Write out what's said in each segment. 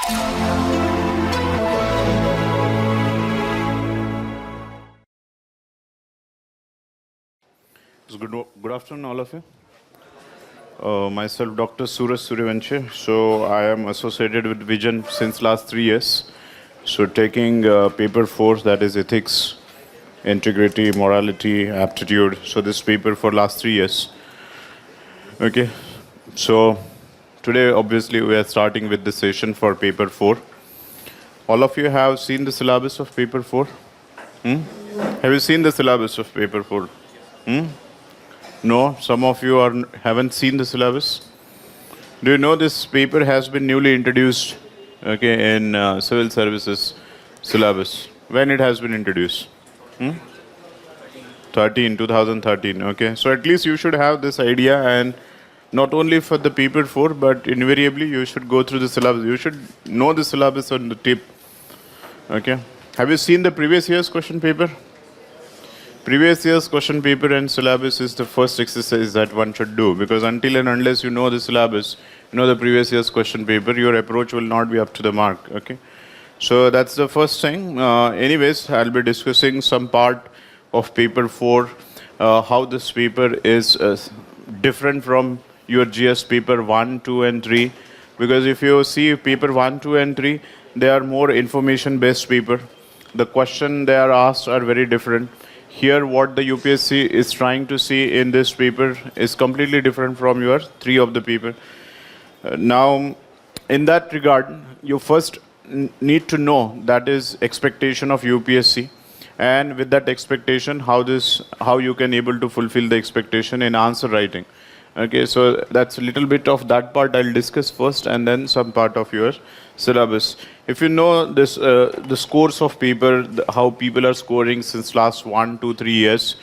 So good afternoon, all of you. Myself, Dr. Suraj Suryavanshi. So I am associated with Vision since last 3 years. So taking paper 4, that is ethics, integrity, morality, aptitude. So this paper for last 3 years. Okay. So today, obviously, we are starting with the session for paper 4. All of you have seen the syllabus of paper 4? Have you seen the syllabus of paper 4? No, some of you haven't seen the syllabus. Do you know this paper has been newly introduced, okay, in civil services syllabus? When it has been introduced? 2013, okay. So at least you should have this idea, and not only for the paper 4, but invariably you should go through the syllabus. You should know the syllabus on the tip, okay. Have you seen the previous year's question paper? Previous year's question paper and syllabus is the first exercise that one should do, because until and unless you know the syllabus, you know the previous year's question paper, your approach will not be up to the mark, okay? So that's the first thing. Anyways, I'll be discussing some part of paper 4, how this paper is different from your GS paper 1, 2 and 3, because if you see paper 1, 2 and 3, they are more information-based paper. The question they are asked are very different. Here, what the UPSC is trying to see in this paper is completely different from your 3 of the paper. Now, in that regard, you first need to know that is expectation of UPSC, and with that expectation, how you can able to fulfill the expectation in answer writing. Okay, so that's a little bit of that part I'll discuss first, and then some part of your syllabus. If you know this, the scores of paper, how people are scoring since last 1, 2, 3 years,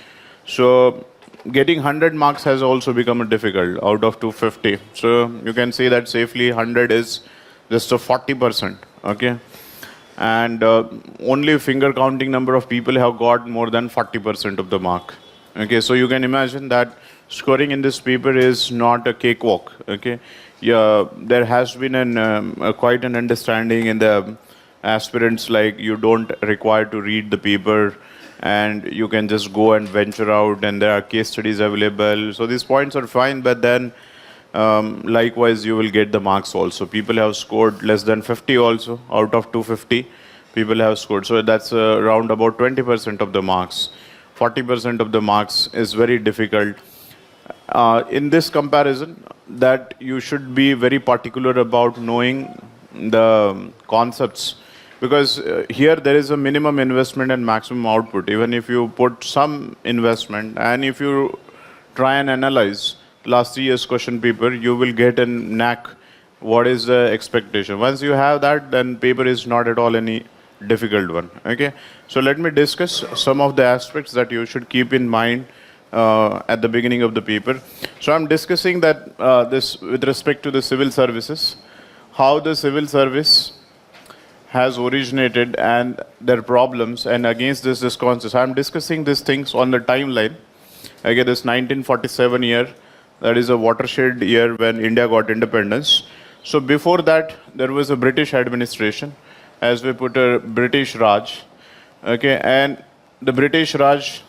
so getting 100 marks has also become difficult out of 250. So you can say that safely 100 is just a 40%, okay? And only finger counting number of people have got more than 40% of the mark. Okay, so you can imagine that scoring in this paper is not a cakewalk, okay? Yeah, there has been quite an understanding in the aspirants, like you don't require to read the paper and you can just go and venture out, and there are case studies available. So these points are fine, but then likewise you will get the marks also. People have scored less than 50 also, out of 250 people have scored. So that's around about 20% of the marks. 40% of the marks is very difficult. In this comparison, that you should be very particular about knowing the concepts, because here there is a minimum investment and maximum output. Even if you put some investment, and if you try and analyze last 3 years question paper, you will get a knack what is the expectation. Once you have that, then paper is not at all any difficult one, okay? So let me discuss some of the aspects that you should keep in mind at the beginning of the paper. So I'm discussing that this with respect to the civil services, how the civil service has originated and their problems, and against this concept. I'm discussing these things on the timeline. Okay, this 1947 year, that is a watershed year when India got independence. So before that, there was a British administration, as we put a British Raj. Okay, and the British Raj,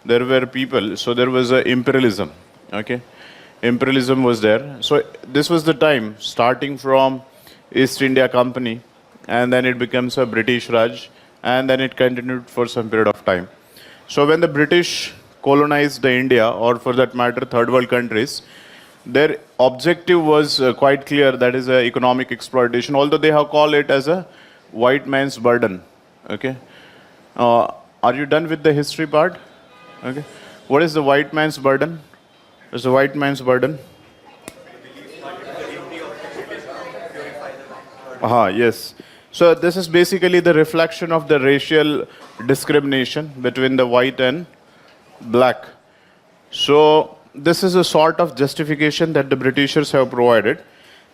there were people, so there was a imperialism, okay? Imperialism was there. So this was the time, starting from East India Company, and then it becomes a British Raj, and then it continued for some period of time. So when the British colonized the India, or for that matter, third world countries, their objective was quite clear, that is economic exploitation, although they have called it as a white man's burden, okay? Are you done with the history part? Okay. What is the white man's burden? What's the white man's burden? Yes. So this is basically the reflection of the racial discrimination between the white and black. So this is a sort of justification that the Britishers have provided,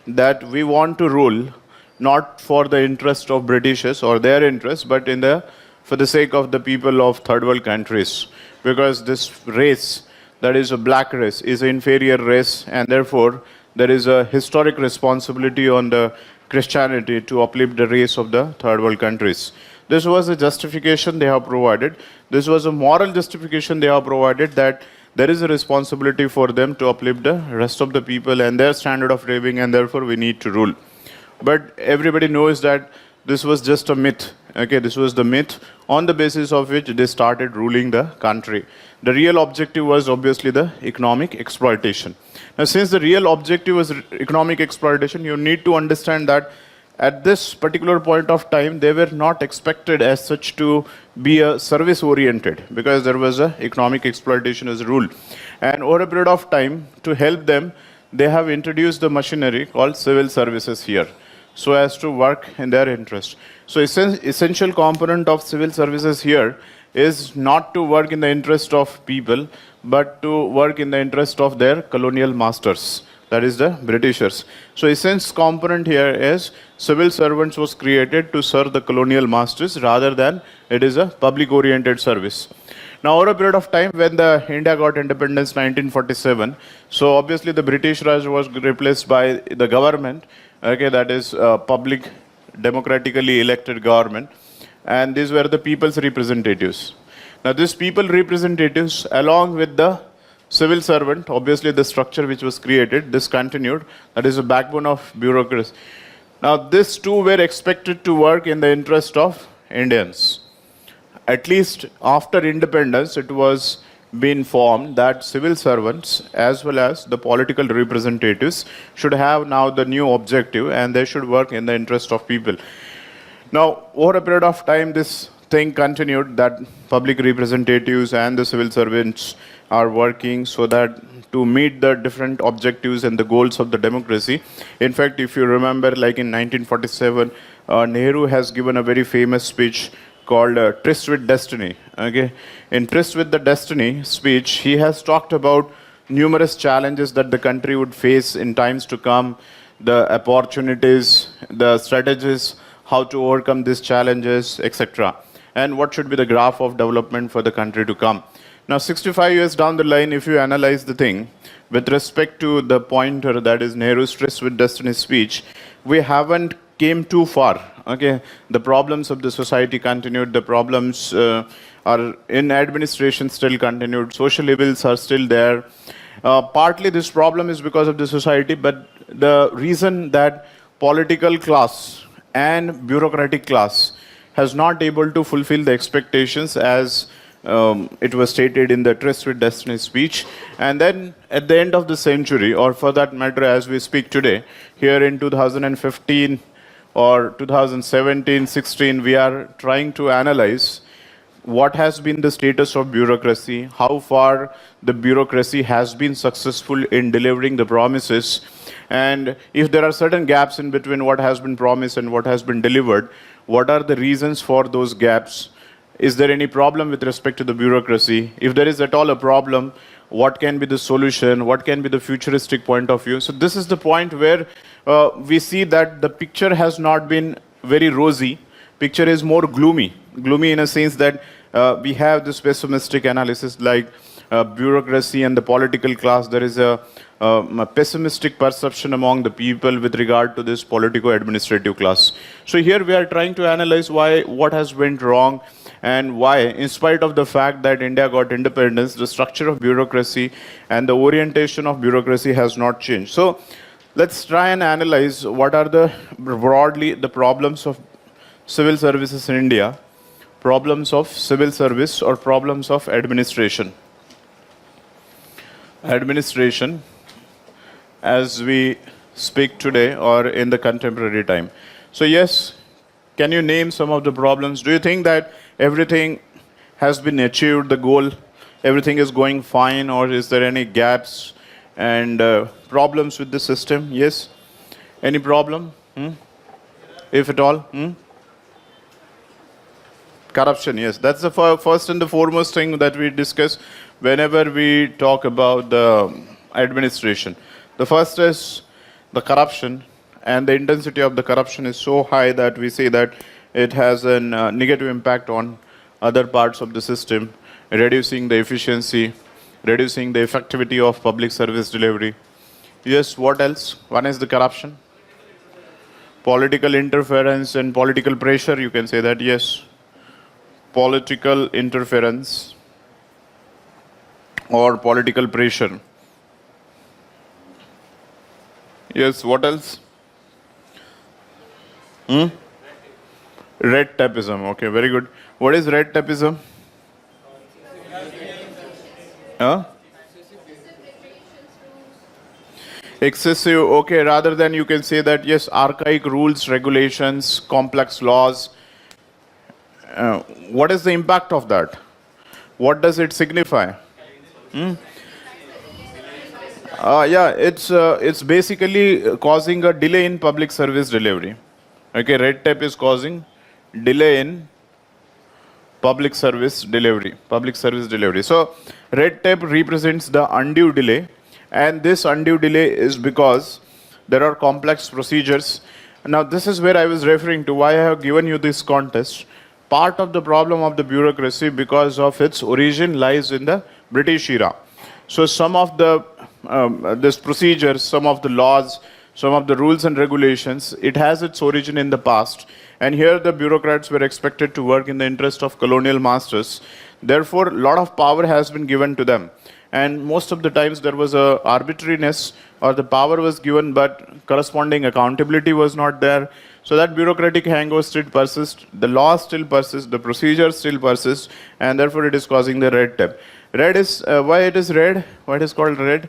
that we want to rule not for the interest of Britishers or their interest, but for the sake of the people of third world countries. Because this race, that is a black race, is an inferior race, and therefore there is a historic responsibility on the Christianity to uplift the race of the third world countries. This was a justification they have provided. This was a moral justification they have provided, that there is a responsibility for them to uplift the rest of the people and their standard of living, and therefore we need to rule. But everybody knows that this was just a myth. Okay, this was the myth on the basis of which they started ruling the country. The real objective was obviously the economic exploitation. Now, since the real objective was economic exploitation, you need to understand that at this particular point of time, they were not expected as such to be a service oriented, because there was a economic exploitation as a rule. And over a period of time, to help them, they have introduced the machinery called civil services here, so as to work in their interest. So essential component of civil services here is not to work in the interest of people, but to work in the interest of their colonial masters, that is the Britishers. So essential component here is civil servants was created to serve the colonial masters rather than it is a public oriented service. Now, over a period of time, when the India got independence 1947, so obviously the British Raj was replaced by the government, okay, that is public democratically elected government, and these were the people's representatives. Now, these people representatives, along with the civil servant, obviously the structure which was created, this continued, that is the backbone of bureaucracy. Now, these two were expected to work in the interest of Indians. At least after independence, it was been formed that civil servants as well as the political representatives should have now the new objective, and they should work in the interest of people. Now, over a period of time, this thing continued, that public representatives and the civil servants are working so that to meet the different objectives and the goals of the democracy. In fact, if you remember, like in 1947, Nehru has given a very famous speech called Tryst with Destiny. Okay, in Tryst with the Destiny speech, he has talked about numerous challenges that the country would face in times to come, the opportunities, the strategies, how to overcome these challenges, etc., and what should be the graph of development for the country to come. Now, 65 years down the line, if you analyze the thing, with respect to the pointer that is Nehru's Tryst with Destiny speech, we haven't came too far. Okay, the problems of the society continued, the problems are in administration still continued, social evils are still there. Partly this problem is because of the society, but the reason that political class and bureaucratic class has not able to fulfill the expectations as it was stated in the Tryst with Destiny speech. And then at the end of the century, or for that matter as we speak today, here in 2015 or 2017-16, we are trying to analyze what has been the status of bureaucracy, how far the bureaucracy has been successful in delivering the promises, and if there are certain gaps in between what has been promised and what has been delivered, what are the reasons for those gaps? Is there any problem with respect to the bureaucracy? If there is at all a problem, what can be the solution? What can be the futuristic point of view? So this is the point where we see that the picture has not been very rosy. Picture is more gloomy. Gloomy in a sense that we have this pessimistic analysis like bureaucracy and the political class. There is a pessimistic perception among the people with regard to this politico-administrative class. So here we are trying to analyze what has went wrong, and why, in spite of the fact that India got independence, the structure of bureaucracy and the orientation of bureaucracy has not changed. So let's try and analyze what are the broadly the problems of civil services in India, problems of civil service or problems of administration. Administration as we speak today or in the contemporary time. So yes, can you name some of the problems? Do you think that everything has been achieved, the goal, everything is going fine, or is there any gaps and problems with the system? Yes? Any problem? If at all? Corruption, yes. That's the first and the foremost thing that we discuss whenever we talk about the administration. The first is the corruption, and the intensity of the corruption is so high that we say that it has a negative impact on other parts of the system, reducing the efficiency, reducing the effectivity of public service delivery, Yes, what else? One is the corruption, political interference and political pressure. You can say that, yes. Political interference or political pressure. Yes, what else? Red tapeism. Okay, very good. What is red tapeism? Huh? Excessive, okay, rather than you can say that, yes, archaic rules, regulations, complex laws. What is the impact of that? What does it signify? Yeah, it's basically causing a delay in public service delivery. Okay, red tape is causing delay in public service delivery. Public service delivery. So red tape represents the undue delay, and this undue delay is because there are complex procedures. Now this is where I was referring to why I have given you this contest. Part of the problem of the bureaucracy, because of its origin, lies in the British era. So some of the this procedures, some of the laws, some of the rules and regulations, it has its origin in the past. And here the bureaucrats were expected to work in the interest of colonial masters. Therefore, a lot of power has been given to them. And most of the times there was a arbitrariness, or the power was given but corresponding accountability was not there. So that bureaucratic hangover still persists, the law still persists, the procedures still persist, and therefore it is causing the red tape. Red is, why it is red? Why it is called red?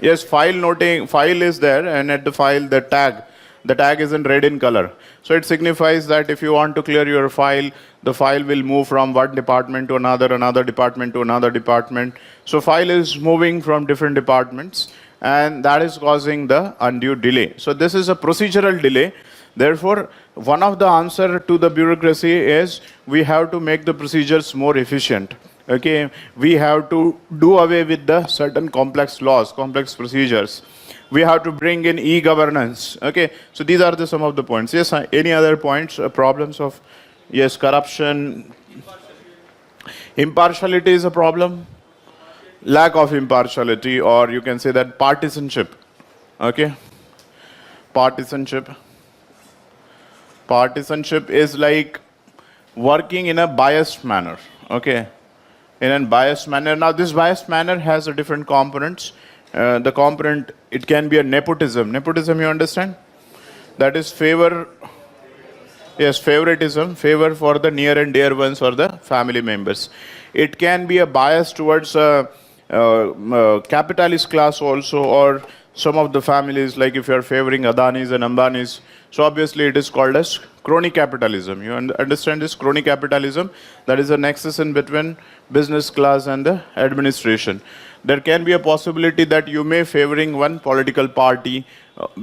Yes, file is there, and at the file, the tag is in red in color. So it signifies that if you want to clear your file, the file will move from one department to another department to another department. So file is moving from different departments, and that is causing the undue delay. So this is a procedural delay. Therefore, one of the answer to the bureaucracy is we have to make the procedures more efficient. Okay, we have to do away with the certain complex laws, complex procedures. We have to bring in e-governance. Okay, so these are some of the points. Yes, any other points, problems of, yes, corruption. Impartiality is a problem. Lack of impartiality, or you can say that partisanship. Okay, partisanship. Partisanship is like working in a biased manner. Okay, in a biased manner. Now this biased manner has a different components. The component, it can be a nepotism. Nepotism, you understand? That is favor, yes, favoritism, favor for the near and dear ones or the family members. It can be a bias towards a capitalist class also, or some of the families, like if you are favoring Adanis and Ambanis. So obviously it is called as crony capitalism. You understand this crony capitalism? That is a nexus in between business class and the administration. There can be a possibility that you may favoring one political party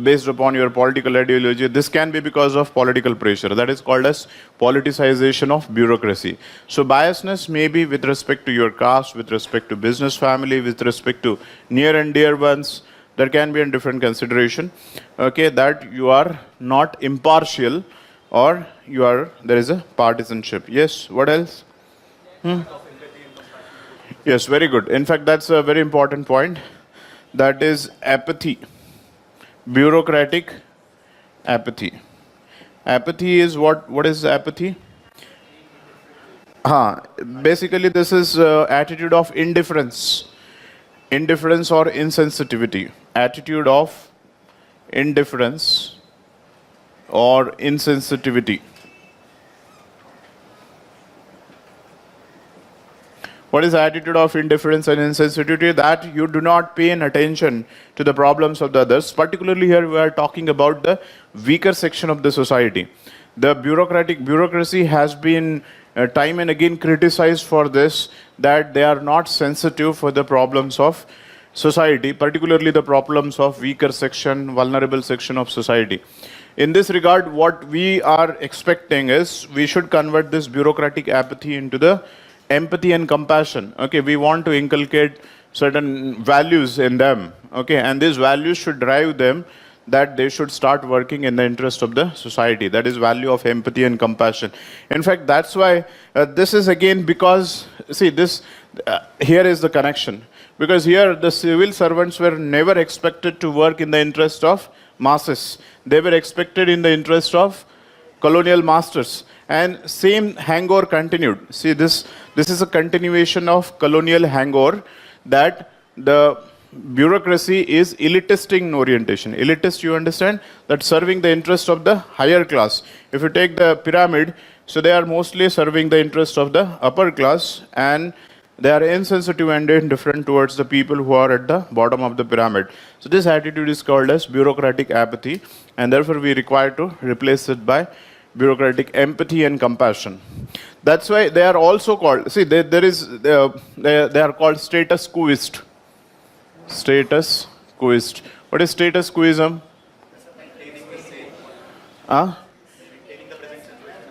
based upon your political ideology. This can be because of political pressure. That is called as politicization of bureaucracy. So biasness may be with respect to your caste, with respect to business family, with respect to near and dear ones. There can be a different consideration. Okay, that you are not impartial, or you are, there is a partisanship. Yes, what else? Yes, very good. In fact, that's a very important point. That is apathy. Bureaucratic apathy. Apathy is what? What is apathy? Basically, this is attitude of indifference. Indifference or insensitivity. Attitude of indifference or insensitivity. What is the attitude of indifference and insensitivity? That you do not pay attention to the problems of the others. Particularly here we are talking about the weaker section of the society. The bureaucracy has been time and again criticized for this, that they are not sensitive for the problems of society, particularly the problems of weaker section, vulnerable section of society. In this regard, what we are expecting is we should convert this bureaucratic apathy into the empathy and compassion. Okay, we want to inculcate certain values in them. Okay, and these values should drive them that they should start working in the interest of the society. That is value of empathy and compassion. In fact, that's why this is again because, see, this here is the connection Because here the civil servants were never expected to work in the interest of masses. They were expected in the interest of colonial masters. And same hangover continued. See, this is a continuation of colonial hangover, that the bureaucracy is elitist in orientation. Elitist, you understand? That serving the interest of the higher class. If you take the pyramid, so they are mostly serving the interest of the upper class, and they are insensitive and indifferent towards the people who are at the bottom of the pyramid. So this attitude is called as bureaucratic apathy, and therefore we require to replace it by bureaucratic empathy and compassion. That's why they are also called, see, they are called status quoist. Status quoist. What is status quoism?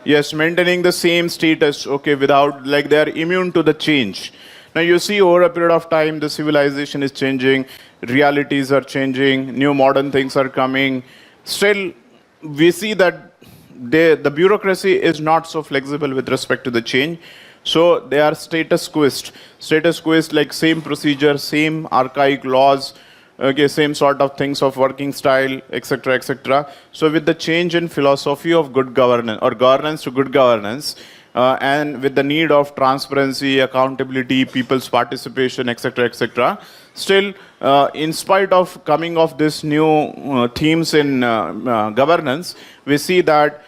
Yes, maintaining the same status, okay, without, like, they are immune to the change. Now you see, over a period of time, the civilization is changing, realities are changing, new modern things are coming. Still, we see that the bureaucracy is not so flexible with respect to the change. So they are status quoist. Status quoist, like same procedure, same archaic laws, okay, same sort of things of working style, etc., etc. So with the change in philosophy of good governance, or governance to good governance, and with the need of transparency, accountability, people's participation, etc., etc., still, in spite of coming of this new themes in governance, we see that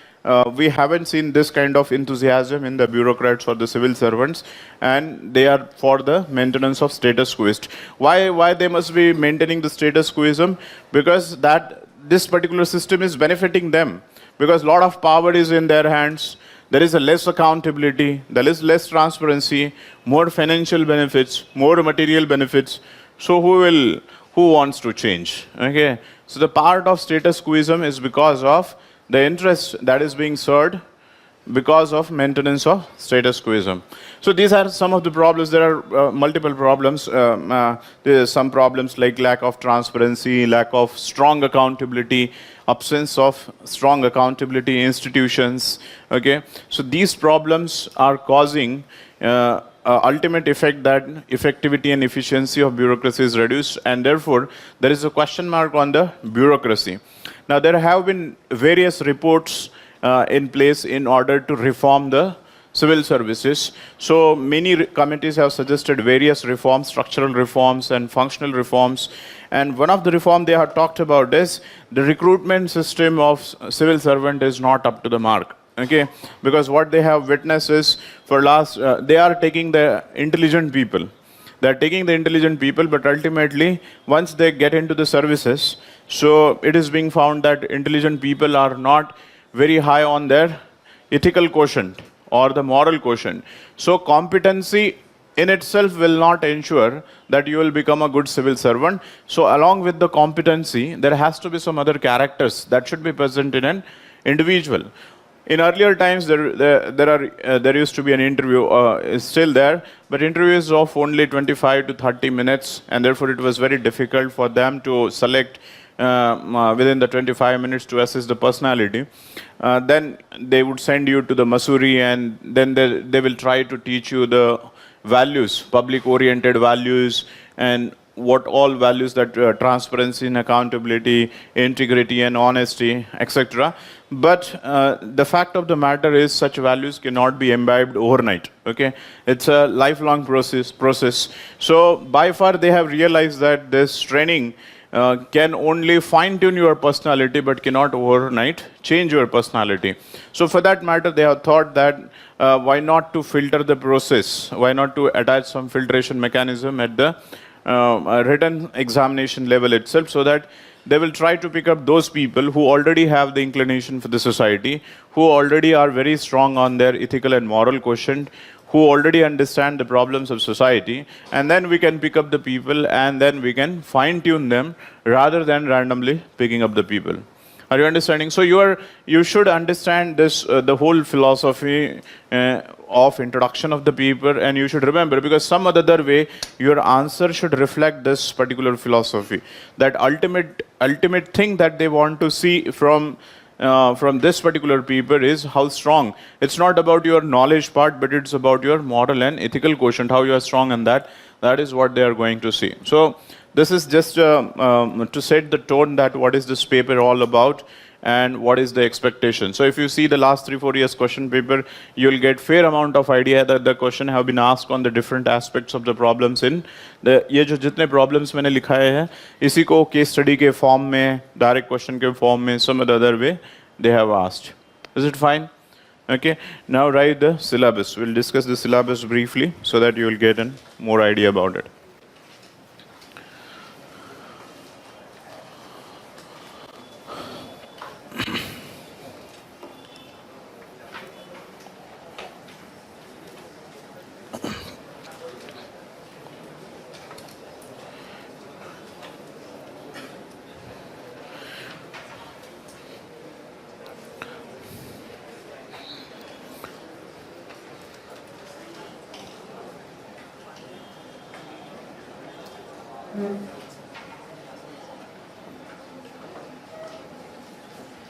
we haven't seen this kind of enthusiasm in the bureaucrats or the civil servants, and they are for the maintenance of status quo. Why they must be maintaining the status quoism? Because that this particular system is benefiting them, because a lot of power is in their hands. There is a less accountability, there is less transparency, more financial benefits, more material benefits. So who wants to change? Okay. So the part of status quoism is because of the interest that is being served, because of maintenance of status quoism. So these are some of the problems. There are multiple problems. There are some problems like lack of transparency, lack of strong accountability, absence of strong accountability institutions. Okay, so these problems are causing ultimate effect that effectivity and efficiency of bureaucracy is reduced, and therefore there is a question mark on the bureaucracy. Now there have been various reports in place in order to reform the civil services. So many committees have suggested various reforms, structural reforms and functional reforms. And one of the reform they have talked about is the recruitment system of civil servant is not up to the mark. Okay, because what they have witnessed is they are taking the intelligent people. They are taking the intelligent people, but ultimately, once they get into the services, so it is being found that intelligent people are not very high on their ethical quotient or the moral quotient. So competency in itself will not ensure that you will become a good civil servant. So along with the competency, there has to be some other characters that should be present in an individual. In earlier times, there used to be an interview, is still there, but interviews of only 25 to 30 minutes, and therefore it was very difficult for them to select within the 25 minutes to assess the personality. Then they would send you to the Masuri, and then they will try to teach you the values, public-oriented values, and what all values that transparency and accountability, integrity and honesty, etc. But the fact of the matter is such values cannot be imbibed overnight. Okay, it's a lifelong process. So by far they have realized that this training can only fine-tune your personality, but cannot overnight change your personality. So for that matter, they have thought that why not to filter the process? Why not to attach some filtration mechanism at the written examination level itself, so that they will try to pick up those people who already have the inclination for the society, who already are very strong on their ethical and moral quotient, who already understand the problems of society, and then we can pick up the people, and then we can fine-tune them rather than randomly picking up the people. Are you understanding? So you should understand this, the whole philosophy of introduction of the paper, and you should remember, because some other way your answer should reflect this particular philosophy. That ultimate thing that they want to see from from this particular paper is how strong. It's not about your knowledge part, but it's about your moral and ethical quotient, how you are strong in that. That is what they are going to see. So this is just to set the tone that what is this paper all about and what is the expectation. So if you see the last 3-4 years question paper, you'll get fair amount of idea that the question have been asked on the different aspects of the problems in the ये जो जितने problems मैंने लिखाए हैं इसी को case study के form में, direct question के form में, some other way they have asked. Is it fine? Okay, now write the syllabus. We'll discuss the syllabus briefly so that you will get a more idea about it.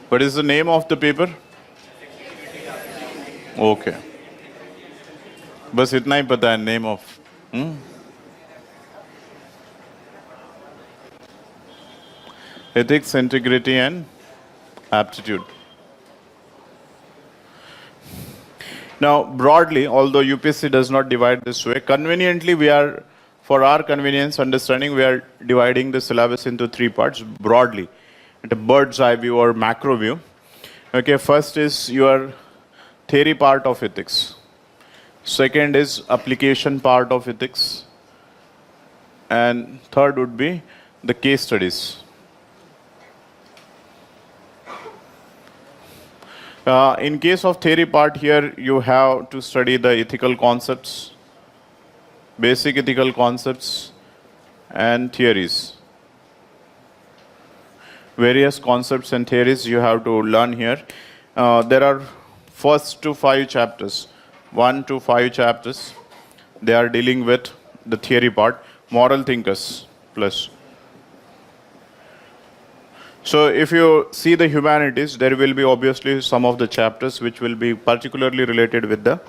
What is the name of the paper? Okay. बस इतना ही पता है name of. Ethics, integrity and aptitude. Now broadly, although UPSC does not divide this way, conveniently we are, for our convenience understanding, we are dividing the syllabus into 3 parts broadly. At a bird's eye view or macro view. Okay, first is your theory part of ethics. Second is application part of ethics. And third would be the case studies. In case of theory part here, you have to study the ethical concepts, basic ethical concepts and theories. Various concepts and theories you have to learn here. There are first to 5 chapters, 1 to 5 chapters. They are dealing with the theory part, moral thinkers plus. So if you see the humanities, there will be obviously some of the chapters which will be particularly related with the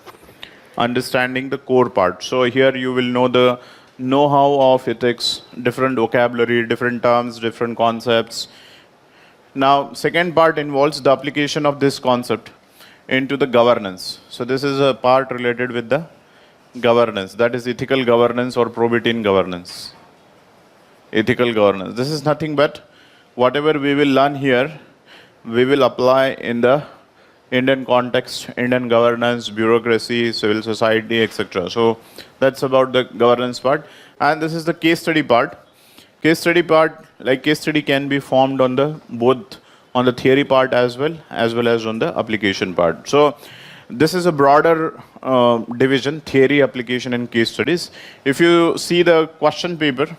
understanding the core part. So here you will know the know-how of ethics, different vocabulary, different terms, different concepts. Now, second part involves the application of this concept into the governance. So this is a part related with the governance, that is ethical governance or probity in governance. Ethical governance. This is nothing but whatever we will learn here, we will apply in the Indian context, Indian governance, bureaucracy, civil society, etc. So that's about the governance part. And this is the case study part. Case study part, like case study can be formed on the both on the theory part as well as on the application part. So this is a broader division, theory, application and case studies. If you see the question paper,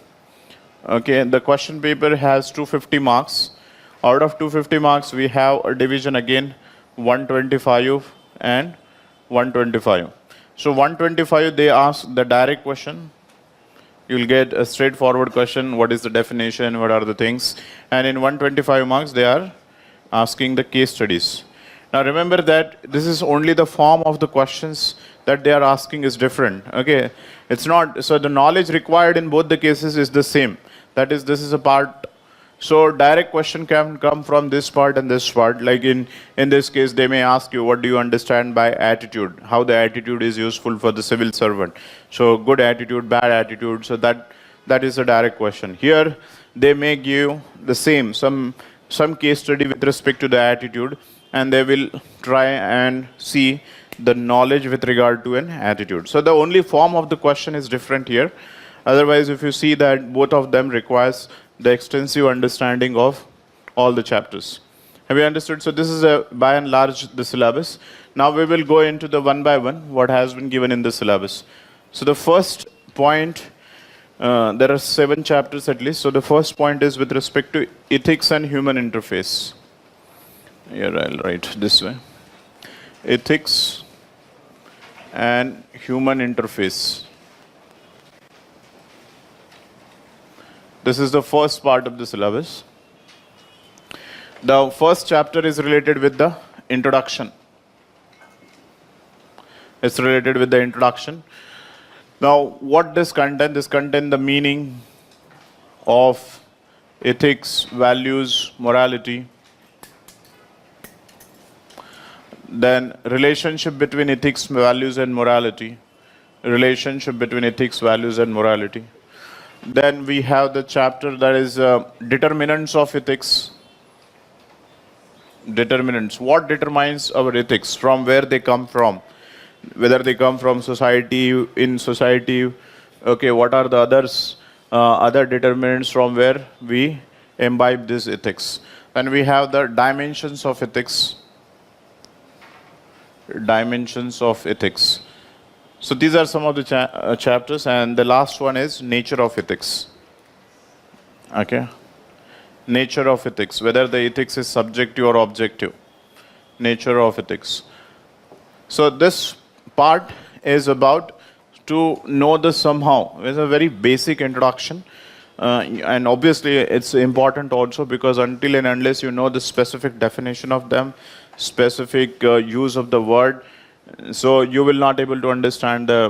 okay, the question paper has 250 marks. Out of 250 marks, we have a division again, 125 and 125. So 125, they ask the direct question. You'll get a straightforward question, what is the definition, what are the things. And in 125 marks, they are asking the case studies. Now remember that this is only the form of the questions that they are asking is different. Okay, it's not, so the knowledge required in both the cases is the same. That is, this is a part. So direct question can come from this part and this part. Like in this case, they may ask you, what do you understand by attitude? How the attitude is useful for the civil servant. So good attitude, bad attitude. So that is a direct question. Here, they may give the same, some case study with respect to the attitude, and they will try and see the knowledge with regard to an attitude. So the only form of the question is different here. Otherwise, if you see that both of them requires the extensive understanding of all the chapters. Have you understood? So this is by and large the syllabus. Now we will go into the one by one what has been given in the syllabus. So the first point, there are 7 chapters at least. So the first point is with respect to ethics and human interface. Here I'll write this way. Ethics and human interface. This is the first part of the syllabus. The first chapter is related with the introduction. It's related with the introduction. Now, what this contain? This contain the meaning of ethics, values, morality. Then relationship between ethics, values, and morality. Relationship between ethics, values, and morality. Then we have the chapter that is determinants of ethics. Determinants. What determines our ethics? From where they come from? Whether they come from society, in society. Okay, what are the other determinants from where we imbibe this ethics? Then we have the dimensions of ethics. Dimensions of ethics. So these are some of the chapters, and the last one is nature of ethics. Okay, nature of ethics, whether the ethics is subjective or objective. Nature of ethics. So this part is about to know this somehow. It's a very basic introduction, and obviously it's important also because until and unless you know the specific definition of them, specific use of the word, so you will not able to understand the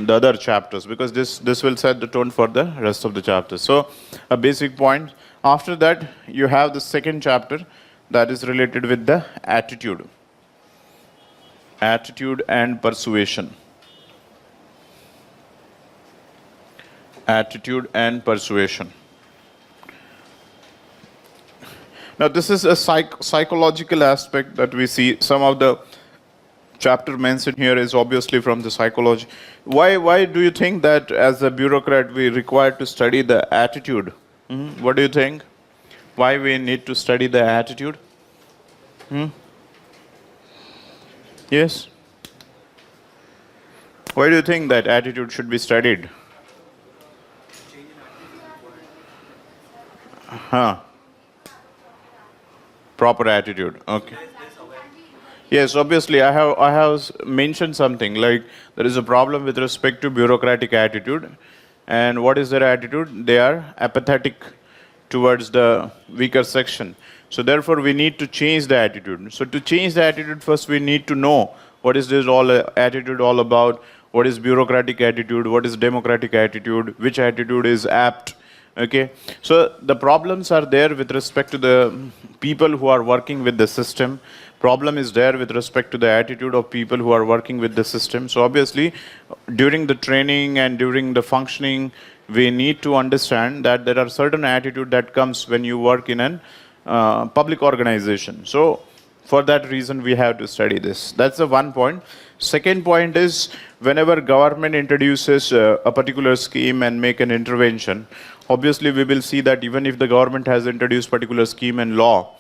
other chapters, because this will set the tone for the rest of the chapters. So a basic point. After that, you have the second chapter that is related with the attitude. Attitude and persuasion. Attitude and persuasion. Now this is a psychological aspect that we see. Some of the chapter mentioned here is obviously from the psychology. Why do you think that as a bureaucrat we require to study the attitude? What do you think? Why we need to study the attitude? Yes? Why do you think that attitude should be studied? Proper attitude. Okay. Yes, obviously, I have mentioned something like there is a problem with respect to bureaucratic attitude, and what is their attitude? They are apathetic towards the weaker section. So therefore, we need to change the attitude. So to change the attitude, first we need to know what is this attitude all about. What is bureaucratic attitude? What is democratic attitude? Which attitude is apt? Okay, so the problems are there with respect to the people who are working with the system. Problem is there with respect to the attitude of people who are working with the system. So obviously, during the training and during the functioning, we need to understand that there are certain attitude that comes when you work in an public organization. So for that reason, we have to study this. That's the one point. Second point is, whenever government introduces a particular scheme and make an intervention, obviously we will see that even if the government has introduced particular scheme and law,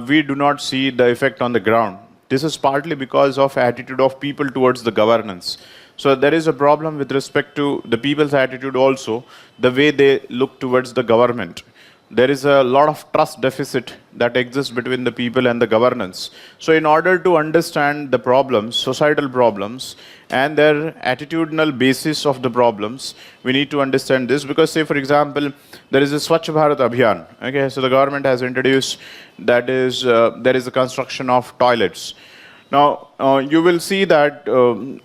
we do not see the effect on the ground. This is partly because of attitude of people towards the governance. So there is a problem with respect to the people's attitude also, the way they look towards the government. There is a lot of trust deficit that exists between the people and the governance. So in order to understand the problems, societal problems, and their attitudinal basis of the problems, we need to understand this, because say for example, there is a Swachh Bharat Abhiyan. Okay, so the government has introduced, that is, there is a construction of toilets. Now, you will see that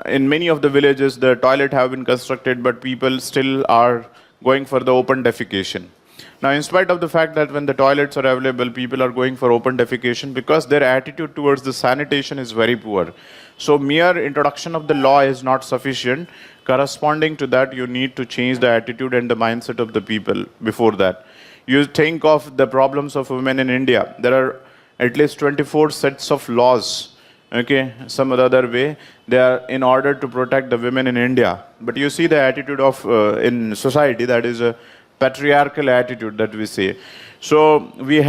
in many of the villages, the toilet have been constructed, but people still are going for the open defecation. Now, in spite of the fact that when the toilets are available, people are going for open defecation because their attitude towards the sanitation is very poor. So, mere introduction of the law is not sufficient. Corresponding to that, you need to change the attitude and the mindset of the people before that. You think of the problems of women in India. There are at least 24 sets of laws. Okay, some other way, they are in order to protect the women in India. But you see the attitude of in society, that is a patriarchal attitude that we say. So we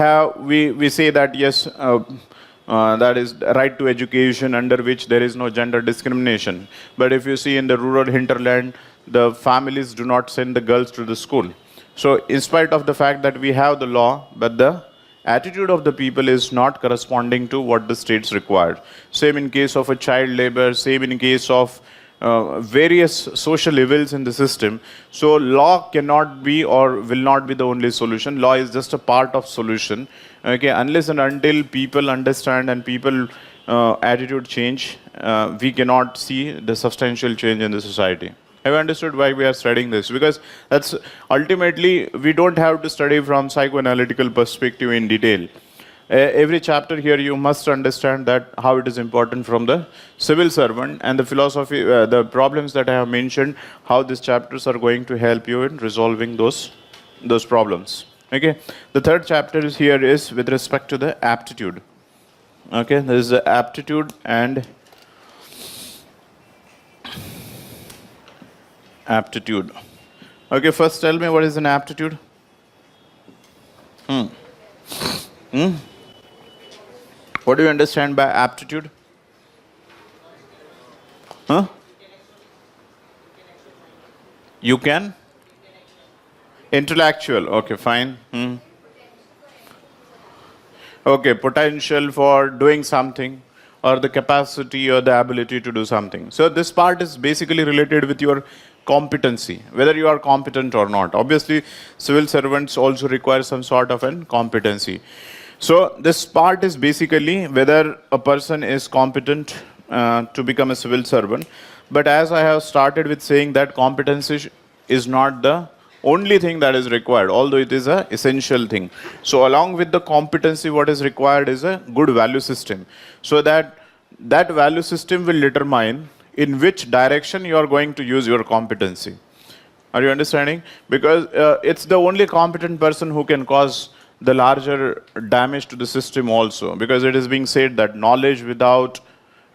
say that yes, that is right to education, under which there is no gender discrimination. But if you see in the rural hinterland, the families do not send the girls to the school. So in spite of the fact that we have the law, but the attitude of the people is not corresponding to what the states require. Same in case of a child labor, same in case of various social evils in the system. So law cannot be or will not be the only solution. Law is just a part of solution. Okay, unless and until people understand and people attitude change, we cannot see the substantial change in the society. Have you understood why we are studying this? Because that's ultimately we don't have to study from psychoanalytical perspective in detail. Every chapter here you must understand that how it is important from the civil servant and the philosophy, the problems that I have mentioned, how these chapters are going to help you in resolving those problems. Okay, the third chapter is here is with respect to the aptitude. Okay, there is the aptitude and aptitude. Okay, first tell me what is an aptitude. Hmm. Hmm? What do you understand by aptitude? Huh? You can? Intellectual. Okay, fine. Hmm. Okay, potential for doing something or the capacity or the ability to do something. So this part is basically related with your competency, whether you are competent or not. Obviously, civil servants also require some sort of an competency. So this part is basically whether a person is competent to become a civil servant. But as I have started with saying that competency is not the only thing that is required, although it is a essential thing. So along with the competency, what is required is a good value system. So that value system will determine in which direction you are going to use your competency. Are you understanding? Because it's the only competent person who can cause the larger damage to the system also. Because it is being said that knowledge without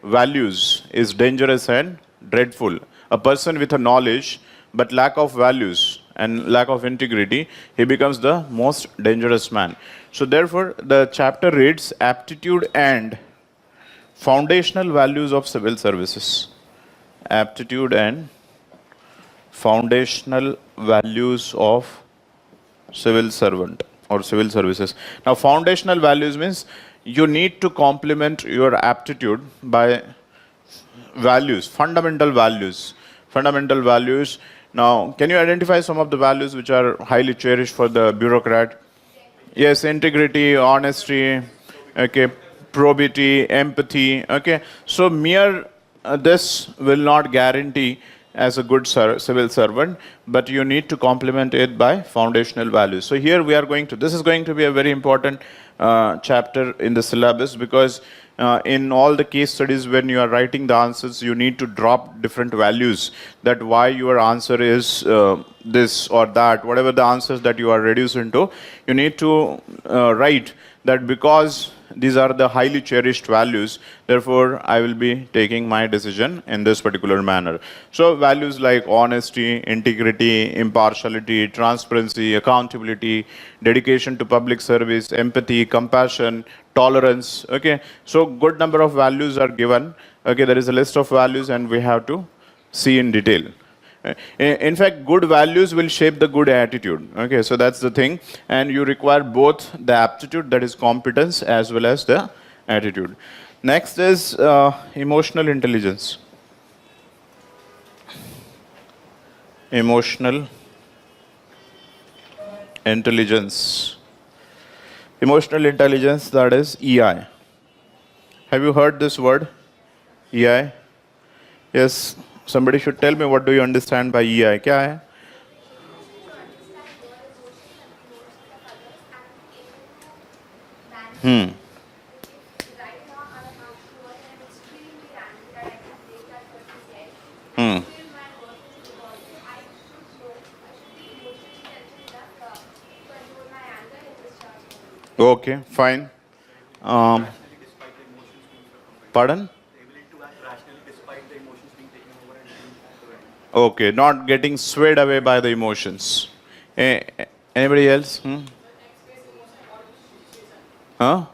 values is dangerous and dreadful. A person with a knowledge but lack of values and lack of integrity, he becomes the most dangerous man. So therefore, the chapter reads aptitude and foundational values of civil services. Aptitude and foundational values of civil servant or civil services. Now, foundational values means you need to complement your aptitude by values, fundamental values. Fundamental values. Now, can you identify some of the values which are highly cherished for the bureaucrat? Yes, integrity, honesty, okay, probity, empathy, okay. So mere this will not guarantee as a good civil servant, but you need to complement it by foundational values. So here we are going to, this is going to be a very important chapter in the syllabus, because in all the case studies when you are writing the answers, you need to drop different values, that why your answer is this or that, whatever the answers that you are reduced into, you need to write that because these are the highly cherished values, therefore I will be taking my decision in this particular manner. So values like honesty, integrity, impartiality, transparency, accountability, dedication to public service, empathy, compassion, tolerance. Okay, so good number of values are given. Okay, there is a list of values and we have to see in detail. In fact, good values will shape the good attitude. Okay, so that's the thing. And you require both the aptitude, that is competence, as well as the attitude. Next is emotional intelligence. Emotional intelligence. Emotional intelligence, that is EI. Have you heard this word? EI? Yes. Somebody should tell me, what do you understand by EI? क्या है? Okay, fine. Pardon? Okay, not getting swayed away by the emotions. Anybody else? Huh?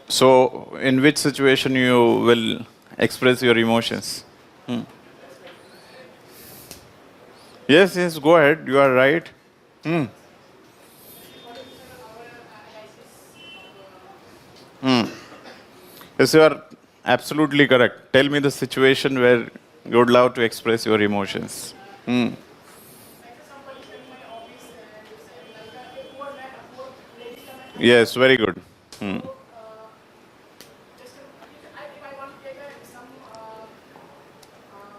So, in which situation you will express your emotions? Yes, yes, go ahead. You are right. Yes, you are absolutely correct. Tell me the situation where you would love to express your emotions. Yes, very good. Hmm. Just if I want to take some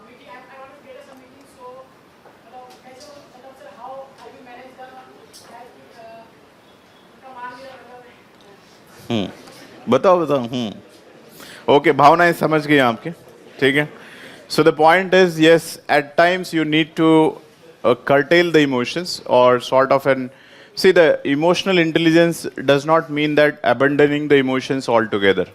meeting, I want to get some meeting. So, sir, how you manage the command? बताओ बताओ. Okay, भावनाएं समझ गई आपके. ठीक है. So the point is, yes, at times you need to curtail the emotions or sort of an. See, the emotional intelligence does not mean that abandoning the emotions altogether.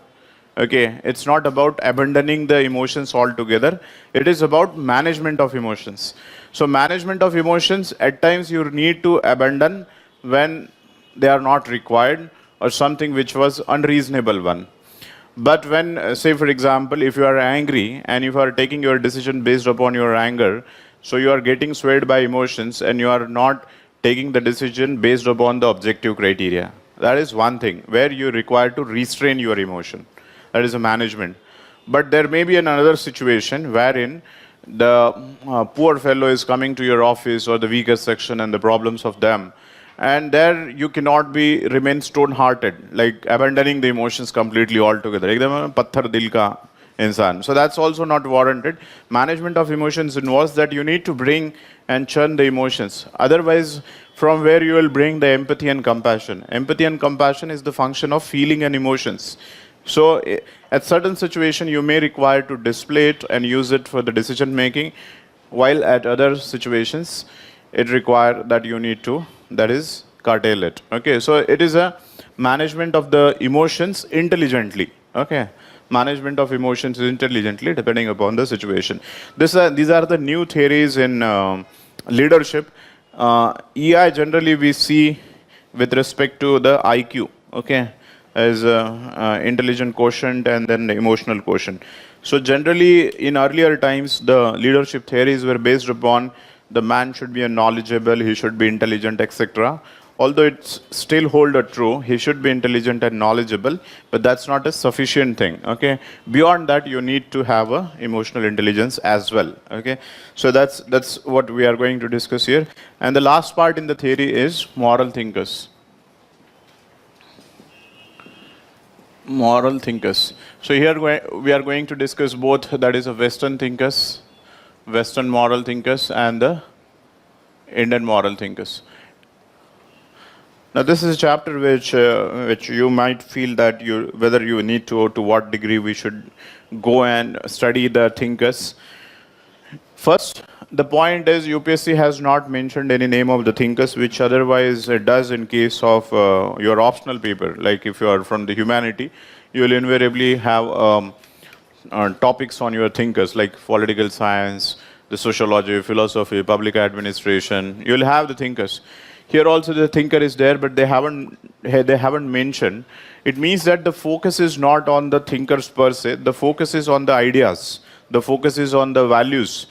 Okay, it's not about abandoning the emotions altogether. It is about management of emotions. So management of emotions, at times you need to abandon when they are not required or something which was unreasonable one. But when, say, for example, if you are angry and if you are taking your decision based upon your anger, so you are getting swayed by emotions and you are not taking the decision based upon the objective criteria. That is one thing where you require to restrain your emotion. That is a management. But there may be another situation wherein the poor fellow is coming to your office or the weaker section and the problems of them, and there you cannot be remain stone hearted, like abandoning the emotions completely altogether, एकदम पत्थर दिल का इंसान. So that's also not warranted. Management of emotions involves that you need to bring and churn the emotions. Otherwise, from where you will bring the empathy and compassion. Empathy and compassion is the function of feeling and emotions. So at certain situation you may require to display it and use it for the decision making, while at other situations it require that you need to, that is, curtail it. Okay, so it is a management of the emotions intelligently. Okay, management of emotions intelligently depending upon the situation. These are the new theories in leadership. EI generally we see with respect to the IQ. Okay, as intelligent quotient and then the emotional quotient. So generally, in earlier times, the leadership theories were based upon the man should be a knowledgeable, he should be intelligent, etc. Although it's still hold a true, he should be intelligent and knowledgeable, but that's not a sufficient thing. Okay, beyond that, you need to have a emotional intelligence as well. Okay, so that's what we are going to discuss here. And the last part in the theory is moral thinkers. Moral thinkers. So here we are going to discuss both, that is, a Western thinkers, Western moral thinkers, and the Indian moral thinkers. Now this is a chapter which you might feel that whether you need to what degree we should go and study the thinkers. First, the point is UPSC has not mentioned any name of the thinkers, which otherwise it does in case of your optional paper. Like if you are from the humanity, you will invariably have topics on your thinkers, like political science, the sociology, philosophy, public administration. You will have the thinkers. Here also the thinker is there, but they haven't mentioned. It means that the focus is not on the thinkers per se. The focus is on the ideas. The focus is on the values.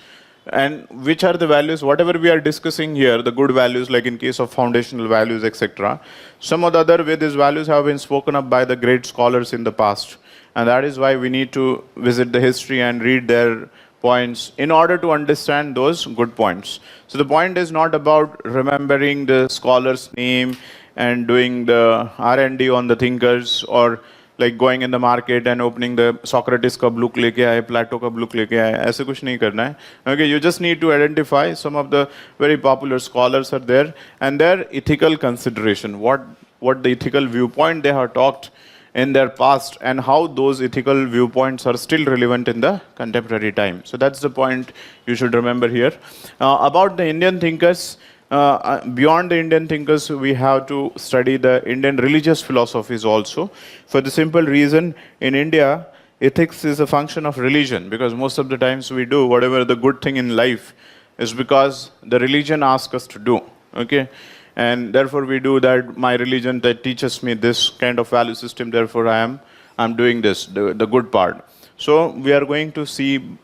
And which are the values? Whatever we are discussing here, the good values, like in case of foundational values, etc. Some of the other way these values have been spoken up by the great scholars in the past. And that is why we need to visit the history and read their points in order to understand those good points. So the point is not about remembering the scholar's name and doing the R&D on the thinkers, or like going in the market and opening the Socrates का book लेके आए, Plato का book लेके आए, ऐसे कुछ नहीं करना है. Okay, you just need to identify some of the very popular scholars are there and their ethical consideration, what the ethical viewpoint they have talked in their past and how those ethical viewpoints are still relevant in the contemporary time. So that's the point you should remember here. About the Indian thinkers, beyond the Indian thinkers, we have to study the Indian religious philosophies also. For the simple reason, in India, ethics is a function of religion, because most of the times we do whatever the good thing in life is because the religion asks us to do. Okay, and therefore we do that. My religion that teaches me this kind of value system, therefore I'm doing this, the good part. So we are going to see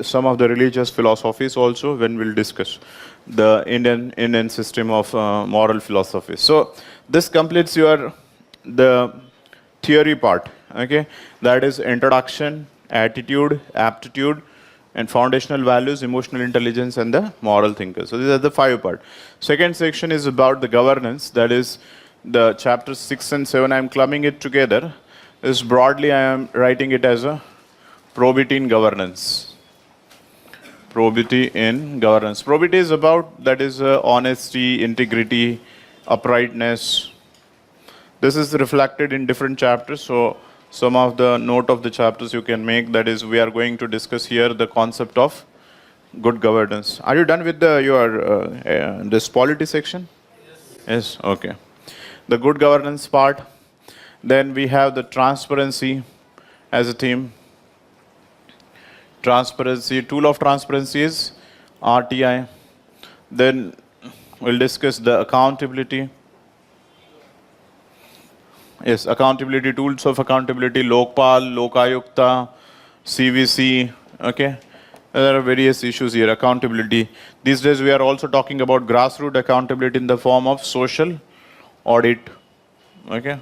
some of the religious philosophies also when we'll discuss the Indian system of moral philosophy. So this completes the theory part. Okay, that is introduction, attitude, aptitude, and foundational values, emotional intelligence, and the moral thinker. So these are the 5 parts. Second section is about the governance, that is the chapter 6 and 7, I am clubbing it together. Is broadly I am writing it as a probity in governance. Probity in governance. Probity is about, that is honesty, integrity, uprightness. This is reflected in different chapters. So some of the note of the chapters you can make, that is we are going to discuss here the concept of good governance. Are you done with this polity section? Yes. Okay. The good governance part. Then we have the transparency as a theme. Transparency, tool of transparency is RTI. Then we'll discuss the accountability. Yes, accountability, tools of accountability, Lokpal, Lokayukta, CVC, okay. There are various issues here, accountability. These days we are also talking about grassroots accountability in the form of social audit, okay.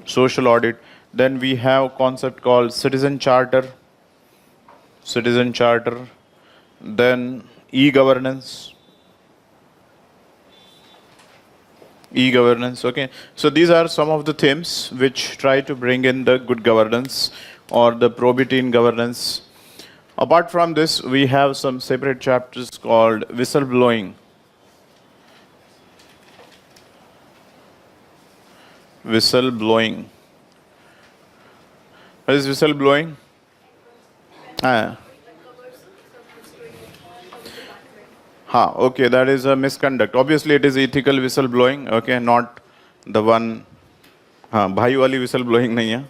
Social audit. Then we have a concept called citizen charter. Then e-governance. E-governance, okay. So these are some of the themes which try to bring in the good governance or the probity in governance. Apart from this, we have some separate chapters called whistleblowing. Whistleblowing. What is whistleblowing? Okay, that is a misconduct. Obviously, it is ethical whistleblowing, okay, not the one, bhai wali whistleblowing nahi hai.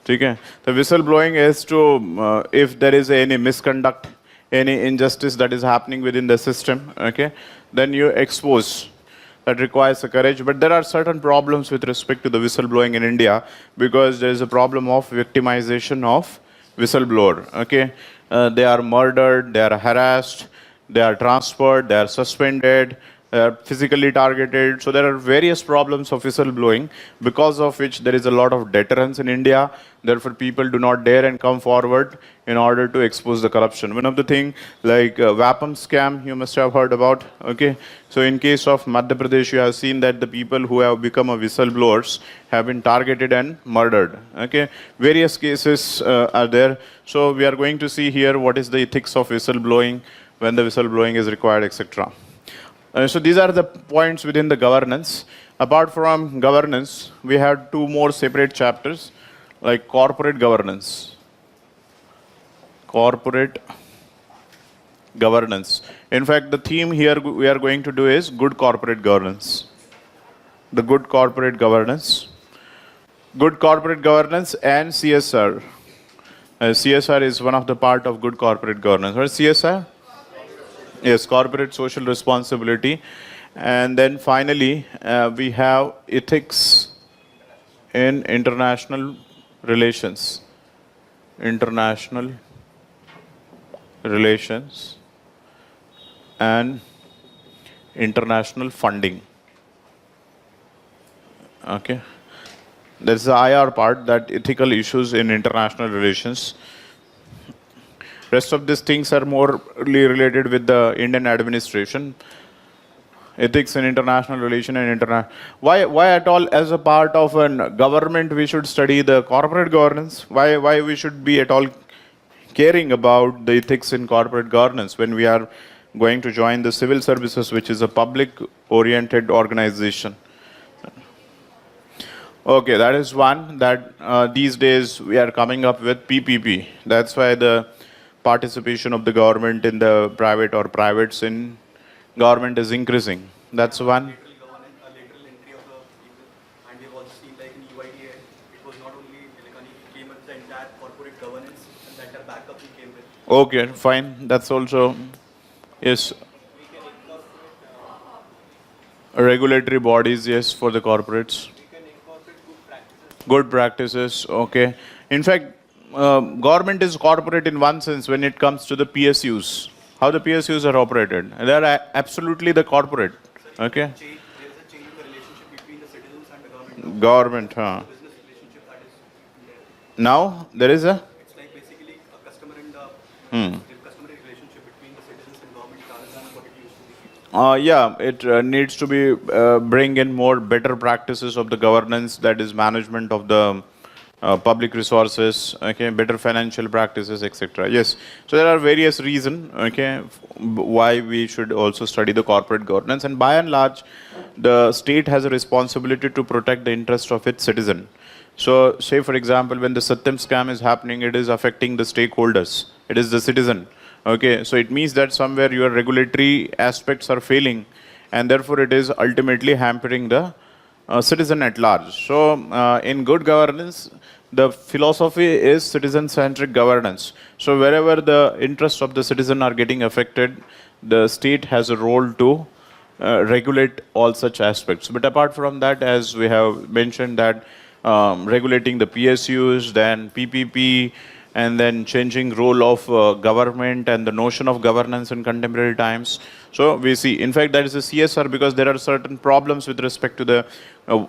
ठीक है? The whistleblowing is to, if there is any misconduct, any injustice that is happening within the system, okay, then you expose. That requires a courage, but there are certain problems with respect to the whistleblowing in India because there is a problem of victimization of whistleblower, okay. They are murdered, they are harassed, they are transferred, they are suspended, they are physically targeted. So there are various problems of whistleblowing, because of which there is a lot of deterrence in India. Therefore, people do not dare and come forward in order to expose the corruption. One of the things, like Vapam scam, you must have heard about. Okay, so in case of Madhya Pradesh, you have seen that the people who have become a whistleblowers have been targeted and murdered. Okay, various cases are there. So we are going to see here what is the ethics of whistleblowing, when the whistleblowing is required, etc. So these are the points within the governance. Apart from governance, we have two more separate chapters, like corporate governance. Corporate governance. In fact, the theme here we are going to do is good corporate governance. The good corporate governance. Good corporate governance and CSR. CSR is one of the part of good corporate governance. What is CSR? Yes, corporate social responsibility. And then finally, we have ethics in international relations. International relations and international funding. Okay. There's the IR part, that ethical issues in international relations. Rest of these things are more related with the Indian administration. Ethics in international relation and why at all as a part of a government we should study the corporate governance? Why we should be at all caring about the ethics in corporate governance when we are going to join the civil services, which is a public oriented organization? Okay, that is one that these days we are coming up with PPP. That's why the participation of the government in the private or privates in government is increasing. That's one. Lateral entry of the people, and we've also seen like in UIDA, it was not only Elecani came with the entire corporate governance and the entire backup he came with. Okay, fine. That's also, yes. We can incorporate Regulatory bodies, yes, for the corporates. we can incorporate good practices. Good practices, okay. In fact, government is corporate in one sense when it comes to the PSUs. How the PSUs are operated. They are absolutely the corporate. Okay. There is a change in the relationship between the citizens and the government. Government, huh. Business relationship that is there. Now there is a. It's like basically a customer and the customer relationship between the citizens and government rather than what it used to be. Yeah, it needs to be bring in more better practices of the governance, that is management of the public resources, okay, better financial practices, etc. Yes, so there are various reasons, okay, why we should also study the corporate governance, and by and large, the state has a responsibility to protect the interest of its citizen. So, say for example, when the Satyam scam is happening, it is affecting the stakeholders. It is the citizen. Okay, so it means that somewhere your regulatory aspects are failing, and therefore it is ultimately hampering the citizen at large. So, in good governance, the philosophy is citizen-centric governance. So, wherever the interests of the citizen are getting affected, the state has a role to regulate all such aspects. But apart from that, as we have mentioned, that regulating the PSUs, then PPP, and then changing role of government and the notion of governance in contemporary times. So we see, in fact, that is a CSR because there are certain problems with respect to the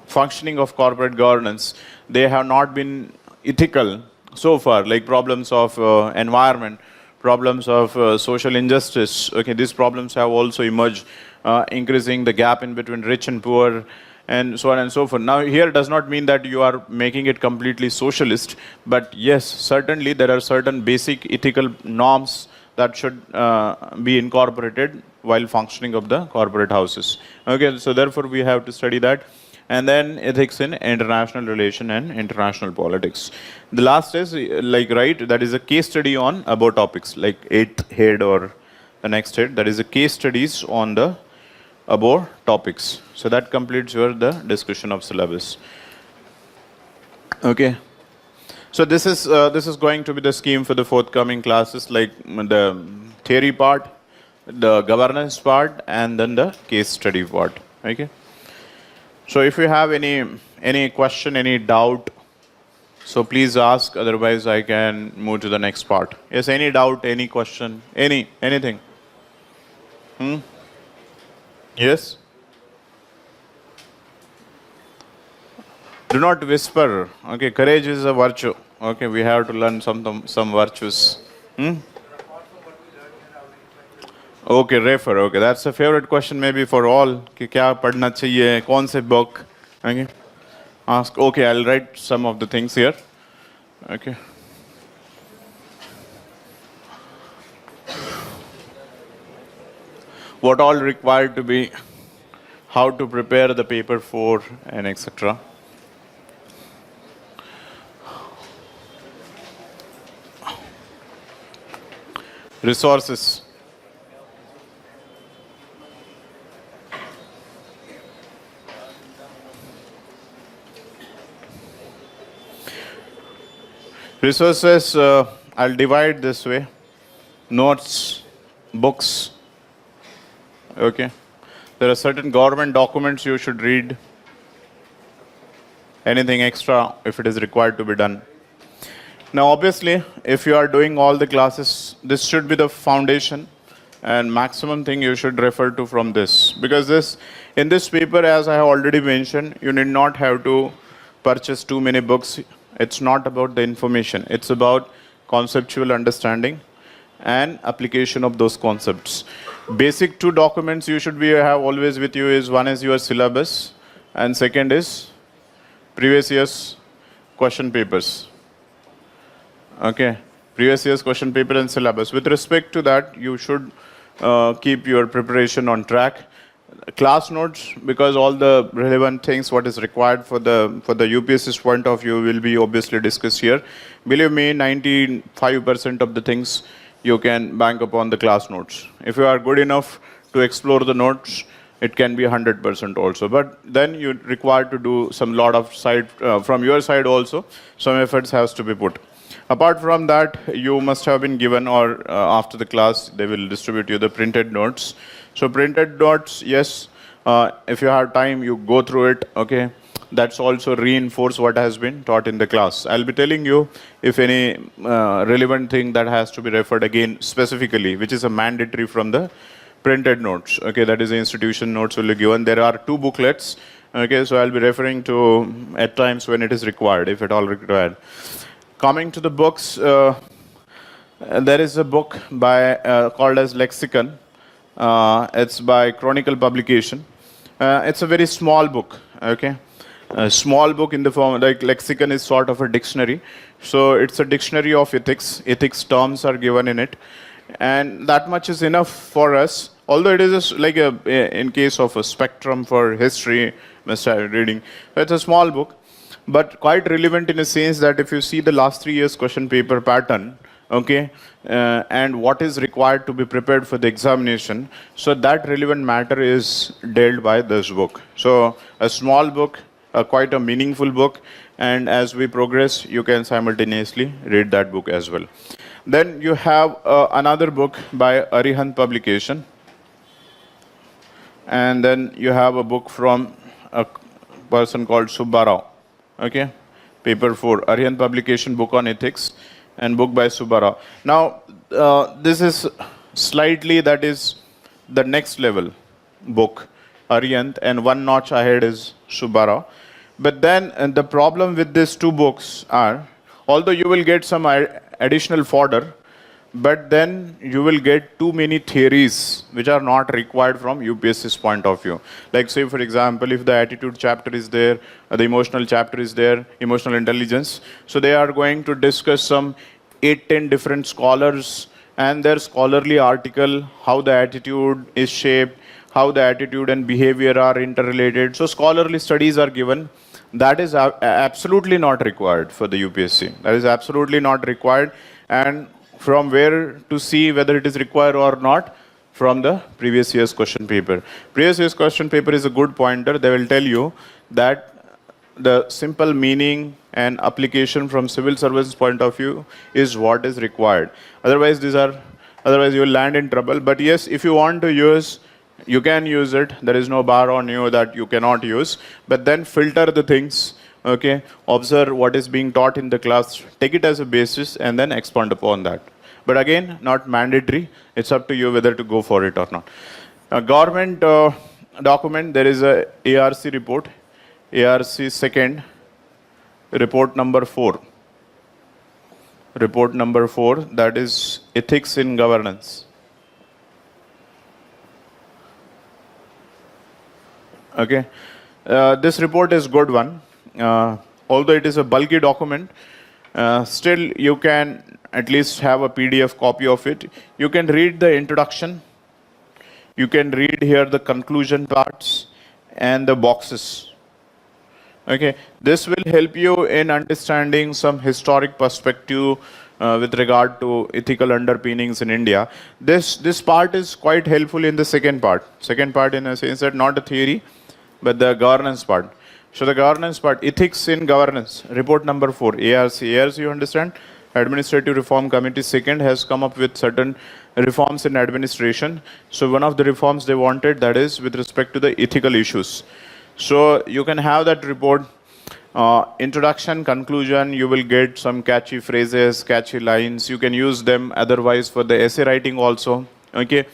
functioning of corporate governance. They have not been ethical so far, like problems of environment, problems of social injustice. Okay, these problems have also emerged, increasing the gap in between rich and poor, and so on and so forth. Now, here does not mean that you are making it completely socialist, but yes, certainly there are certain basic ethical norms that should be incorporated while functioning of the corporate houses. Okay, so therefore we have to study that. And then ethics in international relation and international politics. The last is like, right, that is a case study on above topics, like 8th head or the next head, that is a case studies on the above topics. So that completes the discussion of syllabus. Okay. So this is going to be the scheme for the forthcoming classes, like the theory part, the governance part, and then the case study part. Okay. So if you have any question, any doubt, so please ask. Otherwise, I can move to the next part. Yes, any doubt, any question, anything. Yes. Do not whisper. Okay, courage is a virtue. Okay, we have to learn some virtues. Okay, refer. Okay, that's a favorite question maybe for all. कि क्या पढ़ना चाहिए, कौन से book? Okay, ask. Okay, I'll write some of the things here. Okay. What all required to be, how to prepare the paper for, and etc. Resources. Resources, I'll divide this way. Notes, books. Okay. There are certain government documents you should read. Anything extra if it is required to be done. Now, obviously, if you are doing all the classes, this should be the foundation and maximum thing you should refer to from this. Because in this paper, as I have already mentioned, you need not have to purchase too many books. It's not about the information. It's about conceptual understanding and application of those concepts. Basic two documents you should have always with you is, one is your syllabus and second is previous year's question papers. Okay, previous year's question paper and syllabus. With respect to that, you should keep your preparation on track. Class notes, because all the relevant things what is required for the UPSC's point of view will be obviously discussed here. Believe me, 95% of the things you can bank upon the class notes. If you are good enough to explore the notes, it can be 100% also. But then you're required to do some lot of side from your side also. Some efforts has to be put. Apart from that, you must have been given, or after the class, they will distribute you the printed notes. So printed notes, yes, if you have time, you go through it, okay. That's also reinforce what has been taught in the class. I'll be telling you if any relevant thing that has to be referred again specifically, which is a mandatory from the printed notes. Okay, that is the institution notes will be given. There are 2 booklets. Okay, so I'll be referring to at times when it is required, if at all required. Coming to the books, there is a book by called as Lexicon. It's by Chronicle Publication. It's a very small book, okay? A small book in the form, like lexicon is sort of a dictionary. So it's a dictionary of ethics. Ethics terms are given in it. And that much is enough for us. Although it is like in case of a spectrum for history, must have reading. It's a small book, but quite relevant in a sense that if you see the last 3 years question paper pattern, okay, and what is required to be prepared for the examination, so that relevant matter is dealt by this book. So a small book, quite a meaningful book, and as we progress, you can simultaneously read that book as well. Then you have another book by Arihant Publication, and then you have a book from a person called Subbarao. Okay, paper 4, Arihant Publication, book on ethics, and book by Subbarao. Now, this is slightly, that is the next level book, Arihant, and one notch ahead is Subbarao. But then the problem with these two books are, although you will get some additional fodder, but then you will get too many theories which are not required from UPSC's point of view. Like say for example, if the attitude chapter is there, the emotional chapter is there, emotional intelligence, so they are going to discuss some 8-10 different scholars and their scholarly article, how the attitude is shaped, how the attitude and behavior are interrelated. So scholarly studies are given. That is absolutely not required for the UPSC. That is absolutely not required. And from where to see whether it is required or not? From the previous year's question paper. Previous year's question paper is a good pointer. They will tell you that the simple meaning and application from civil service point of view is what is required. Otherwise, otherwise you will land in trouble. But yes, if you want to use, you can use it. There is no bar on you that you cannot use. But then filter the things. Okay, observe what is being taught in the class, take it as a basis and then expand upon that. But again, not mandatory. It's up to you whether to go for it or not. Government document, there is a ARC report, ARC second, report number 4. Report number 4, that is ethics in governance. Okay, this report is good one. Although it is a bulky document, still you can at least have a PDF copy of it. You can read the introduction, you can read here the conclusion parts and the boxes. Okay, this will help you in understanding some historic perspective with regard to ethical underpinnings in India. This part is quite helpful in the second part. Second part in a sense that not a theory, but the governance part. So the governance part, ethics in governance, report number 4, ARC. ARC, you understand? Administrative Reform Committee second has come up with certain reforms in administration. So one of the reforms they wanted, that is with respect to the ethical issues. So you can have that report, introduction, conclusion, you will get some catchy phrases, catchy lines. You can use them otherwise for the essay writing also. Okay,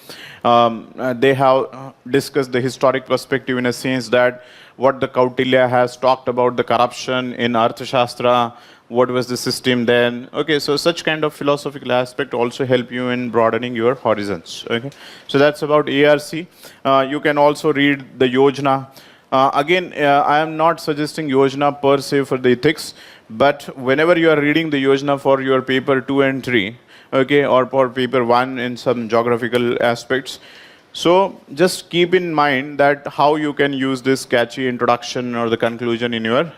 they have discussed the historic perspective in a sense that what the Kautilya has talked about the corruption in Arthashastra, what was the system then. Okay, so such kind of philosophical aspect also help you in broadening your horizons. Okay, so that's about ARC. You can also read the Yojana. Again, I am not suggesting Yojana per se for the ethics, but whenever you are reading the Yojana for your paper 2 and 3, okay, or for paper 1 in some geographical aspects, so just keep in mind that how you can use this catchy introduction or the conclusion in your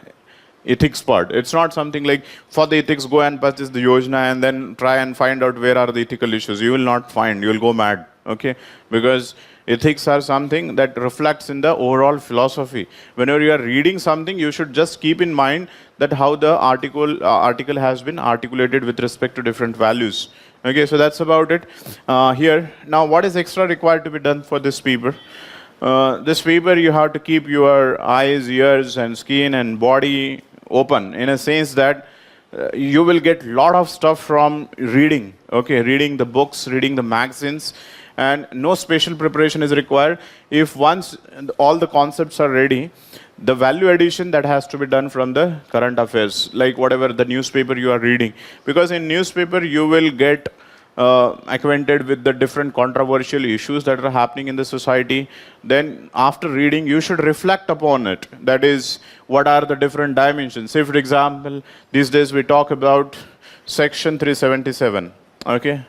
ethics part. It's not something like for the ethics go and purchase the Yojana and then try and find out where are the ethical issues. You will not find, you will go mad, okay? Because ethics are something that reflects in the overall philosophy. Whenever you are reading something, you should just keep in mind that how the article has been articulated with respect to different values. Okay, so that's about it here. Now, what is extra required to be done for this paper? This paper, you have to keep your eyes, ears, and skin and body open in a sense that you will get a lot of stuff from reading. Okay, reading the books, reading the magazines, and no special preparation is required. If once all the concepts are ready, the value addition that has to be done from the current affairs, like whatever the newspaper you are reading. Because in newspaper, you will get acquainted with the different controversial issues that are happening in the society. Then after reading, you should reflect upon it. That is, what are the different dimensions? Say, for example, these days we talk about Section 377, okay?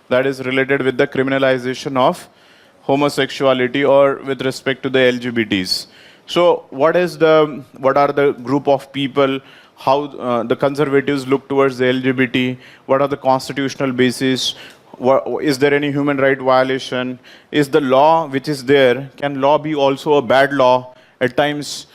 That is related with the criminalization of homosexuality or with respect to the LGBTs. So what are the group of people, how the conservatives look towards the LGBT, what are the constitutional basis, is there any human right violation, is the law which is there, can law be also a bad law at times,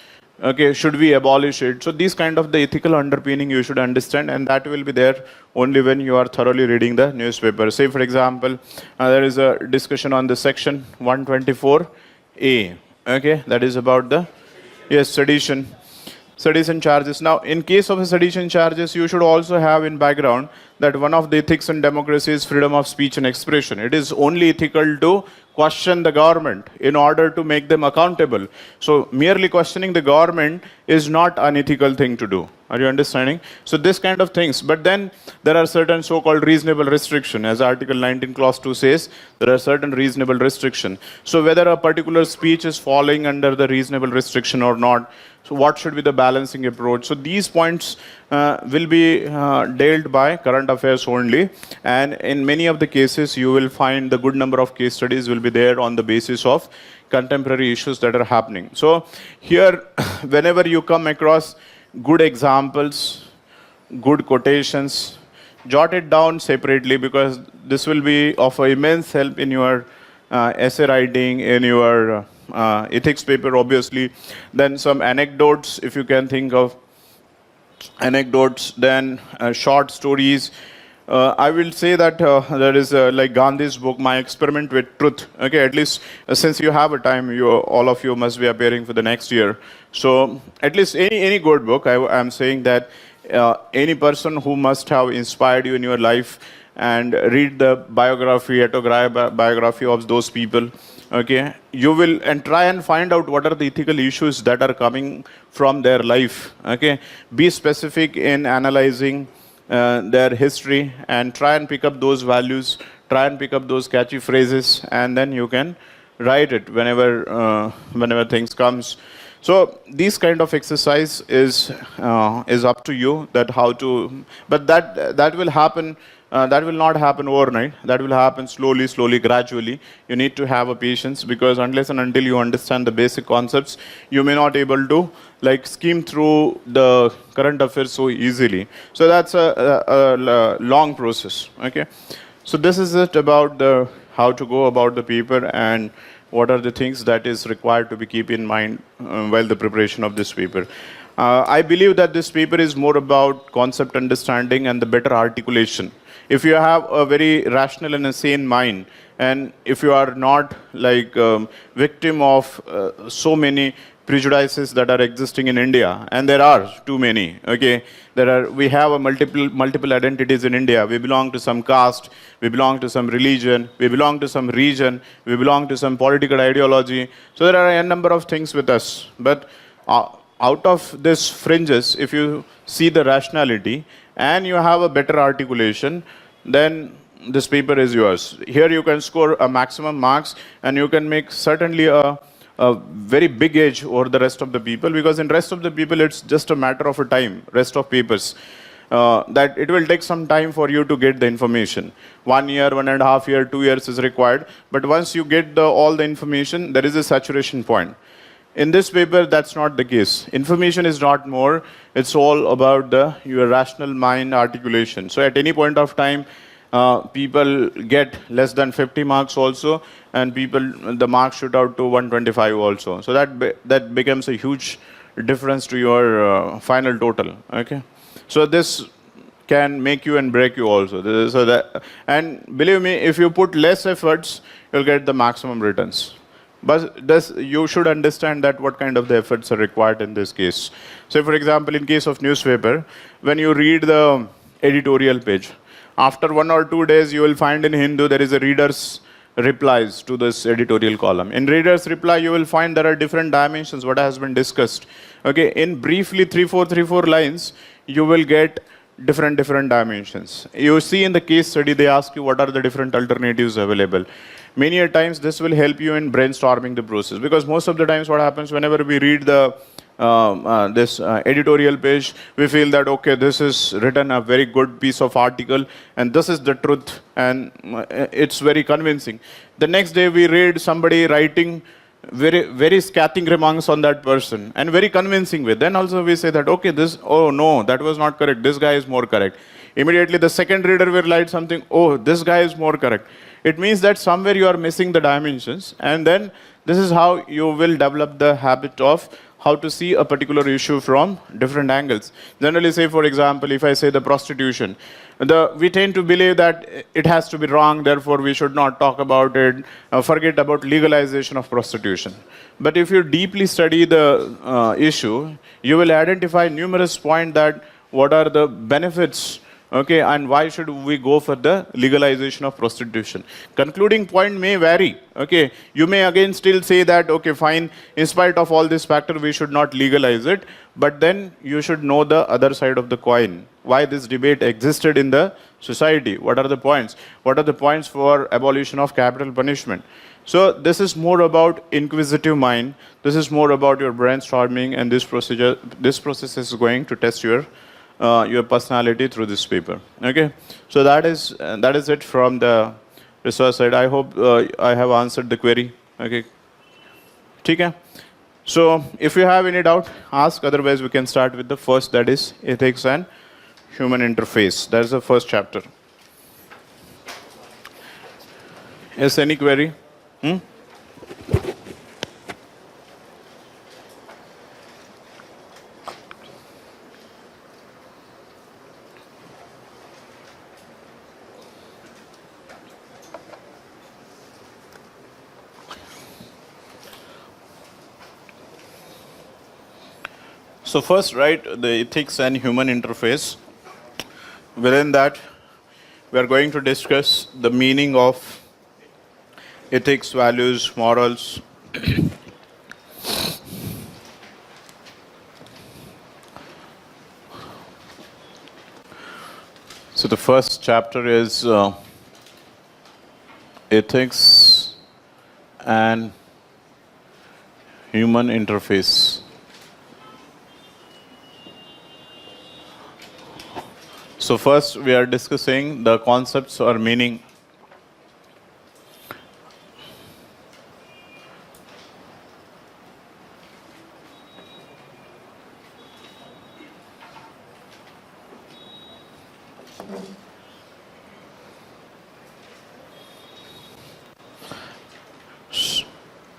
okay, should we abolish it? So these kind of the ethical underpinning you should understand, and that will be there only when you are thoroughly reading the newspaper. Say for example, there is a discussion on the section 124A, okay, that is about the, yes, sedition charges. Now, in case of a sedition charges, you should also have in background that one of the ethics in democracy is freedom of speech and expression. It is only ethical to question the government in order to make them accountable. So, merely questioning the government is not an ethical thing to do. Are you understanding? So, this kind of things. But then there are certain so-called reasonable restriction. As Article 19 Clause 2 says, there are certain reasonable restriction. So, whether a particular speech is falling under the reasonable restriction or not, so what should be the balancing approach? So these points will be dealt by current affairs only, and in many of the cases you will find the good number of case studies will be there on the basis of contemporary issues that are happening. So here, whenever you come across good examples, good quotations, jot it down separately, because this will be of immense help in your essay writing, in your ethics paper, obviously. Then some anecdotes, if you can think of anecdotes, then short stories. I will say that there is like Gandhi's book, My Experiment with Truth. Okay, at least since you have a time, all of you must be appearing for the next year. So at least any good book, I am saying that any person who must have inspired you in your life, and read the biography, autobiography of those people. Okay, you will and try and find out what are the ethical issues that are coming from their life. Okay, be specific in analyzing their history and try and pick up those values, try and pick up those catchy phrases, and then you can write it whenever things comes. So these kind of exercise is up to you that how to, but that will happen. That will not happen overnight. That will happen slowly, gradually. You need to have a patience, because unless and until you understand the basic concepts, you may not able to like skim through the current affairs so easily. So that's a long process. Okay. So this is it about the how to go about the paper and what are the things that is required to be keep in mind while the preparation of this paper. I believe that this paper is more about concept understanding and the better articulation. If you have a very rational and a sane mind, and if you are not like victim of so many prejudices that are existing in India, and there are too many. Okay, we have a multiple identities in India. We belong to some caste, we belong to some religion, we belong to some region, we belong to some political ideology. So there are a number of things with us, but out of this fringes, if you see the rationality and you have a better articulation, then this paper is yours. Here you can score a maximum marks, and you can make certainly a very big edge over the rest of the people, because in rest of the people it's just a matter of a time, rest of papers, that it will take some time for you to get the information. 1 year, 1.5 years, 2 years is required, but once you get all the information, there is a saturation point. In this paper, that's not the case. Information is not more. It's all about your rational mind articulation. So at any point of time, people get less than 50 marks also, and the marks shoot out to 125 also. So that becomes a huge difference to your final total. Okay, so this can make you and break you also. And believe me, if you put less efforts, you'll get the maximum returns. But you should understand that what kind of the efforts are required in this case. So for example, in case of newspaper, when you read the editorial page, after 1 or 2 days, you will find in Hindu there is a reader's replies to this editorial column. In reader's reply, you will find there are different dimensions, what has been discussed. Okay, in briefly 3-4 lines, you will get different dimensions. You see in the case study, they ask you what are the different alternatives available. Many a times this will help you in brainstorming the process, because most of the times what happens whenever we read the this editorial page, we feel that okay, this is written a very good piece of article and this is the truth, and it's very convincing. The next day we read somebody writing very scathing remarks on that person and very convincing way. Then also we say that okay, this, oh no, that was not correct, this guy is more correct. Immediately the second reader will write something, oh, this guy is more correct. It means that somewhere you are missing the dimensions, and then this is how you will develop the habit of how to see a particular issue from different angles. Generally, say for example, if I say the prostitution, we tend to believe that it has to be wrong, therefore we should not talk about it, forget about legalization of prostitution. But if you deeply study the issue, you will identify numerous points that what are the benefits, okay, and why should we go for the legalization of prostitution. Concluding point may vary, okay. You may again still say that, okay, fine, in spite of all this factor, we should not legalize it, but then you should know the other side of the coin. Why this debate existed in the society? What are the points? What are the points for abolition of capital punishment? So this is more about inquisitive mind. This is more about your brainstorming, and this process is going to test your personality through this paper. Okay, so that is it from the research side. I hope I have answered the query. Okay, okay. So if you have any doubt, ask. Otherwise, we can start with the first, that is ethics and human interface. That is the first chapter. Yes, any query? So first, right, the ethics and human interface. Within that, we are going to discuss the meaning of ethics, values, morals. So the first chapter is ethics and human interface. So first we are discussing the concepts or meaning.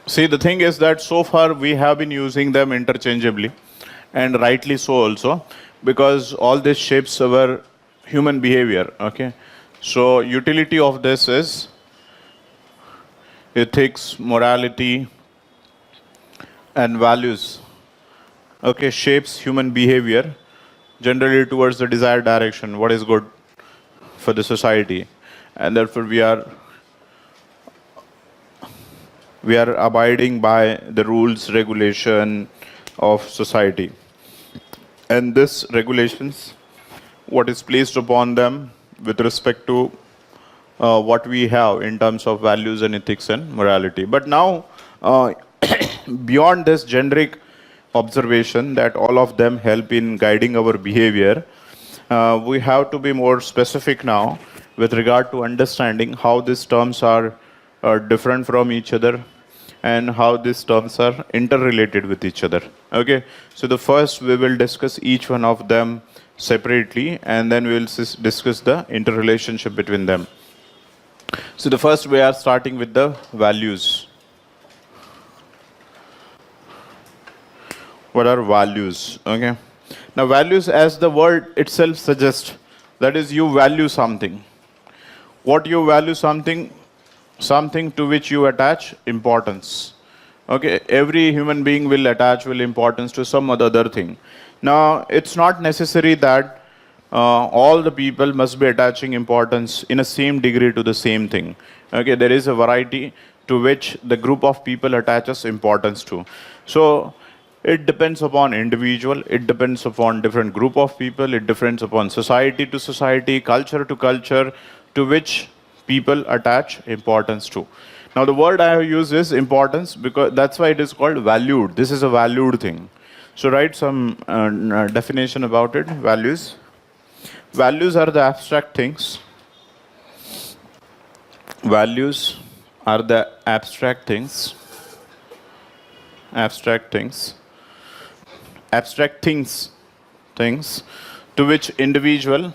See, the thing is that so far we have been using them interchangeably, and rightly so also, because all this shapes our human behavior, okay? So utility of this is ethics, morality, and values, okay, shapes human behavior generally towards the desired direction, what is good for the society. And therefore we are abiding by the rules, regulation of society. And this regulations, what is placed upon them with respect to what we have in terms of values and ethics and morality. But now, beyond this generic observation that all of them help in guiding our behavior, we have to be more specific now with regard to understanding how these terms are different from each other and how these terms are interrelated with each other. Okay, so the first we will discuss each one of them separately, and then we will discuss the interrelationship between them. So the first we are starting with the values. What are values? Okay, now values, as the word itself suggests, that is, you value something. What you value? Something to which you attach importance. Okay, every human being will attach importance to some other thing. Now, it's not necessary that all the people must be attaching importance in a same degree to the same thing. Okay, there is a variety to which the group of people attaches importance to. So, It depends upon individual, it depends upon different group of people, it depends upon society to society, culture to culture, to which people attach importance to. Now the word I have used is importance because that's why it is called valued. This is a valued thing. So write some definition about it. Values. Values are the abstract things. Values are the abstract things. Abstract things. Abstract things to which individual,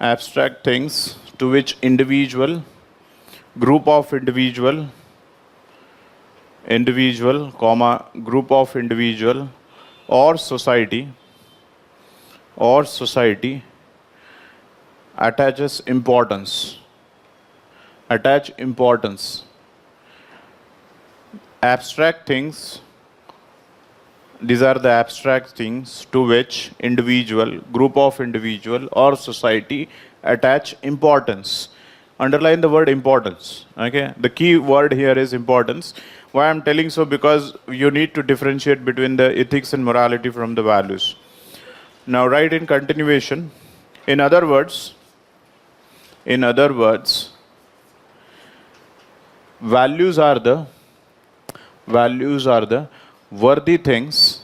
abstract things to which individual, group of individual, comma, group of individual, or society attaches importance. Attach importance. Abstract things. These are the abstract things to which individual, group of individual, or society attach importance. Underline the word importance. Okay, the key word here is importance. Why I'm telling so? Because you need to differentiate between the ethics and morality from the values. Now, write in continuation. In other words, values are the worthy things.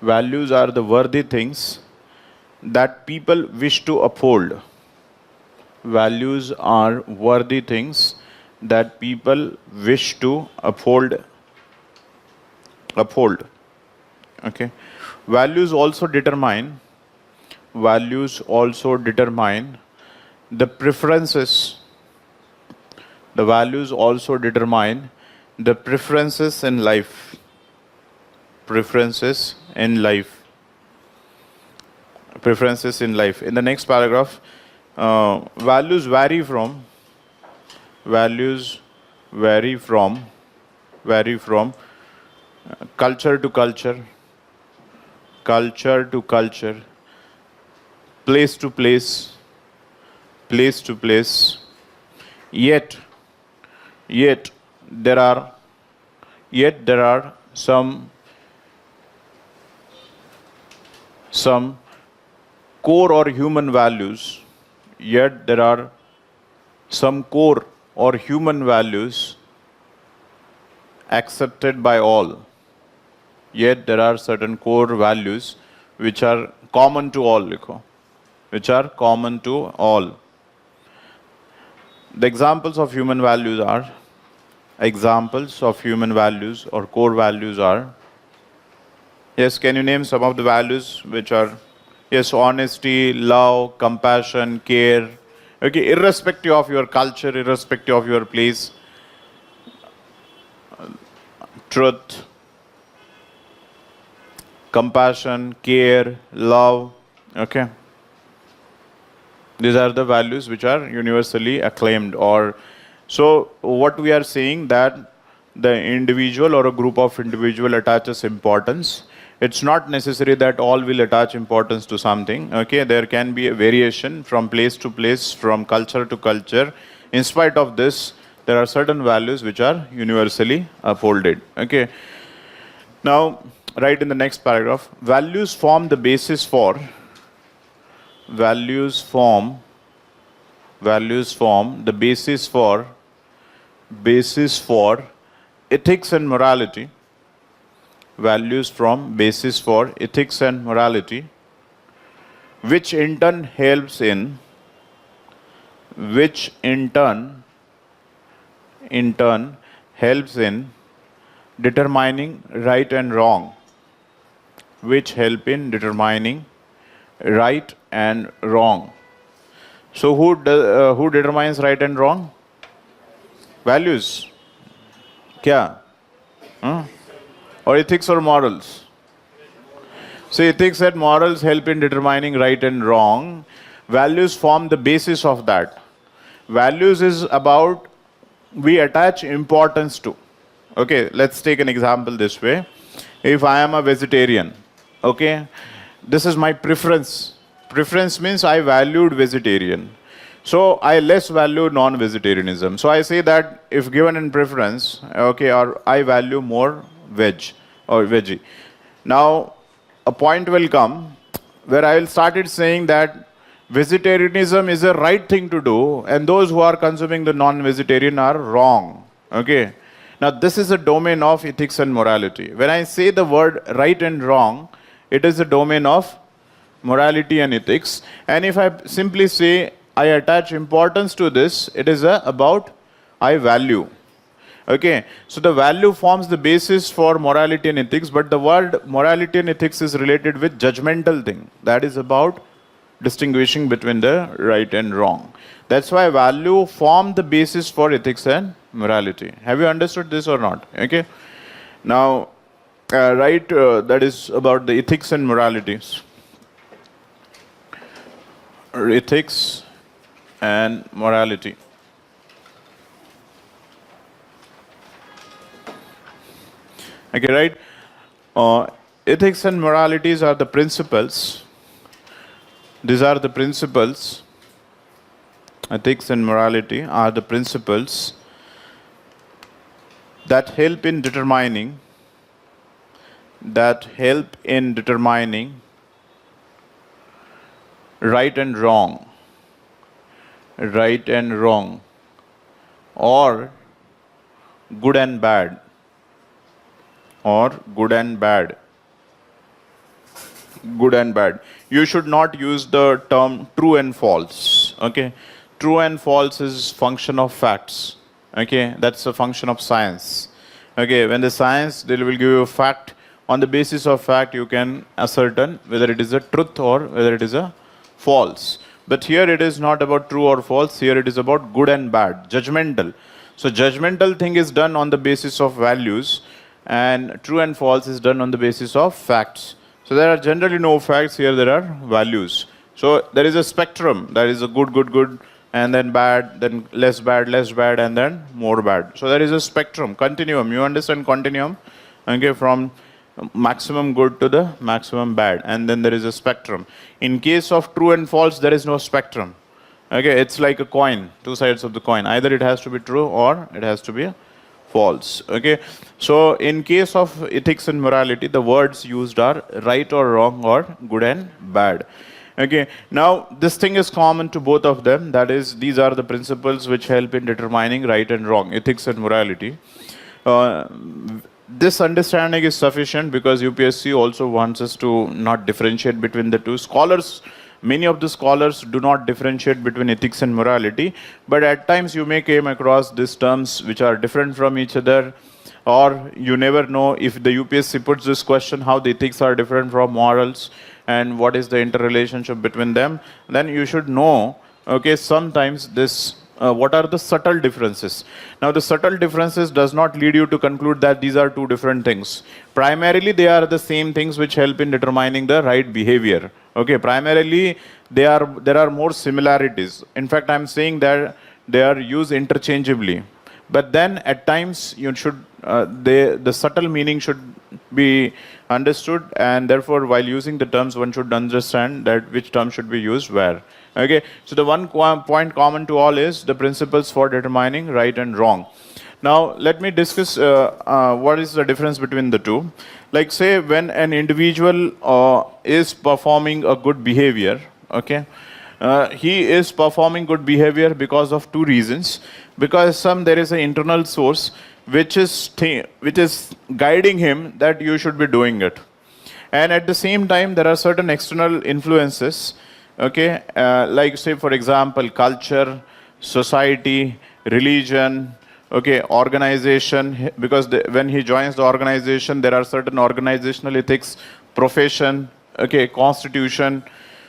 Values are the worthy things that people wish to uphold. Values are worthy things that people wish to uphold. Okay. Values also determine the preferences. The values also determine the preferences in life. Preferences in life. In the next paragraph, values vary from culture to culture, place to place. Yet there are some core or human values. Yet there are some core or human values accepted by all. Yet there are certain core values which are common to all. The examples of human values or core values are, yes, can you name some of the values which are, yes, honesty, love, compassion, care, okay, irrespective of your culture, irrespective of your place, truth, compassion, care, love, okay. These are the values which are universally acclaimed. Or so what we are saying that the individual or a group of individual attaches importance. It's not necessary that all will attach importance to something. Okay, there can be a variation from place to place, from culture to culture. In spite of this, there are certain values which are universally upholded. Okay. Now, write in the next paragraph. Values form the basis for ethics and morality. Values form basis for ethics and morality, which in turn helps in determining right and wrong. Which help in determining right and wrong. So who determines right and wrong? Values. Kya? Or ethics or morals? So ethics and morals help in determining right and wrong. Values form the basis of that. Values is about we attach importance to. Okay, let's take an example this way. If I am a vegetarian, okay, this is my preference. Preference means I valued vegetarian. So I less value non-vegetarianism. So I say that if given in preference, okay, or I value more veg or veggie. Now, a point will come where I will started saying that vegetarianism is a right thing to do, and those who are consuming the non-vegetarian are wrong. Okay. Now, this is a domain of ethics and morality. When I say the word right and wrong, it is a domain of morality and ethics. And if I simply say I attach importance to this, it is about I value. Okay, so the value forms the basis for morality and ethics, but the word morality and ethics is related with judgmental thing. That is about distinguishing between the right and wrong. That's why value form the basis for ethics and morality. Have you understood this or not? Okay. Now, that is about the ethics and moralities. Ethics and morality. Okay, right? Ethics and moralities are the principles. These are the principles. Ethics and morality are the principles that help in determining right and wrong, or good and bad, good and bad. You should not use the term true and false. Okay, true and false is function of facts. Okay, that's a function of science. Okay, when the science, they will give you a fact. On the basis of fact, you can ascertain whether it is a truth or whether it is a false. But here it is not about true or false. Here it is about good and bad, judgmental. So judgmental thing is done on the basis of values, and true and false is done on the basis of facts. So there are generally no facts, here there are values. So there is a spectrum. There is a good, and then bad, then less bad, and then more bad. So there is a spectrum, continuum. You understand continuum? Okay, from maximum good to the maximum bad. And then there is a spectrum. In case of true and false, there is no spectrum. Okay, it's like a coin, two sides of the coin. Either it has to be true or it has to be false. Okay, so in case of ethics and morality, the words used are right or wrong or good and bad. Okay, now this thing is common to both of them. That is, these are the principles which help in determining right and wrong, ethics and morality. This understanding is sufficient because UPSC also wants us to not differentiate between the two. Many of the scholars do not differentiate between ethics and morality, but at times you may come across these terms which are different from each other, or you never know if the UPSC puts this question, how the ethics are different from morals and what is the interrelationship between them. Then you should know, okay, sometimes what are the subtle differences. Now the subtle differences does not lead you to conclude that these are two different things. Primarily they are the same things which help in determining the right behavior. Okay, primarily there are more similarities. In fact, I'm saying that they are used interchangeably. But then at times you should the subtle meaning should be understood, and therefore while using the terms one should understand that which term should be used where. Okay, so the one point common to all is the principles for determining right and wrong. Now let me discuss what is the difference between the two. Like say when an individual is performing a good behavior, okay, he is performing good behavior because of two reasons. Because there is an internal source which is guiding him that you should be doing it, and at the same time there are certain external influences. Okay, like say for example culture, society, religion, okay, organization, because when he joins the organization there are certain organizational ethics, profession, okay, constitution.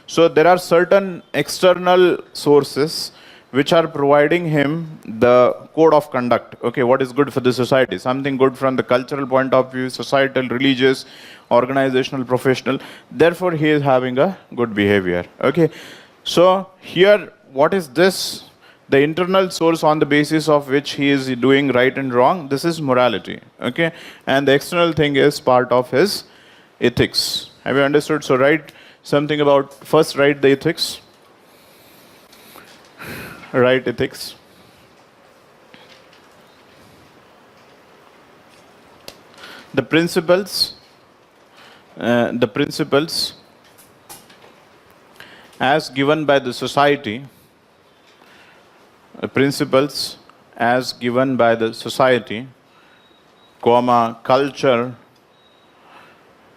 So there are certain external sources which are providing him the code of conduct. Okay, what is good for the society, something good from the cultural point of view, societal, religious, organizational, professional. Therefore he is having a good behavior. Okay, so here what is this? The internal source on the basis of which he is doing right and wrong, this is morality. Okay, and the external thing is part of his ethics. Have you understood? So write something about, first write the ethics. Right ethics. The the principles as given by the society, principles as given by the society, comma, culture,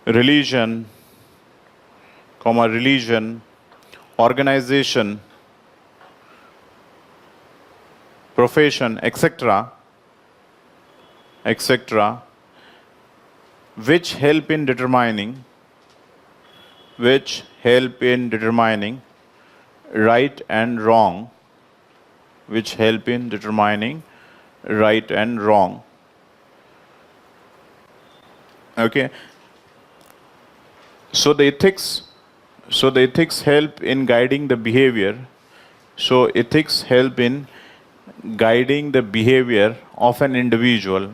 religion, comma, religion, organization, profession, etc., etc., which help in determining right and wrong, which help in determining right and wrong. Okay. So the ethics help in guiding the behavior. So ethics help in guiding the behavior of an individual,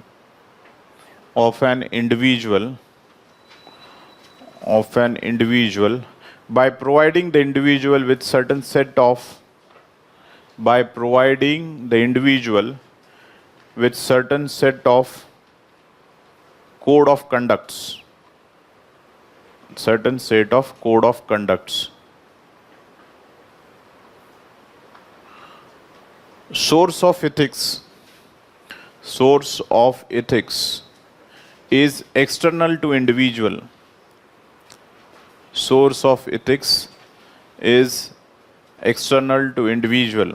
by providing the individual with certain set of code of conducts. Source of ethics is external to individual. Source of ethics is external to individual.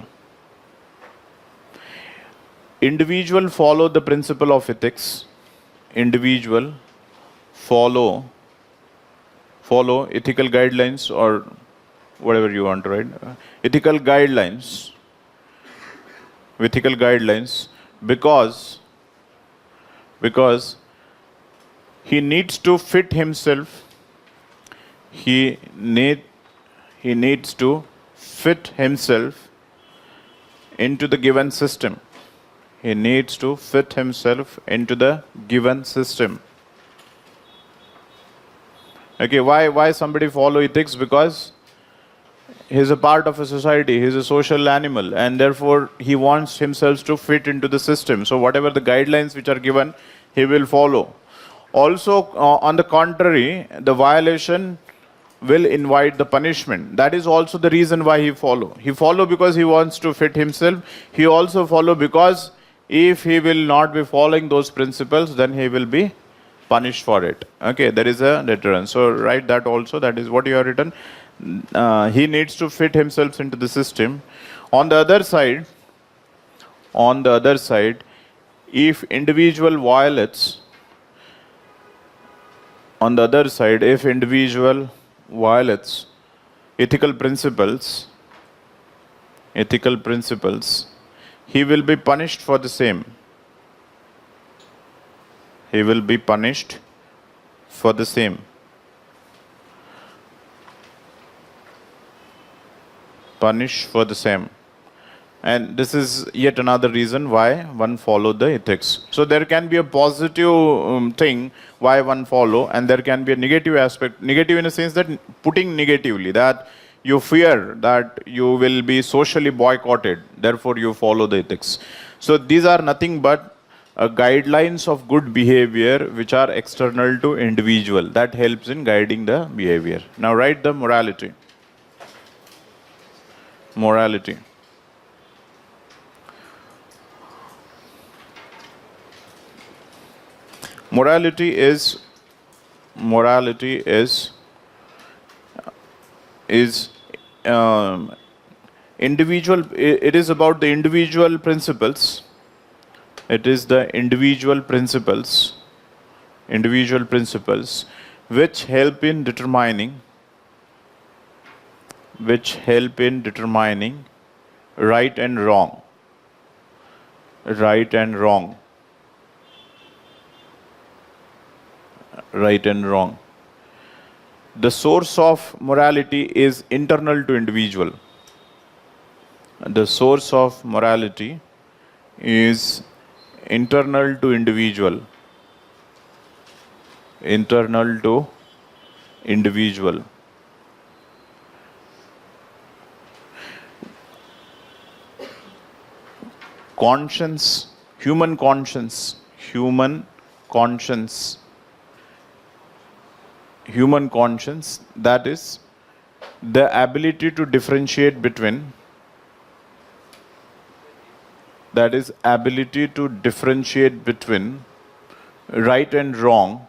Individual follow the principle of ethics. Individual follow ethical guidelines, or whatever you want to write. Ethical guidelines because he needs to fit himself. He needs to fit himself into the given system. Okay, why somebody follow ethics? Because he's a part of a society, he's a social animal, and therefore he wants himself to fit into the system. So whatever the guidelines which are given, he will follow. Also, on the contrary, the violation will invite the punishment. That is also the reason why he follow. He follow because he wants to fit himself. He also follow because if he will not be following those principles, then he will be punished for it. Okay, there is a deterrence. So write that also. That is what you have written. He needs to fit himself into the system. On the other side, if individual violates ethical principles, he will be punished for the same. And this is yet another reason why one follow the ethics. So there can be a positive thing why one follow, and there can be a negative aspect. Negative in a sense that putting negatively, that you fear that you will be socially boycotted, therefore you follow the ethics. So these are nothing but guidelines of good behavior which are external to individual. That helps in guiding the behavior. Now write the morality. Morality is individual. It is about the individual principles. It is the individual principles which help in determining right and wrong. The source of morality is internal to individual. The source of morality is internal to individual. Conscience, human conscience human conscience, that is the ability to differentiate between, right and wrong,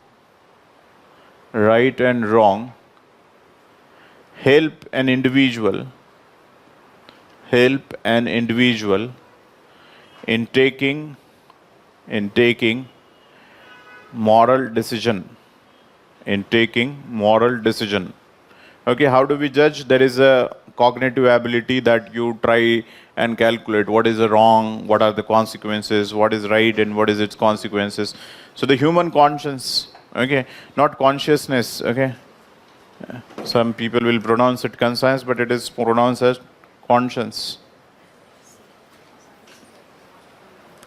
help an individual in taking moral decision. Okay, how do we judge? There is a cognitive ability that you try and calculate what is the wrong, what are the consequences, what is right and what is its consequences. So the human conscience, okay, not consciousness, okay. Some people will pronounce it conscience, but it is pronounced as conscience.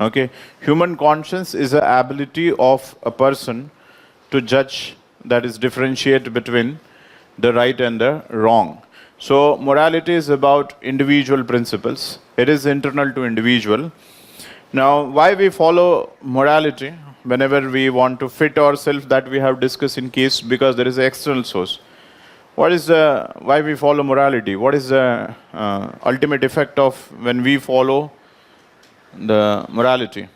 Okay, human conscience is the ability of a person to judge, that is differentiate between the right and the wrong. So morality is about individual principles. It is internal to individual. Now, why we follow morality whenever we want to fit ourselves, that we have discussed in case, because there is an external source. Why we follow morality? What is the ultimate effect of when we follow the morality?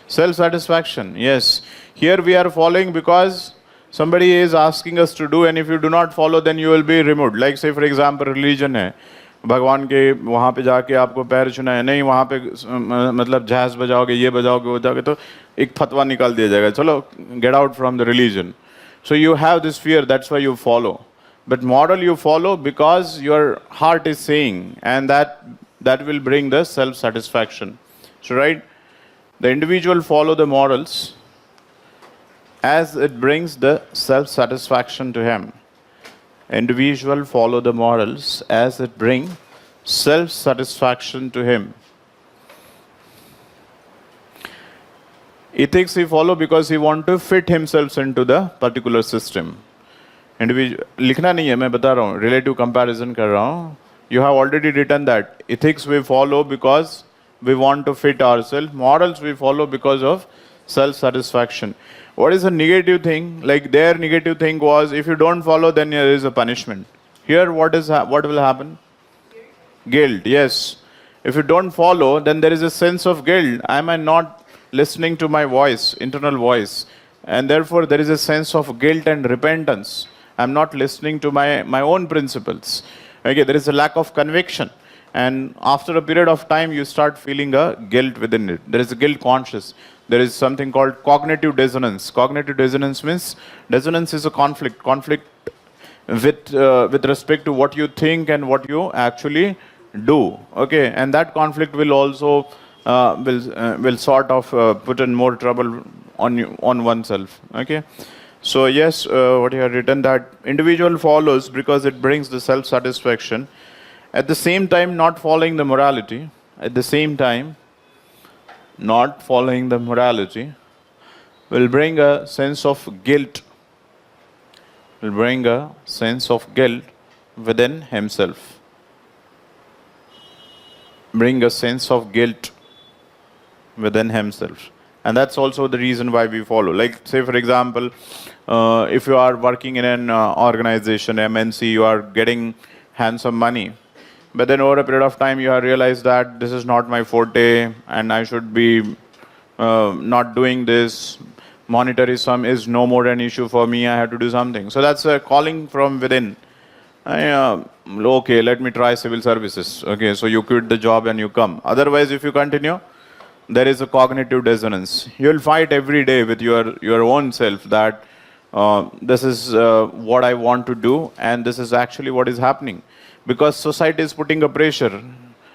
Self-satisfaction, yes. Here we are following because somebody is asking us to do, and if you do not follow, then you will be removed. Like say for example, religion है, भगवान के वहाँ पे जाके आपको पैर छूना है, नहीं वहाँ पे मतलब जहाज बजाओगे, ये बजाओगे, वो जाओगे, तो एक फतवा निकाल दिया जाएगा, चलो get out from the religion. So you have this fear, that's why you follow. But moral you follow because your heart is saying, and that will bring the self-satisfaction. So right, the individual follow the morals as it brings the self-satisfaction to him. Individual follow the morals as it bring self-satisfaction to him. Ethics he follow because he want to fit himself into the particular system. Individual लिखना नहीं है, मैं बता रहा हूँ, relative comparison कर रहा हूँ. You have already written that. Ethics we follow because we want to fit ourselves. Morals we follow because of self-satisfaction. What is a negative thing? Like their negative thing was, if you don't follow, then there is a punishment. Here, what will happen? Guilt. Yes. If you don't follow, then there is a sense of guilt. Am I not listening to my voice, internal voice? And therefore, there is a sense of guilt and repentance. I'm not listening to my own principles. Okay, there is a lack of conviction. And after a period of time, you start feeling a guilt within it. There is a guilt conscious. There is something called cognitive dissonance. Cognitive dissonance means, dissonance is a conflict with respect to what you think and what you actually do. Okay, and that conflict will also will sort of put in more trouble on oneself. Okay, so yes, what you have written, that individual follows because it brings the self-satisfaction. At the same time, not following the morality. At the same time, not following the morality will bring a sense of guilt. Will bring a sense of guilt within himself. Bring a sense of guilt within himself. And that's also the reason why we follow. Like, say, for example, if you are working in an organization, MNC, you are getting handsome money. But then over a period of time, you have realized that this is not my forte and I should be not doing this. Monetary sum is no more an issue for me. I have to do something. So that's a calling from within. Okay, let me try civil services. Okay, so you quit the job and you come. Otherwise, if you continue, there is a cognitive dissonance. You will fight every day with your own self that this is what I want to do and this is actually what is happening. Because society is putting a pressure,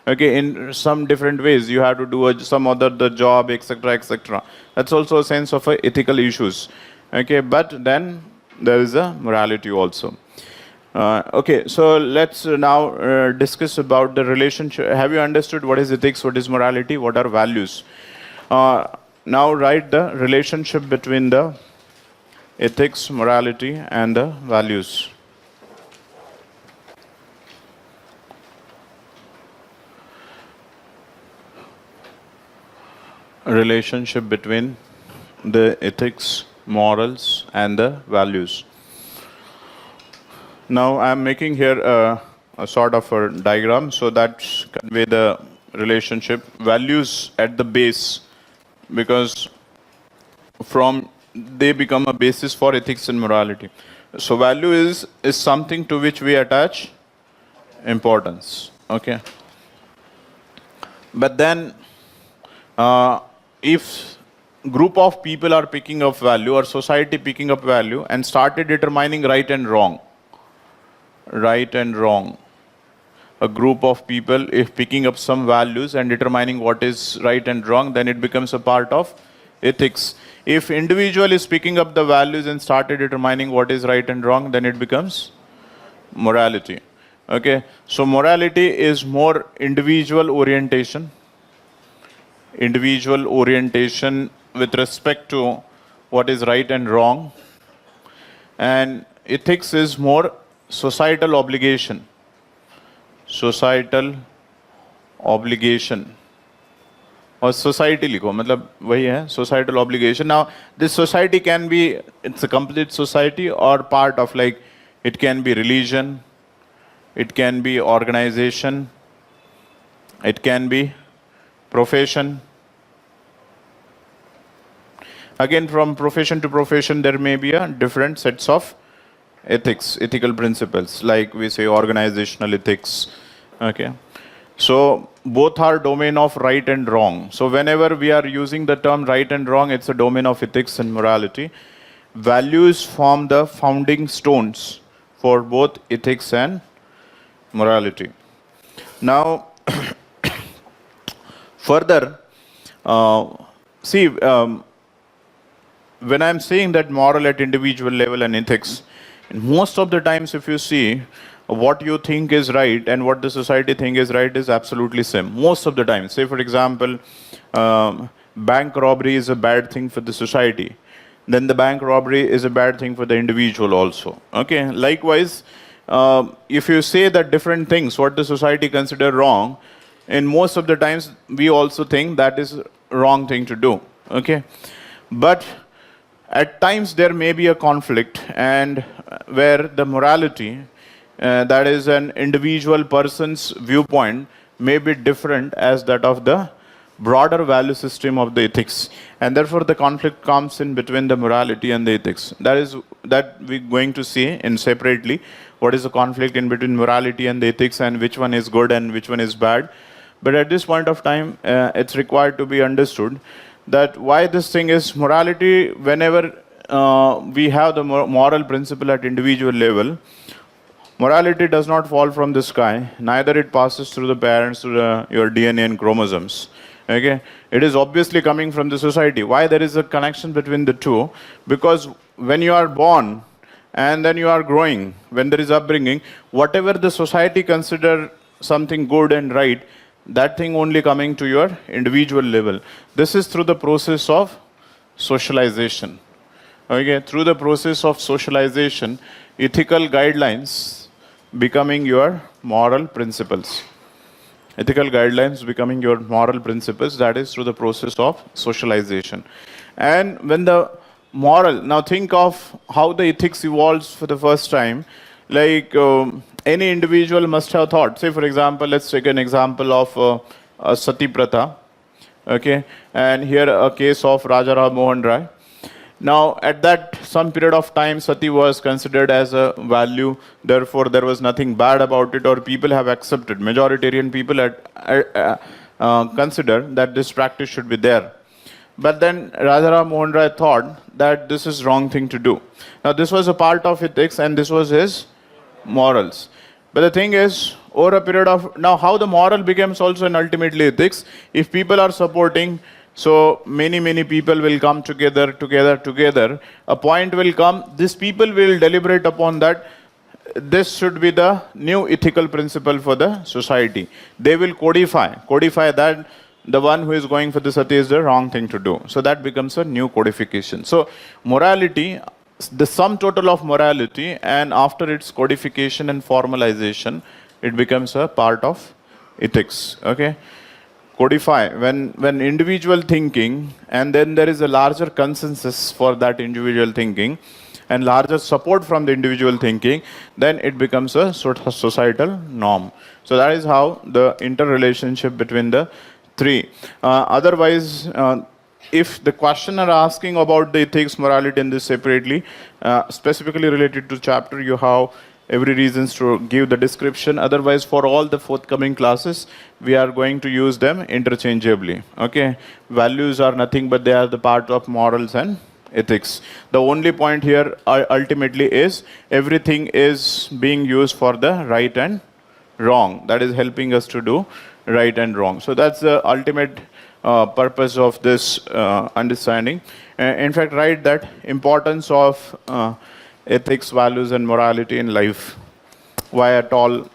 okay, in some different ways. You have to do some other the job, etc., etc. That's also a sense of ethical issues, okay. But then there is a morality also. Okay, so let's now discuss about the relationship. Have you understood what is ethics, what is morality, what are values? Now write the relationship between the ethics, morality, and the values. Relationship between the ethics, morals, and the values. Now I'm making here a sort of a diagram so that convey the relationship. Values at the base, because from they become a basis for ethics and morality. So value is something to which we attach importance. Okay. But then if group of people are picking up value or society picking up value and started determining right and wrong, a group of people if picking up some values and determining what is right and wrong, then it becomes a part of ethics. If individual is picking up the values and started determining what is right and wrong, then it becomes morality. Okay, so morality is more individual orientation with respect to what is right and wrong, and ethics is more societal obligation और society लिखो, मतलब वही है, societal obligation. Now this society can be, it's a complete society or part of, like it can be religion, it can be organization, it can be profession. Again, from profession to profession there may be a different sets of ethical principles, like we say organizational ethics. Okay, so both are domain of right and wrong. So whenever we are using the term right and wrong, it's a domain of ethics and morality. Values form the founding stones for both ethics and morality. Now further, see, when I'm saying that moral at individual level and ethics, most of the times if you see, what you think is right and what the society think is right is absolutely same. Most of the time, say for example, bank robbery is a bad thing for the society, then the bank robbery is a bad thing for the individual also. Okay, likewise, if you say that different things, what the society consider wrong, and most of the times we also think that is wrong thing to do. Okay, but at times there may be a conflict, and where the morality, that is an individual person's viewpoint, may be different as that of the broader value system of the ethics, and therefore the conflict comes in between the morality and the ethics. That we're going to see in separately what is the conflict in between morality and the ethics, and which one is good and which one is bad. But at this point of time, it's required to be understood that why this thing is morality. Whenever we have the moral principle at individual level, morality does not fall from the sky, neither it passes through the parents, through your DNA and chromosomes. Okay, it is obviously coming from the society. Why there is a connection between the two? Because when you are born and then you are growing, when there is upbringing, whatever the society consider something good and right, that thing only coming to your individual level. This is through the process of socialization. Okay, through the process of socialization, ethical guidelines becoming your moral principles. Ethical guidelines becoming your moral principles, that is through the process of socialization. And when the moral, now think of how the ethics evolves for the first time. Like any individual must have thought. Say for example, let's take an example of Sati Pratha. Okay, and here a case of Raja Ram Mohan Rai. Now, at that some period of time, sati was considered as a value, therefore there was nothing bad about it, or people have accepted, majoritarian people had considered that this practice should be there. But then Rajaram Mohan Rai thought that this is wrong thing to do. Now, this was a part of ethics and this was his morals. But the thing is, over a period of, now how the moral becomes also an ultimately ethics, if people are supporting, so many people will come together. A point will come, these people will deliberate upon that this should be the new ethical principle for the society. They will codify that the one who is going for the sati is the wrong thing to do. So that becomes a new codification. So morality, the sum total of morality, and after its codification and formalization, it becomes a part of ethics. Okay. codify when individual thinking, and then there is a larger consensus for that individual thinking and larger support from the individual thinking, then it becomes a sort of societal norm. So that is how the interrelationship between the three. Otherwise, if the question are asking about the ethics, morality, and this separately, specifically related to chapter, you have every reasons to give the description. Otherwise, for all the forthcoming classes, we are going to use them interchangeably. Okay, values are nothing but they are the part of morals and ethics. The only point here ultimately is everything is being used for the right and wrong. That is helping us to do right and wrong. So that's the ultimate purpose of this understanding. In fact, write that importance of ethics, values, and morality in life. Why at all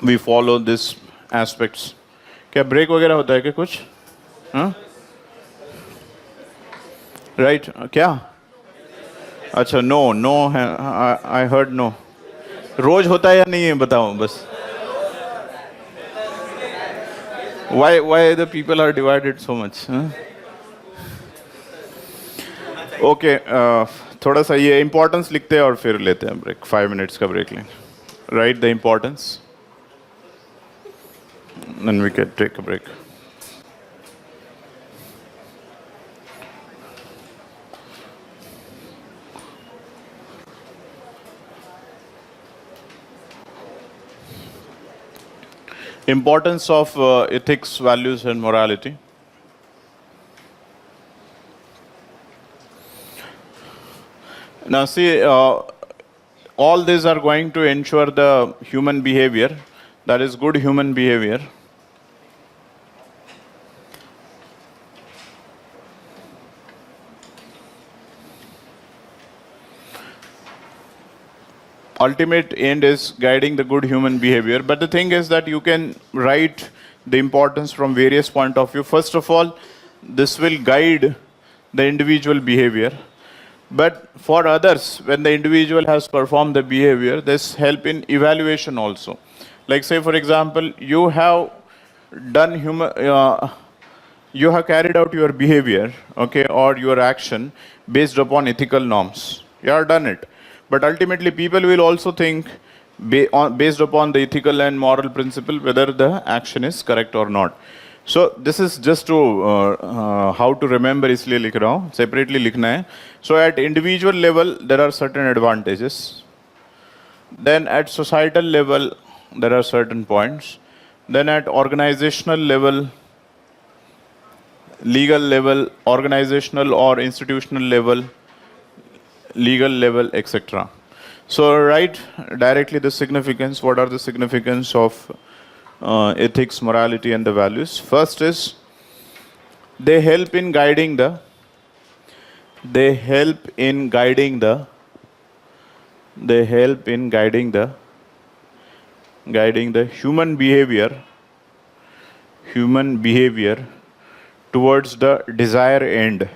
we follow these aspects. क्या break वगैरह होता है क्या कुछ? हाँ? Right क्या? अच्छा no है. I heard no. रोज होता है या नहीं है बताओ बस. Why the people are divided so much? Huh? Okay, थोड़ा सा ये इम्पोर्टेंस लिखते हैं और फिर लेते हैं ब्रेक. 5 minutes का ब्रेक लेंगे. Write the importance. Then we can take a break. Importance of ethics, values, and morality. Now see, all these are going to ensure the human behavior, that is good human behavior. Ultimate end is guiding the good human behavior, but the thing is that you can write the importance from various point of view. First of all, this will guide the individual behavior. But for others, when the individual has performed the behavior, this help in evaluation also. Like say, for example, you have done you have carried out your behavior, okay, or your action based upon ethical norms. You have done it. But ultimately, people will also think based upon the ethical and moral principle whether the action is correct or not. So this is just to how to remember इसलिए लिख रहा हूँ, separately लिखना है. So at individual level there are certain advantages. Then at societal level there are certain points. Then at organizational level, legal level, organizational or institutional level, legal level, etc. So write directly the significance. What are the significance of ethics, morality, and the values? First is they help in guiding the human behavior towards the desired end.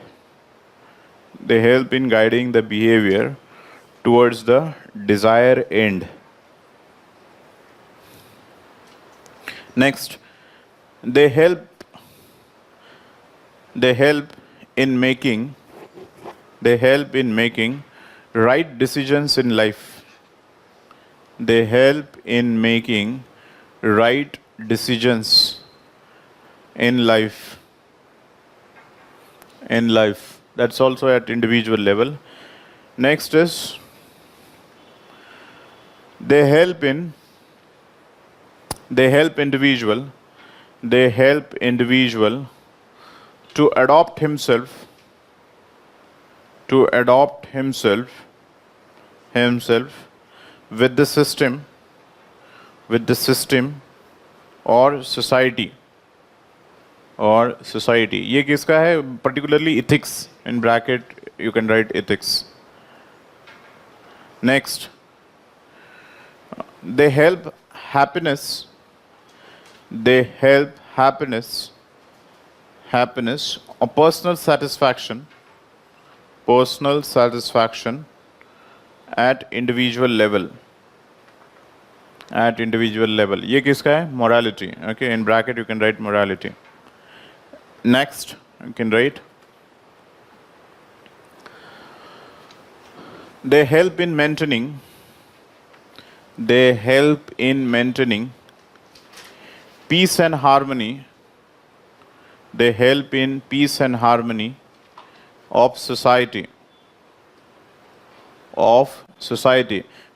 They help in guiding the behavior towards the desired end. Next, they help in making right decisions in life. They help in making right decisions in life. That's also at individual level. Next is they help individual to adopt himself with the system or society. ये किसका है? Particularly ethics. In bracket you can write ethics. Next, they help happiness or personal satisfaction at individual level. at individual level. ये किसका है? Morality. Okay, in bracket you can write morality. Next, you can write, they help in maintaining peace and harmony. They help in peace and harmony of society.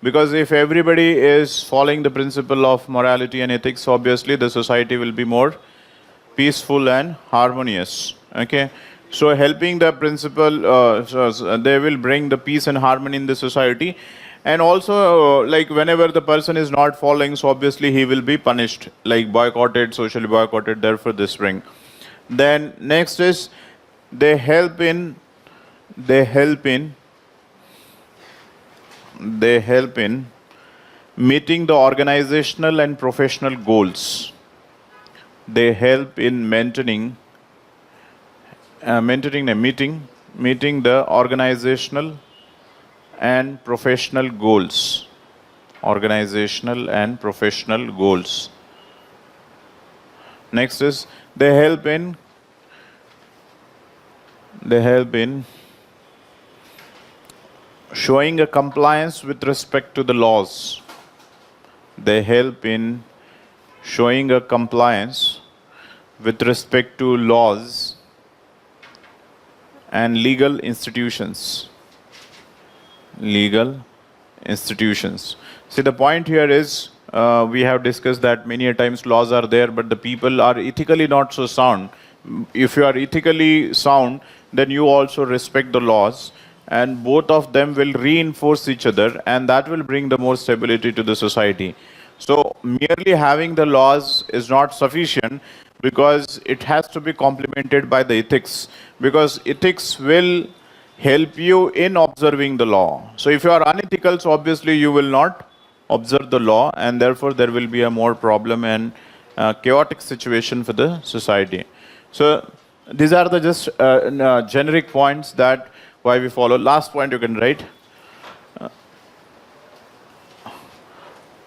Because if everybody is following the principle of morality and ethics, obviously the society will be more peaceful and harmonious. Okay, so helping the principle, they will bring the peace and harmony in the society. And also, like whenever the person is not following, so obviously he will be punished, like boycotted, socially boycotted. Therefore, this ring. Then next is they help in they help in meeting the organizational and professional goals. They help in meeting the organizational and professional goals. Next is they help in showing a compliance with respect to the laws. They help in showing a compliance with respect to laws and legal institutions. See, the point here is, we have discussed that many a times laws are there, but the people are ethically not so sound. If you are ethically sound, then you also respect the laws, and both of them will reinforce each other, and that will bring the more stability to the society. So merely having the laws is not sufficient, because it has to be complemented by the ethics, because ethics will help you in observing the law. So if you are unethical, so obviously you will not observe the law, and therefore there will be a more problem and chaotic situation for the society. So these are the just generic points that why we follow. Last point you can write.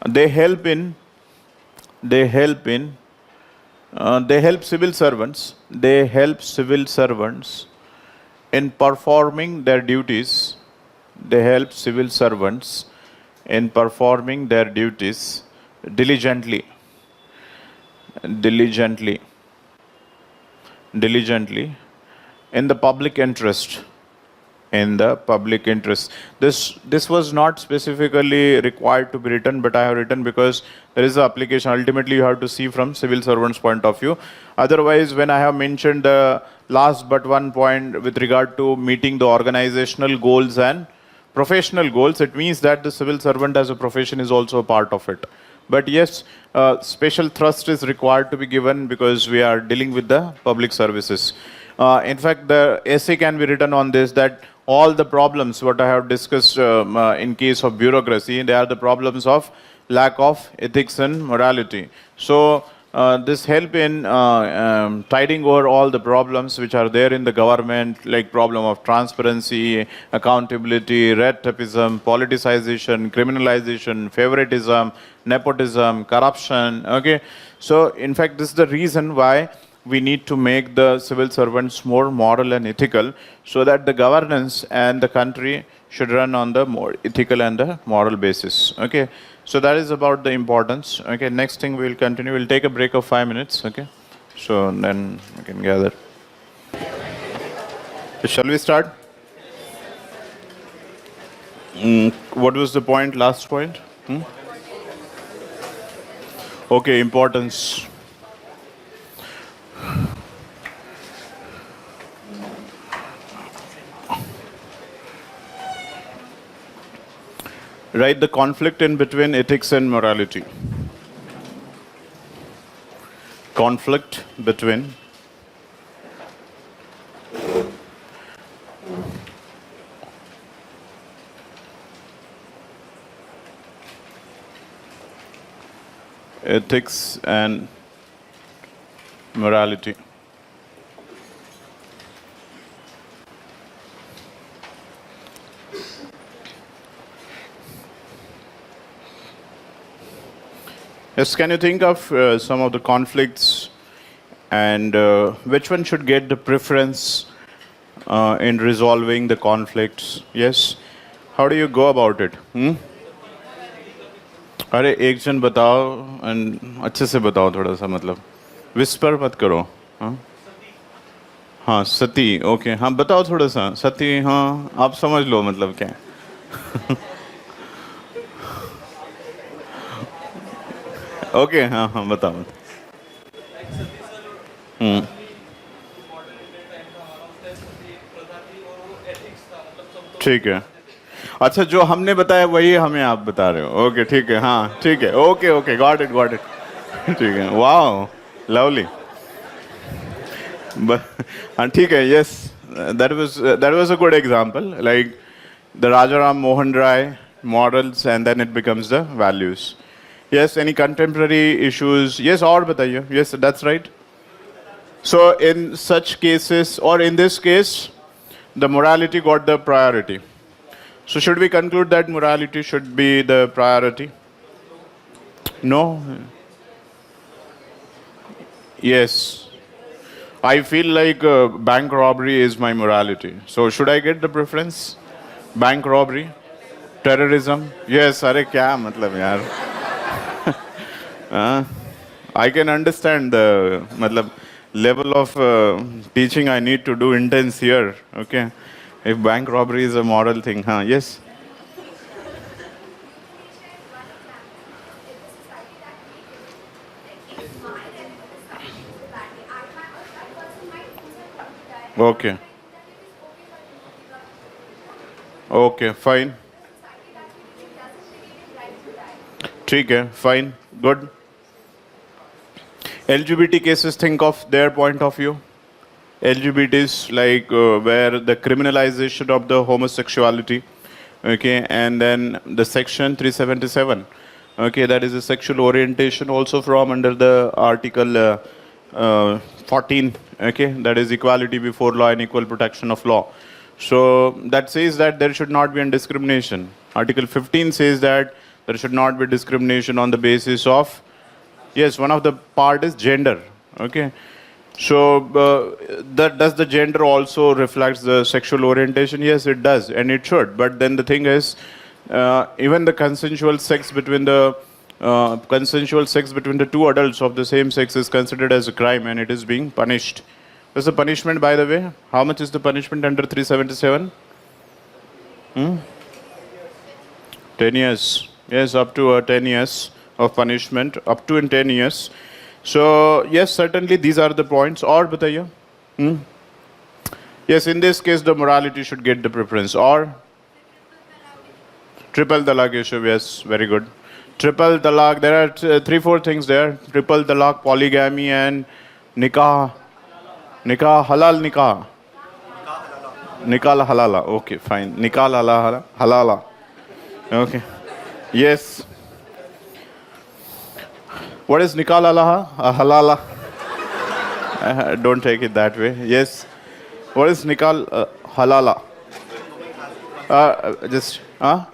They help civil servants. They help civil servants in performing their duties. They help civil servants in performing their duties diligently in the public interest. This was not specifically required to be written, but I have written because there is an application. Ultimately, you have to see from civil servants' point of view. Otherwise, when I have mentioned the last but one point with regard to meeting the organizational goals and professional goals, it means that the civil servant as a profession is also a part of it. But yes, special thrust is required to be given because we are dealing with the public services. In fact, the essay can be written on this, that all the problems what I have discussed in case of bureaucracy, they are the problems of lack of ethics and morality. So this help in tiding over all the problems which are there in the government, like problem of transparency, accountability, red tapeism, politicization, criminalization, favoritism, nepotism, corruption. Okay, so in fact this is the reason why we need to make the civil servants more moral and ethical, so that the governance and the country should run on the more ethical and the moral basis. Okay, so that is about the importance. Okay, next thing we will continue. We'll take a break of 5 minutes. Okay, so then we can gather. Shall we start? What was the point? Last point? Okay, importance. Right, the conflict in between ethics and morality. Conflict between ethics and morality. Yes, can you think of some of the conflicts and which one should get the preference in resolving the conflicts? Yes. How do you go about it? अरे एक जन बताओ and अच्छे से बताओ थोड़ा सा मतलब विस्पर मत करो. हाँ हाँ सती ओके हाँ बताओ थोड़ा सा सती हाँ आप समझ लो मतलब क्या है. ओके हाँ हाँ बताओ. ठीक है. अच्छा जो हमने बताया वही हमें आप बता रहे हो. ओके ठीक है हाँ ठीक है ओके ओके गॉट इट ठीक है वाओ लवली. हाँ ठीक है yes that was a good example like the Rajaram Mohan Rai models and then it becomes the values. Yes, any contemporary issues? Yes, और बताइए. Yes, that's right. So in such cases or in this case the morality got the priority. So should we conclude that morality should be the priority? No? Yes. I feel like bank robbery is my morality. So should I get the preference? Bank robbery? Terrorism? Yes, अरे क्या मतलब यार. I can understand the मतलब level of teaching I need to do intense here. Okay. If bank robbery is a moral thing, huh? Yes. Okay. Okay, fine. ठीक है, fine, good. LGBT cases, think of their point of view. LGBT is like where the criminalization of the homosexuality, okay, and then the section 377, okay, that is a sexual orientation also from under the article 14, okay, that is equality before law and equal protection of law. So that says that there should not be a discrimination. Article 15 says that there should not be discrimination on the basis of, yes, one of the part is gender, okay. So that does the gender also reflects the sexual orientation? Yes, it does, and it should. But then the thing is, even the consensual sex between the two adults of the same sex is considered as a crime, and it is being punished. What's the punishment, by the way? How much is the punishment under 377? 10 years. Yes, up to 10 years of punishment, up to in 10 years. So, yes, certainly these are the points. Or, bataiye. Yes, in this case, the morality should get the preference. Or? Triple talaq issue, yes, very good. Triple talaq, there are 3-4 things there. Triple talaq, polygamy, and nikah. Nikah, halal nikah. Nikah halala, okay, fine. Nikah halala. Okay. Yes. What is nikah halala? Don't take it that way. Yes. What is nikah halala? Just, huh?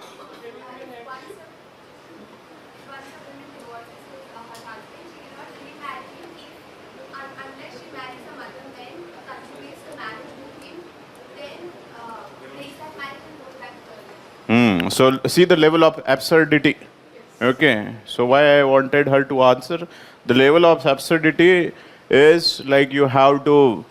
So see the level of absurdity. Okay. So why I wanted her to answer. The level of absurdity is like you have to,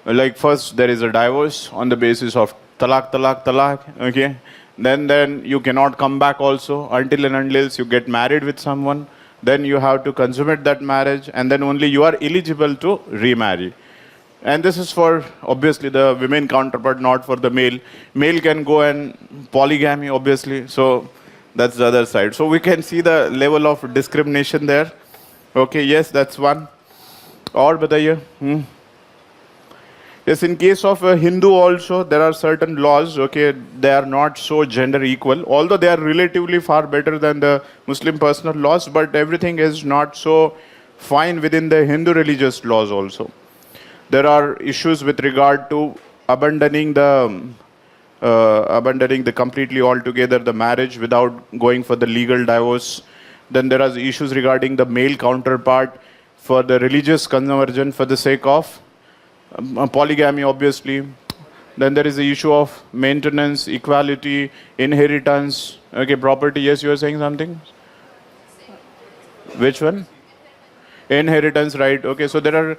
like first there is a divorce on the basis of talaq. Okay. Then you cannot come back also until and unless you get married with someone. Then you have to consummate that marriage, and then only you are eligible to remarry. And this is for obviously the women counterpart, not for the male. Male can go and polygamy, obviously. So that's the other side. So we can see the level of discrimination there. Okay, yes, that's one. Or bataiye. Yes, in case of a Hindu also, there are certain laws, okay, they are not so gender equal, although they are relatively far better than the Muslim personal laws, but everything is not so fine within the Hindu religious laws also. There are issues with regard to abandoning the completely altogether the marriage without going for the legal divorce. Then there are issues regarding the male counterpart for the religious conversion for the sake of polygamy, obviously. Then there is the issue of maintenance, equality, inheritance, okay, property. Yes, you are saying something? Which one? Inheritance, right? Okay, so there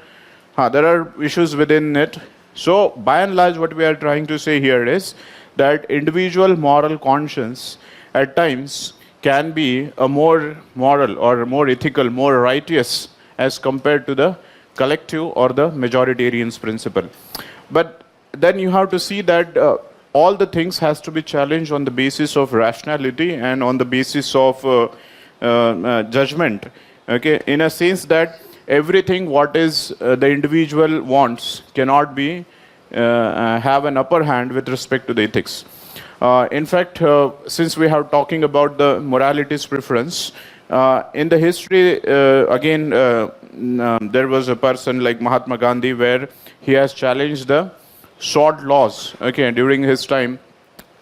are issues within it. So by and large, what we are trying to say here is that individual moral conscience at times can be a more moral or more ethical, more righteous as compared to the collective or the majoritarian's principle. But then you have to see that all the things has to be challenged on the basis of rationality and on the basis of judgment. Okay, in a sense that everything what is the individual wants cannot be have an upper hand with respect to the ethics. In fact, since we are talking about the morality's preference, in the history, again, there was a person like Mahatma Gandhi where he has challenged the sword laws, okay, during his time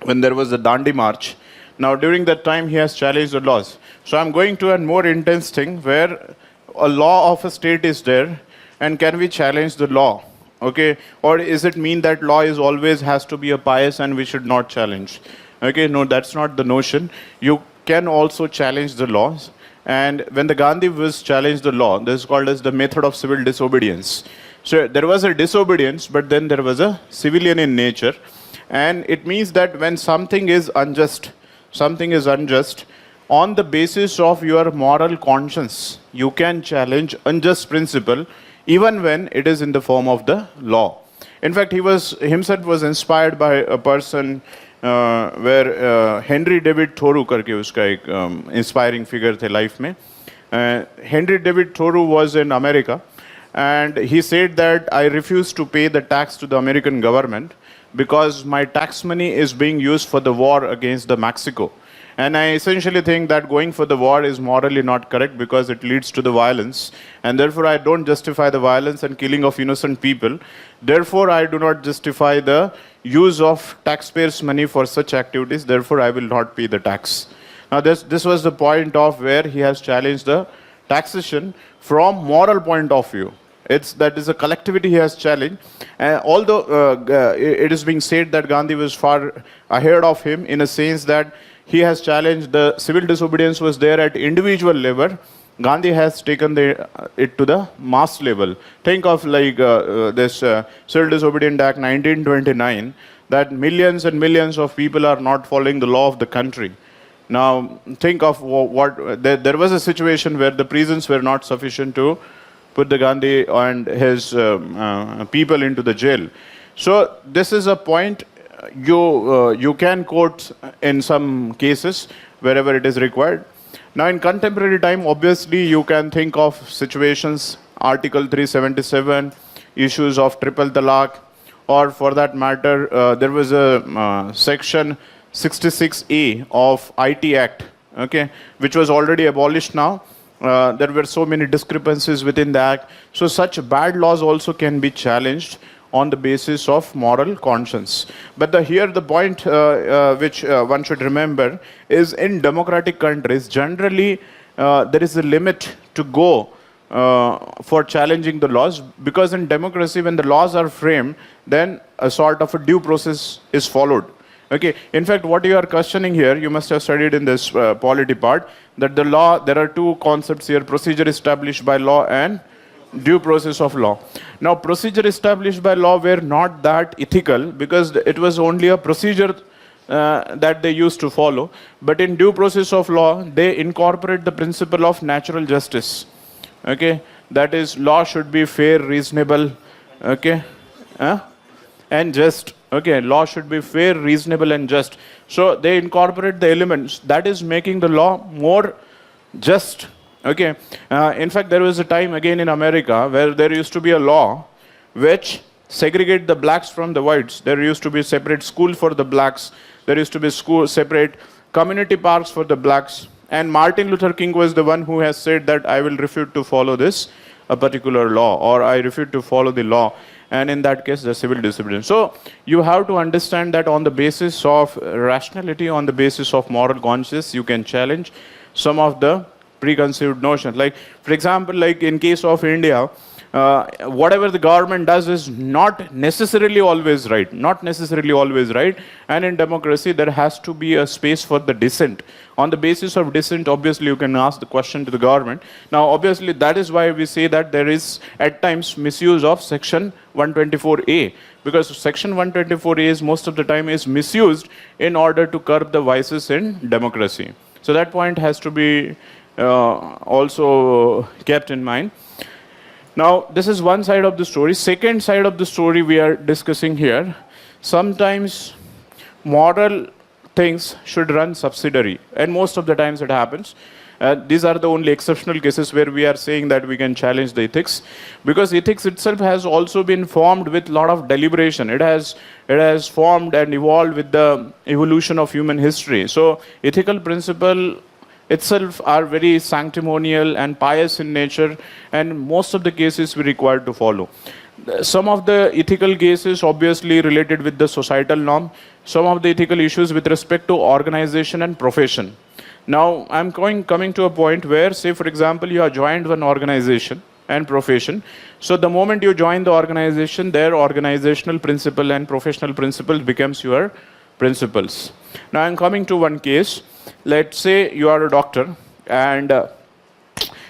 when there was the Dandi March. Now, during that time, he has challenged the laws. So I'm going to a more intense thing where a law of a state is there, and can we challenge the law? Okay, or is it mean that law is always has to be a pious and we should not challenge? Okay, no, that's not the notion. You can also challenge the laws. And when the Gandhi was challenged the law, this is called as the method of civil disobedience. So there was a disobedience, but then there was a civilian in nature. And it means that when something is unjust, on the basis of your moral conscience, you can challenge unjust principle even when it is in the form of the law. In fact, he was himself was inspired by a person where Henry David Thoreau करके उसका एक inspiring figure थे life में. Henry David Thoreau was in America, and he said that I refuse to pay the tax to the American government because my tax money is being used for the war against the Mexico. And I essentially think that going for the war is morally not correct because it leads to the violence. And therefore, I don't justify the violence and killing of innocent people. Therefore, I do not justify the use of taxpayers' money for such activities. Therefore, I will not pay the tax. Now, this was the point of where he has challenged the taxation from moral point of view. That is a collectivity he has challenged. Although it is being said that Gandhi was far ahead of him in a sense that he has challenged the civil disobedience was there at individual level. Gandhi has taken it to the mass level. Think of like this Civil Disobedience Act 1929, that millions and millions of people are not following the law of the country. Now, think of there was a situation where the prisons were not sufficient to put the Gandhi and his people into the jail. So this is a point you can quote in some cases wherever it is required. Now, in contemporary time, obviously, you can think of situations, Article 377, issues of triple talaq, or for that matter, there was a Section 66A of IT Act, okay, which was already abolished now. There were so many discrepancies within the act. So such bad laws also can be challenged on the basis of moral conscience. But here the point which one should remember is in democratic countries, generally there is a limit to go for challenging the laws, because in democracy when the laws are framed, then a sort of a due process is followed. Okay. In fact, what you are questioning here, you must have studied in this polity part, that the law, there are two concepts here, procedure established by law and due process of law. Now, procedure established by law were not that ethical because it was only a procedure that they used to follow. But in due process of law, they incorporate the principle of natural justice. Okay, that is, law should be fair, reasonable, okay, and just. Okay, law should be fair, reasonable, and just. So they incorporate the elements that is making the law more just. Okay. In fact, there was a time again in America where there used to be a law which segregate the blacks from the whites. There used to be separate school for the blacks. There used to be separate community parks for the blacks. And Martin Luther King was the one who has said that I will refuse to follow this a particular law, or I refuse to follow the law. And in that case, the civil disobedience. So you have to understand that on the basis of rationality, on the basis of moral conscience, you can challenge some of the preconceived notions. Like, for example, like in case of India, whatever the government does is not necessarily always right. Not necessarily always right. And in democracy, there has to be a space for the dissent. On the basis of dissent, obviously, you can ask the question to the government. Now, obviously, that is why we say that there is at times misuse of Section 124A. Because Section 124A is most of the time is misused in order to curb the vices in democracy. So that point has to be also kept in mind. Now, this is one side of the story. Second side of the story we are discussing here. Sometimes moral things should run subsidiary, and most of the times it happens. These are the only exceptional cases where we are saying that we can challenge the ethics, because ethics itself has also been formed with a lot of deliberation. It has formed and evolved with the evolution of human history. So ethical principle itself are very sanctimonial and pious in nature, and most of the cases we require to follow. Some of the ethical cases obviously related with the societal norm, some of the ethical issues with respect to organization and profession. Now, I'm coming to a point where, say, for example, you are joined one organization and profession. So the moment you join the organization, their organizational principle and professional principle becomes your principles. Now, I'm coming to one case. Let's say you are a doctor and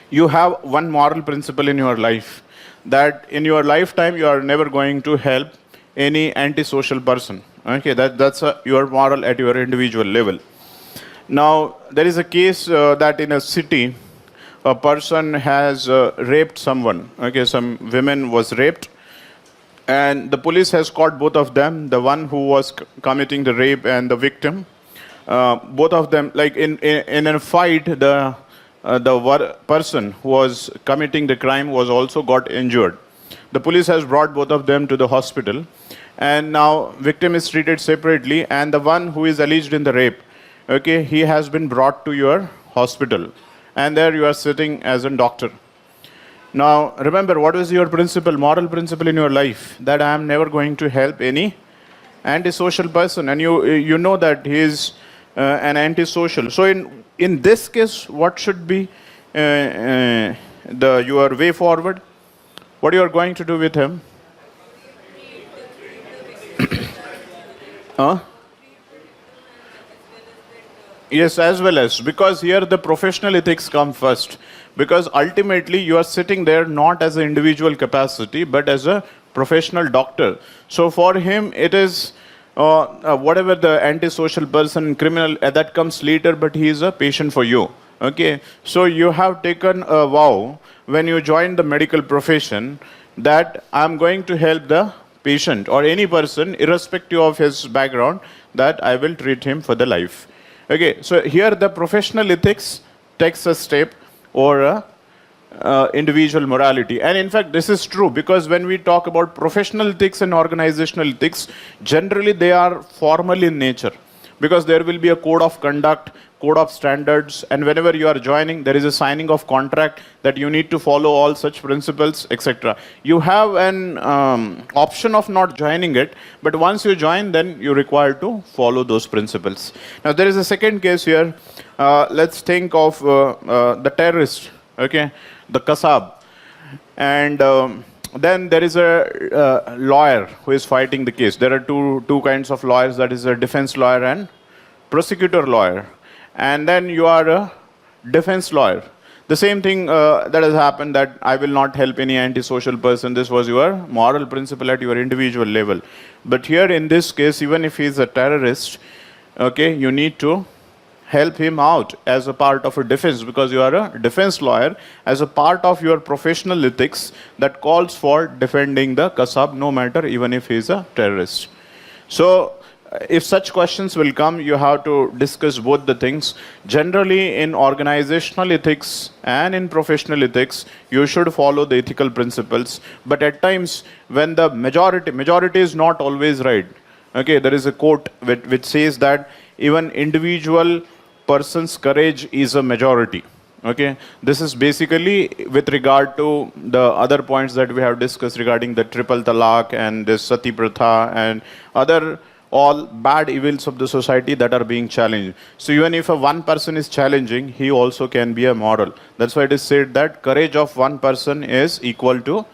you have one moral principle in your life, that in your lifetime you are never going to help any antisocial person. Okay, that's your moral at your individual level. Now, there is a case that in a city, a person has raped someone. Okay, some women was raped, and the police has caught both of them, the one who was committing the rape and the victim. Both of them, like in a fight, the person who was committing the crime was also got injured. The police has brought both of them to the hospital, and now victim is treated separately, and the one who is alleged in the rape, okay, he has been brought to your hospital, and there you are sitting as a doctor. Now, remember, what is your principle, moral principle in your life? That I am never going to help any antisocial person, and you know that he is an antisocial. So in this case, what should be your way forward? What you are going to do with him? Huh? Yes, as well as, because here the professional ethics come first. Because ultimately you are sitting there not as an individual capacity, but as a professional doctor. So for him, it is whatever the antisocial person, criminal, that comes later, but he is a patient for you. Okay, so you have taken a vow when you join the medical profession that I'm going to help the patient or any person, irrespective of his background, that I will treat him for the life. Okay, so here the professional ethics takes a step over individual morality. And in fact, this is true, because when we talk about professional ethics and organizational ethics, generally they are formal in nature, because there will be a code of conduct, code of standards, and whenever you are joining, there is a signing of contract that you need to follow all such principles, etc. You have an option of not joining it, but once you join, then you're required to follow those principles. Now, there is a second case here. Let's think of the terrorist, okay, the Kasab. And then there is a lawyer who is fighting the case. There are two kinds of lawyers, that is a defense lawyer and prosecutor lawyer. And then you are a defense lawyer. The same thing that has happened, that I will not help any antisocial person. This was your moral principle at your individual level. But here in this case, even if he is a terrorist, okay, you need to help him out as a part of a defense, because you are a defense lawyer, as a part of your professional ethics that calls for defending the Kasab, no matter even if he is a terrorist. So, if such questions will come, you have to discuss both the things. Generally, in organizational ethics and in professional ethics, you should follow the ethical principles. But at times, when the majority is not always right. Okay, there is a quote which says that even individual person's courage is a majority. Okay, this is basically with regard to the other points that we have discussed regarding the triple talaq and the sati pratha and other all bad evils of the society that are being challenged. So even if a one person is challenging, he also can be a model. That's why it is said that courage of one person is equal to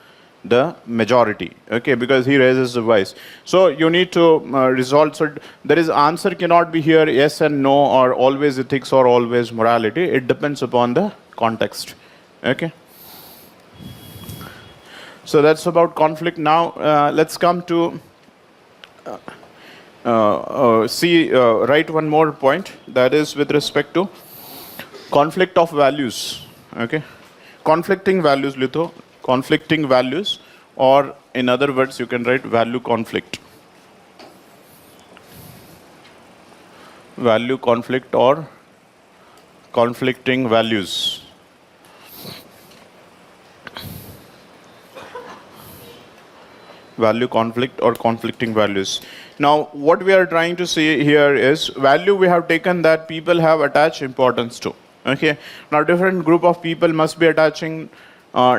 the majority, okay, because he raises the voice. So you need to resolve. So there is answer cannot be here yes and no, or always ethics or always morality. It depends upon the context, okay. So that's about conflict. Now let's come to write one more point, that is with respect to conflict of values, okay. Conflicting values, Litho, conflicting values, or in other words you can write value conflict. Value conflict or conflicting values. Value conflict or conflicting values. Now what we are trying to say here is value we have taken that people have attached importance to, okay. Now different group of people must be attaching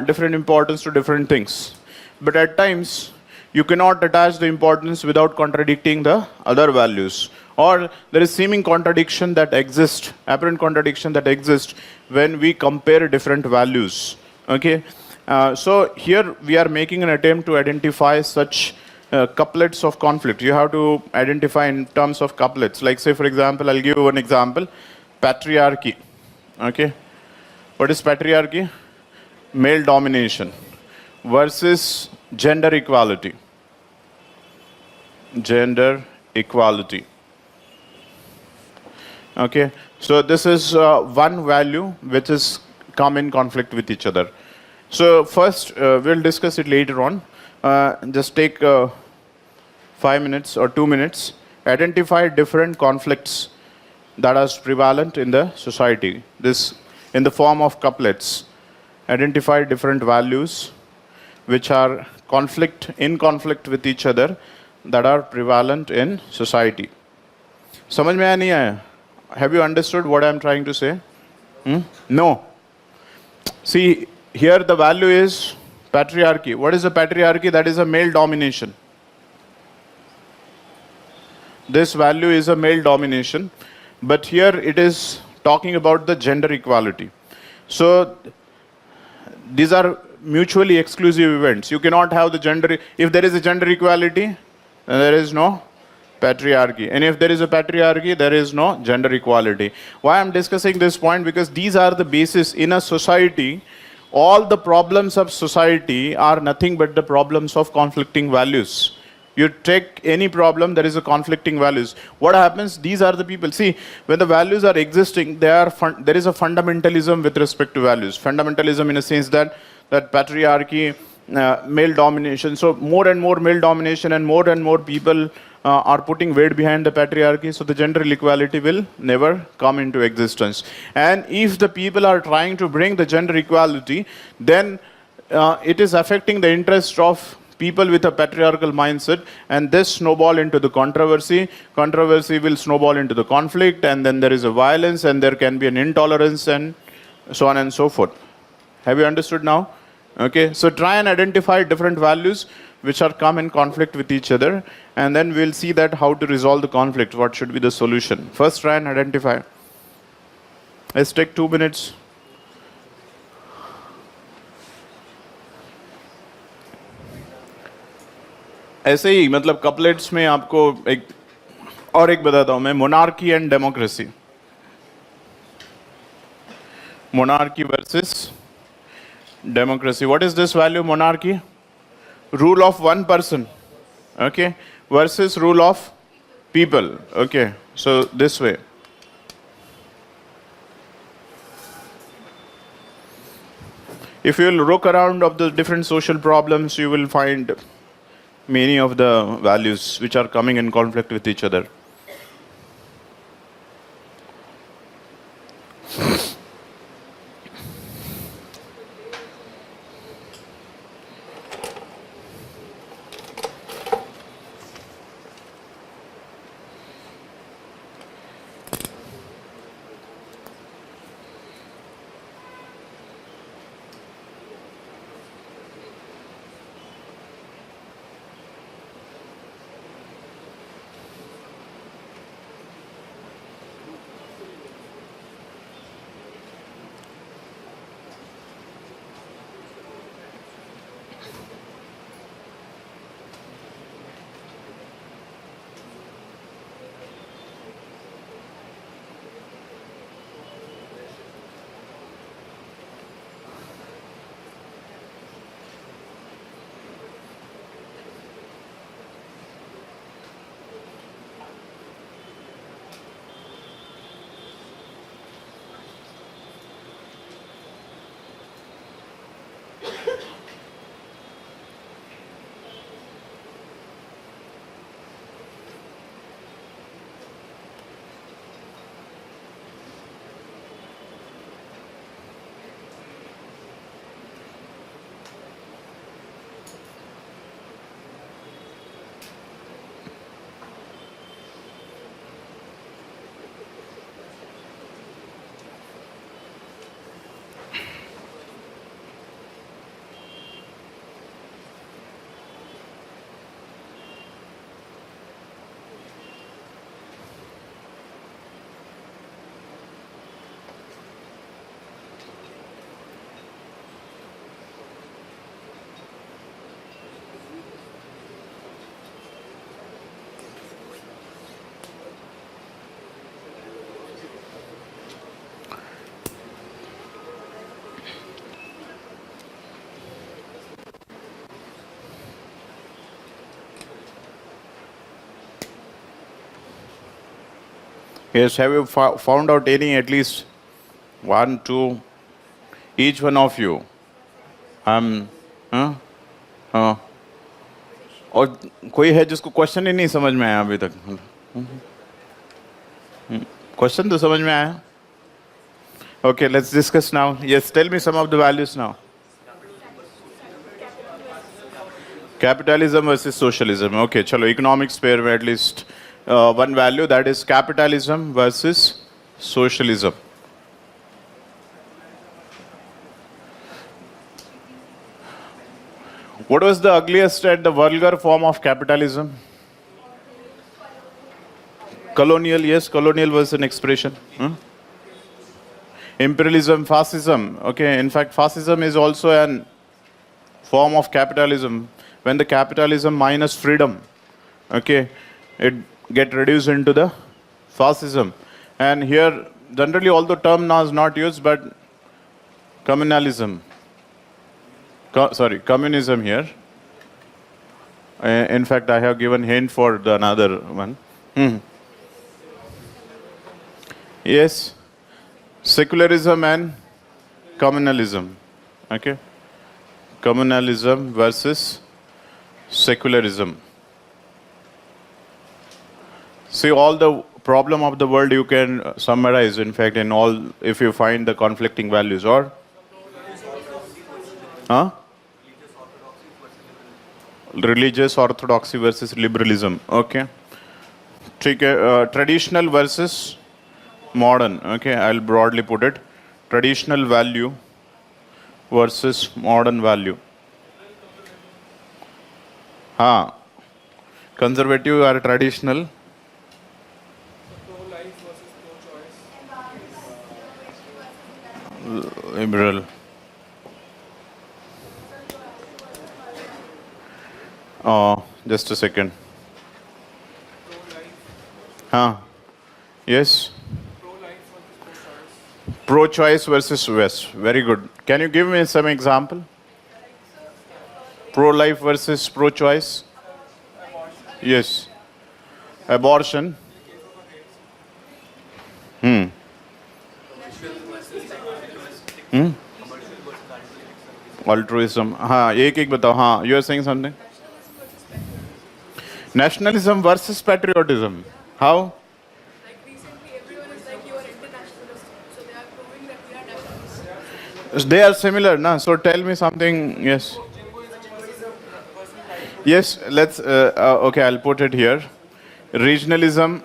different importance to different things, but at times you cannot attach the importance without contradicting the other values, or there is seeming contradiction that exists, apparent contradiction that exists when we compare different values, okay. So here we are making an attempt to identify such couplets of conflict. You have to identify in terms of couplets. Like say for example, I'll give you one example, patriarchy, okay. What is patriarchy? Male domination versus gender equality. Gender equality. Okay, so this is one value which is come in conflict with each other. So first we'll discuss it later on. Just take 5 minutes or 2 minutes. Identify different conflicts that are prevalent in the society. This in the form of couplets. Identify different values which are in conflict with each other that are prevalent in society. समझ में आया नहीं आया? Have you understood what I am trying to say? No. See, here the value is patriarchy. What is the patriarchy? That is a male domination. This value is a male domination, but here it is talking about the gender equality. So these are mutually exclusive events. You cannot have the gender, if there is a gender equality, then there is no patriarchy. And if there is a patriarchy, there is no gender equality. Why I'm discussing this point? Because these are the basis in a society. All the problems of society are nothing but the problems of conflicting values. You take any problem, there is a conflicting values. What happens? These are the people. See, when the values are existing, there is a fundamentalism with respect to values. Fundamentalism in a sense that patriarchy, male domination. So more and more male domination and more people are putting weight behind the patriarchy. So the gender equality will never come into existence. And if the people are trying to bring the gender equality, then it is affecting the interest of people with a patriarchal mindset, and this snowball into the controversy. Controversy will snowball into the conflict, and then there is a violence, and there can be an intolerance, and so on and so forth. Have you understood now? Okay, so try and identify different values which are come in conflict with each other, and then we'll see that how to resolve the conflict, what should be the solution. First try and identify. Let's take 2 minutes. ऐसे ही मतलब couplets में आपको एक बताता हूं मैं, monarchy and democracy. Monarchy versus democracy. What is this value, monarchy? Rule of one person, okay, versus rule of people, okay. So this way. If you will look around of the different social problems, you will find many of the values which are coming in conflict with each other. Yes, have you found out any, at least one, two, each one of you? हाँ? हाँ. और कोई है जिसको question ही नहीं समझ में आया अभी तक? क्वेश्चन तो समझ में आया? Okay, let's discuss now. Yes, tell me some of the values now. Capitalism versus socialism. Okay, chalo, economics pair में at least one value, that is capitalism versus socialism. What was the ugliest and the vulgar form of capitalism? Colonial, yes, colonial was an expression. Imperialism, fascism. Okay, in fact, fascism is also an form of capitalism. When the capitalism minus freedom, okay, it get reduced into the fascism. And here, generally, although term now is not used, but communalism. Communism here. In fact, I have given hint for the another one. Yes, secularism and communalism. Okay, communalism versus secularism. See, all the problem of the world you can summarize, in fact, in all, if you find the conflicting values, or religious orthodoxy versus liberalism. Okay, traditional versus modern. Okay, I'll broadly put it. Traditional value versus modern value. Conservative or traditional? Pro-life versus pro-choice. Liberal. Just a second. Pro-life. Yes. Pro-life versus pro-choice. Pro-choice versus West. Very good. Can you give me some example? Pro-life versus pro-choice? Yes. Abortion. Altruism. एक बताओ. You are saying something? Nationalism versus patriotism. How? Like recently, everyone is like, you are internationalist. So they are proving that we are nationalists. They are similar, na? So tell me something. Yes. Yes. Let's. Okay, I'll put it here. Regionalism.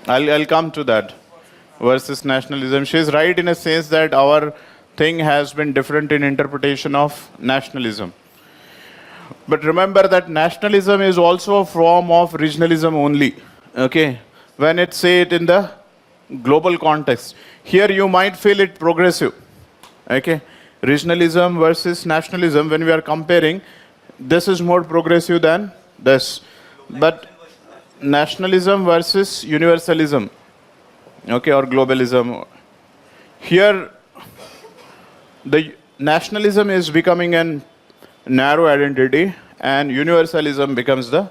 I'll come to that. Versus nationalism. She is right in a sense that our thing has been different in interpretation of nationalism. But remember that nationalism is also a form of regionalism only. Okay, when it say it in the global context. Here you might feel it progressive. Okay, regionalism versus nationalism, when we are comparing, this is more progressive than this. But nationalism versus universalism, okay, or globalism. Here, the nationalism is becoming a narrow identity, and universalism becomes the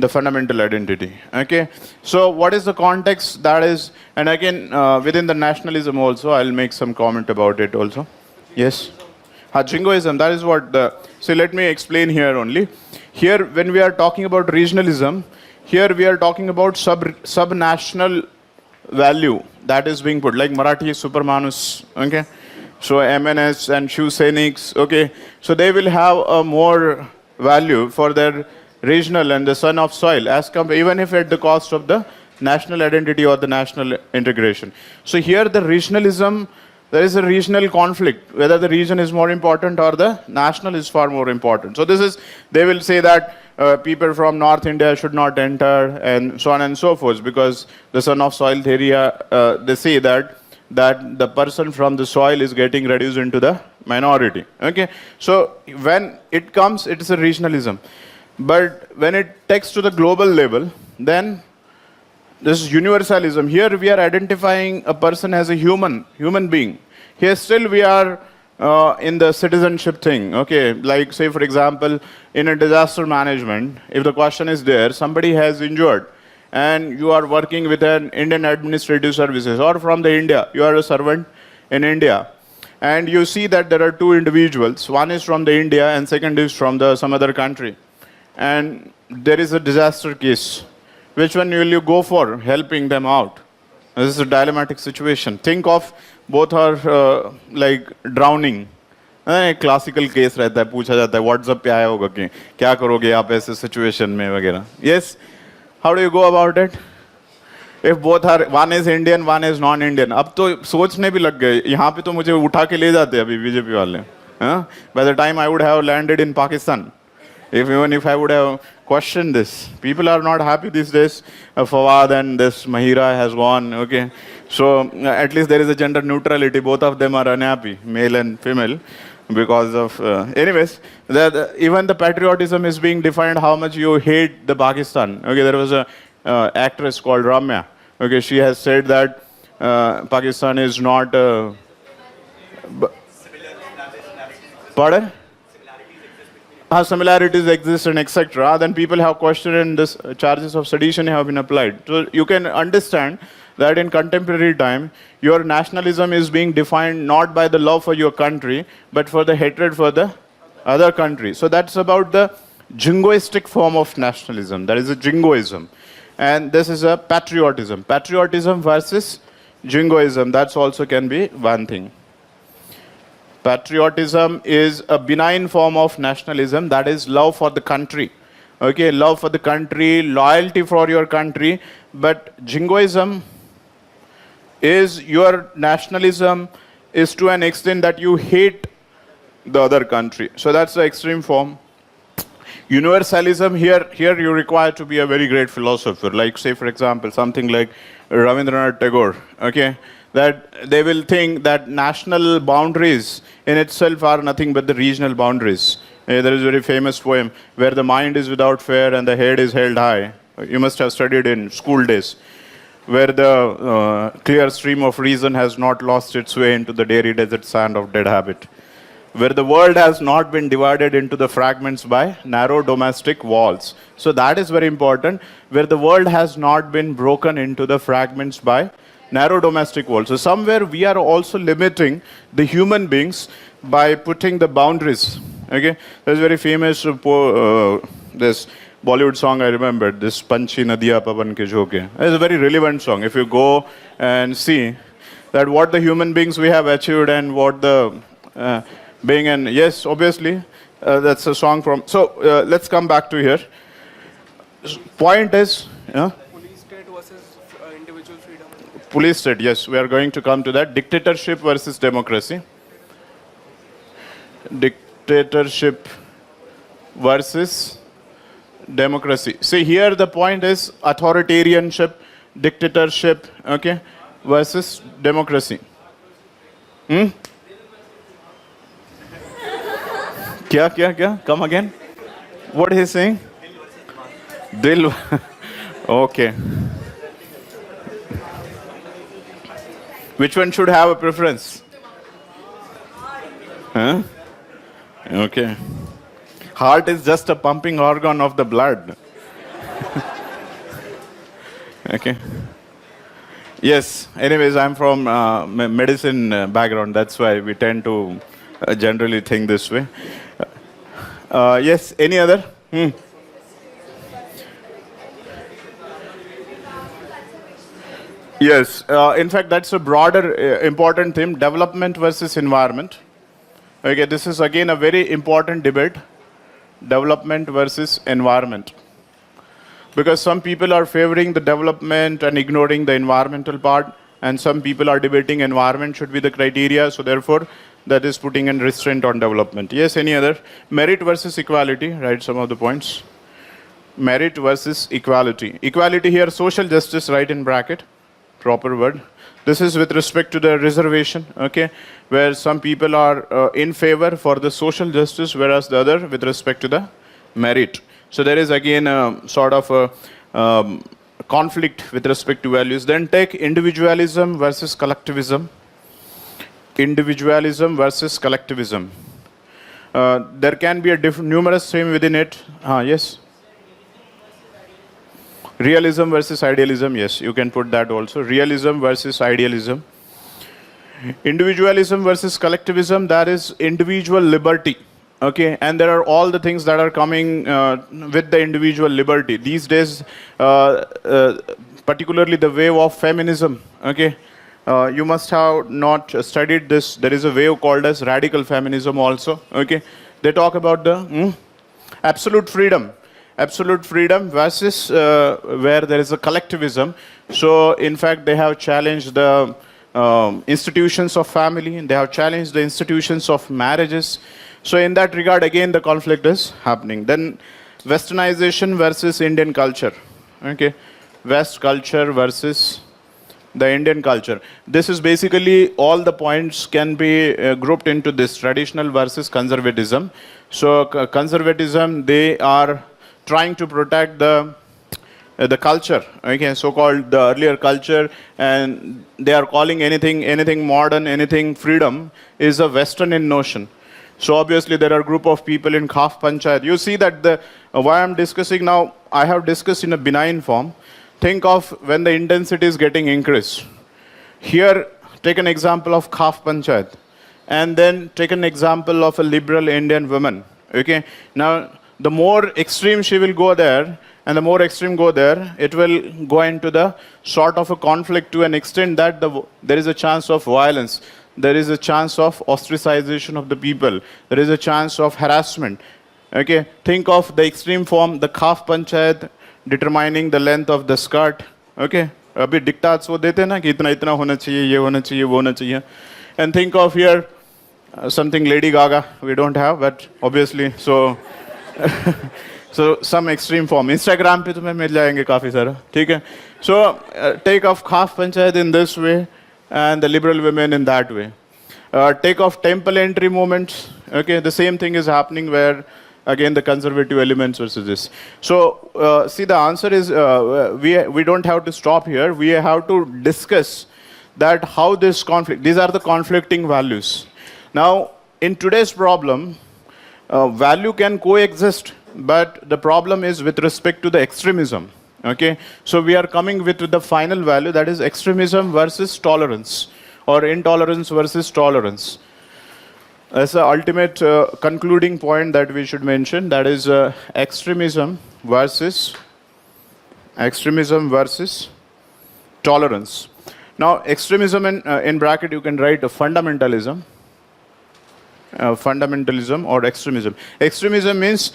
fundamental identity. Okay, so what is the context that is, and again within the nationalism also, I'll make some comment about it also. Yes, jingoism. That is what the. So let me explain here only. Here, when we are talking about regionalism, here we are talking about sub-national value that is being put, like Marathi Supermanus, okay? So MNS and Shiv Sainiks, okay? So they will have a more value for their regional and the son of soil, as even if at the cost of the national identity or the national integration. So here the regionalism, there is a regional conflict, whether the region is more important or the national is far more important. So this is, they will say that people from North India should not enter, and so on and so forth, because the son of soil theory, they say that the person from the soil is getting reduced into the minority. Okay, so when it comes, it is a regionalism. But when it takes to the global level, then this is universalism. Here we are identifying a person as a human being. Here still we are in the citizenship thing. Okay, like say for example, in a disaster management, if the question is there, somebody has injured, and you are working with an Indian administrative services, or from the India, you are a servant in India, and you see that there are two individuals, one is from the India and second is from the some other country, and there is a disaster case. Which one will you go for? Helping them out. This is a dilemmatic situation. Think of both are like drowning. एक classical case रहता है, पूछा जाता है WhatsApp पे आया होगा कि क्या करोगे आप ऐसे सिचुएशन में वगैरह. Yes, how do you go about it? If both are, one is Indian, one is non-Indian. अब तो सोचने भी लग गए. यहाँ पे तो मुझे उठा के ले जाते अभी बीजेपी वाले. By the time I would have landed in Pakistan, even if I would have questioned this, people are not happy these days. Fawad and this Mahira has gone. Okay, so at least there is a gender neutrality. Both of them are unhappy, male and female, because of anyways. Even the patriotism is being defined. How much you hate the Pakistan. Okay, there was a actress called Ramya. Okay, she has said that Pakistan is not. Pardon? Similarities exist and etc. Then people have questioned and this charges of sedition have been applied. So you can understand that in contemporary time, your nationalism is being defined not by the love for your country, but for the hatred for the other country. So that's about the jingoistic form of nationalism. That is a jingoism. And this is a patriotism. Patriotism versus jingoism. That's also can be one thing. Patriotism is a benign form of nationalism, that is love for the country. Okay, love for the country, loyalty for your country. But jingoism is your nationalism is to an extent that you hate the other country. So that's the extreme form. Universalism, here you require to be a very great philosopher. Like say for example, something like Rabindranath Tagore. Okay, that they will think that national boundaries in itself are nothing but the regional boundaries. There is a very famous poem where the mind is without fear and the head is held high. You must have studied in school days, where the clear stream of reason has not lost its way into the dairy desert sand of dead habit, where the world has not been divided into the fragments by narrow domestic walls. So that is very important, where the world has not been broken into the fragments by narrow domestic walls. So somewhere we are also limiting the human beings by putting the boundaries. Okay, there's a very famous this Bollywood song I remember, this Panchi Nadiya Pavan Ke Jhoke. It's a very relevant song. If you go and see that what the human beings we have achieved and what the being, and yes, obviously that's a song from. So let's come back to here. Point is, Police state versus individual freedom. Police state, yes, we are going to come to that. Dictatorship versus democracy. Dictatorship versus democracy. See, here the point is authoritarianship, dictatorship, okay, versus democracy. Kya? Come again. What he's saying? Dil. Okay. Which one should have a preference? Huh? Okay. Heart is just a pumping organ of the blood. Okay. Yes. Anyways, I'm from medicine background. That's why we tend to generally think this way. Yes. Any other? Yes. In fact, that's a broader important theme: development versus environment. Okay. This is again a very important debate: development versus environment. Because some people are favoring the development and ignoring the environmental part, and some people are debating environment should be the criteria, so therefore that is putting a restraint on development. Yes, any other? Merit versus equality, right, some of the points. Merit versus equality. Equality here, social justice, right, in bracket, proper word. This is with respect to the reservation, okay, where some people are in favor for the social justice, whereas the other with respect to the merit. So there is again a sort of a conflict with respect to values. Then take individualism versus collectivism. Individualism versus collectivism. There can be a numerous theme within it. Yes. Realism versus idealism. Yes, you can put that also. Realism versus idealism. Individualism versus collectivism. That is individual liberty. Okay, and there are all the things that are coming with the individual liberty these days, particularly the wave of feminism. Okay, you must have not studied this. There is a wave called as radical feminism also. Okay, they talk about the absolute freedom versus where there is a collectivism. So in fact, they have challenged the institutions of family, and they have challenged the institutions of marriages. So in that regard, again, the conflict is happening. Then westernization versus Indian culture. Okay, West culture versus the Indian culture. This is basically all the points can be grouped into this: traditional versus conservatism. So conservatism, they are trying to protect the culture, okay, so-called the earlier culture, and they are calling anything modern, anything freedom is a Western in notion. So obviously there are a group of people in Khaf Panchayat. You see that why I'm discussing now, I have discussed in a benign form. Think of when the intensity is getting increased. Here, take an example of Khaf Panchayat, and then take an example of a liberal Indian woman. Okay, now the more extreme she will go there, and the more extreme go there, it will go into the sort of a conflict to an extent that there is a chance of violence. There is a chance of ostracization of the people. There is a chance of harassment. Okay, think of the extreme form, the Khaf Panchayat determining the length of the skirt. Okay, अभी diktats वो देते हैं ना कि इतना इतना होना चाहिए, ये होना चाहिए, वो होना चाहिए. And think of here something Lady Gaga we don't have, but obviously so so some extreme form. Instagram पे तुम्हें मिल जाएंगे काफी सारा, ठीक है? So take off Khaf Panchayat in this way, and the liberal women in that way. Take off temple entry movements. Okay, the same thing is happening where again the conservative elements versus this. So see, the answer is we don't have to stop here. We have to discuss that how this conflict. These are the conflicting values. Now in today's problem, value can coexist, but the problem is with respect to the extremism. Okay, so we are coming with the final value, that is extremism versus tolerance, or intolerance versus tolerance. That's the ultimate concluding point that we should mention. That is extremism versus tolerance. Now, extremism in bracket you can write a fundamentalism or extremism. Extremism means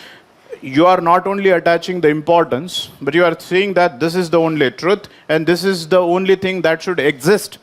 you are not only attaching the importance, but you are saying that this is the only truth and this is the only thing that should exist.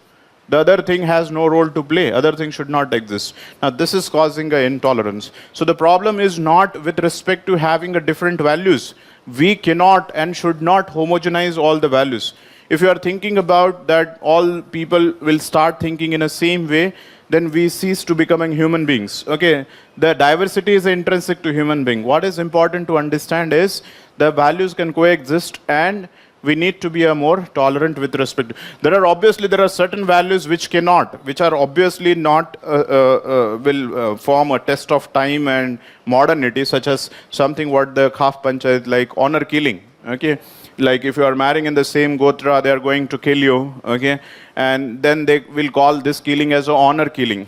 The other thing has no role to play. Other things should not exist. Now, this is causing an intolerance. So the problem is not with respect to having a different values. We cannot and should not homogenize all the values. If you are thinking about that all people will start thinking in the same way, then we cease to becoming human beings. Okay, the diversity is intrinsic to human being. What is important to understand is the values can coexist, and we need to be a more tolerant with respect. There are certain values which cannot, which are obviously not will form a test of time and modernity, such as something what the Khaf Panchayat, like honor killing. Okay, like if you are marrying in the same gotra, they are going to kill you. Okay, and then they will call this killing as a honor killing.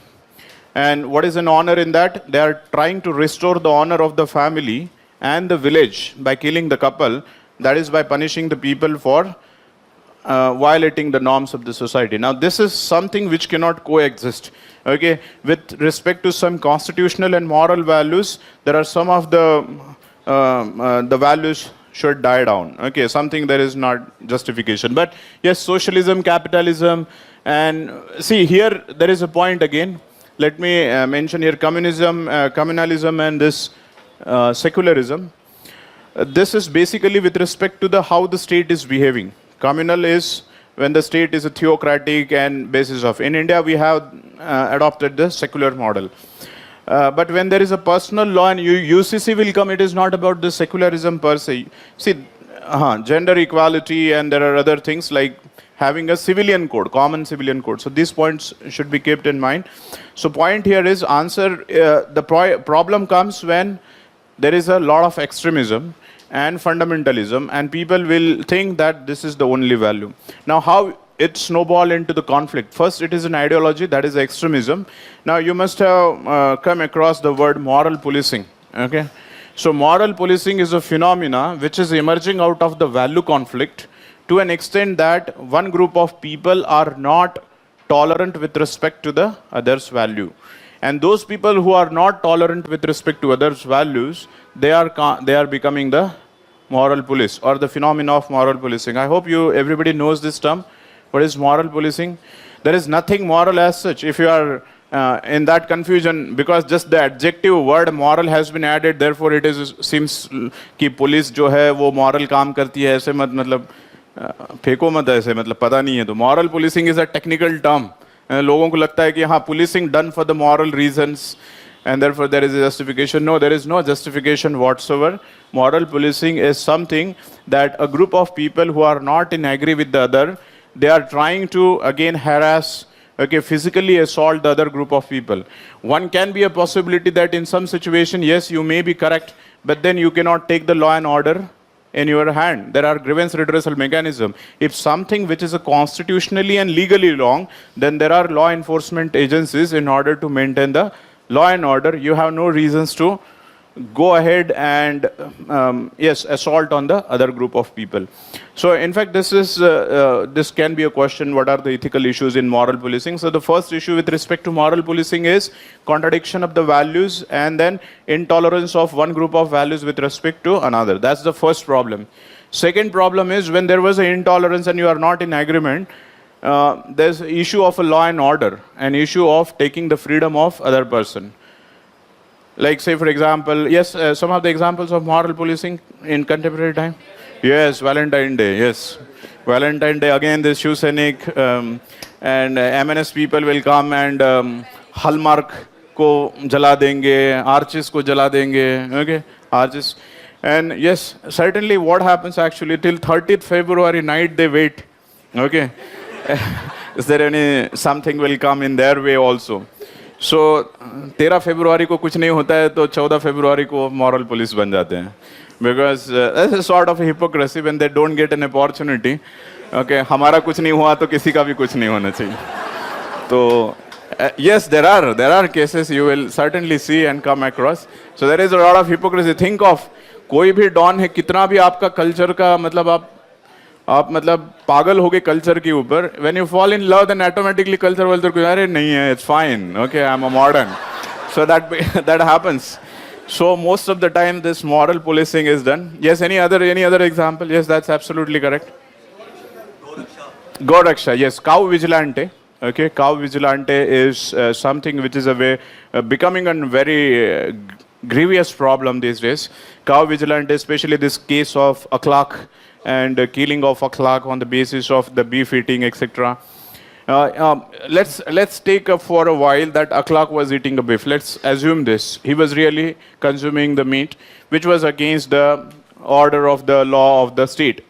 And what is an honor in that? They are trying to restore the honor of the family and the village by killing the couple. That is by punishing the people for violating the norms of the society. Now, this is something which cannot coexist. Okay, with respect to some constitutional and moral values, there are some of the values should die down. Okay, something there is not justification. But yes, socialism, capitalism, and see here there is a point again. Let me mention here communalism, and this secularism. This is basically with respect to how the state is behaving. Communal is when the state is a theocratic and basis of. In India, we have adopted the secular model. But when there is a personal law and UCC will come, it is not about the secularism per se. See, gender equality, and there are other things like having a civilian code, common civilian code. So these points should be kept in mind. So point here is the problem comes when there is a lot of extremism and fundamentalism, and people will think that this is the only value. Now, how it snowball into the conflict? First, it is an ideology, that is extremism. Now, you must have come across the word moral policing. Okay, so moral policing is a phenomena which is emerging out of the value conflict to an extent that one group of people are not tolerant with respect to the other's value. And those people who are not tolerant with respect to others' values, they are becoming the moral police, or the phenomena of moral policing. I hope everybody knows this term. What is moral policing? There is nothing moral as such. If you are in that confusion, because just the adjective word moral has been added, therefore it seems कि police जो है वो moral काम करती है, ऐसे मतलब फेंको मत ऐसे, मतलब पता नहीं है तो. Moral policing is a technical term. लोगों को लगता है कि हाँ, policing done for the moral reasons, and therefore there is a justification. No, there is no justification whatsoever. Moral policing is something that a group of people who are not in agree with the other, they are trying to again harass, okay, physically assault the other group of people. One can be a possibility that in some situation, yes, you may be correct, but then you cannot take the law and order in your hand. There are grievance redressal mechanism. If something which is a constitutionally and legally wrong, then there are law enforcement agencies in order to maintain the law and order. You have no reasons to go ahead and assault on the other group of people. So in fact, this can be a question: what are the ethical issues in moral policing? So the first issue with respect to moral policing is contradiction of the values, and then intolerance of one group of values with respect to another. That's the first problem. Second problem is when there was an intolerance and you are not in agreement, there's an issue of a law and order, an issue of taking the freedom of other person. Like, say, for example, yes, some of the examples of moral policing in contemporary time. Yes, Valentine Day, yes. Valentine Day, again, this Shiv Sainik and MNS people will come and Hallmark ko jala denge, arches ko jala denge, okay, arches. And yes, certainly what happens actually, till 30th February night they wait, okay. Is there any, something will come in their way also. सो 13 फरवरी को कुछ नहीं होता है तो 14 फरवरी को moral police बन जाते हैं, because that's a sort of hypocrisy when they don't get an opportunity. Okay, हमारा कुछ नहीं हुआ तो किसी का भी कुछ नहीं होना चाहिए. तो yes, there are cases you will certainly see and come across. So there is a lot of hypocrisy. Think of कोई भी डॉन है, कितना भी आपका कल्चर का मतलब आप मतलब पागल हो गए कल्चर के ऊपर, when you fall in love then automatically culture वल्चर को अरे नहीं है, it's fine, okay, I am a modern. So that happens. So most of the time this moral policing is done. Yes, any other example? Yes, that's absolutely correct. गौ रक्षा, yes, cow vigilante. Okay, cow vigilante is something which is becoming a very grievous problem these days. Cow vigilante, especially this case of akhlaq and killing of akhlaq on the basis of the beef eating, etc. Let's take up for a while that Akhlaq was eating a beef. Let's assume this. He was really consuming the meat, which was against the order of the law of the state.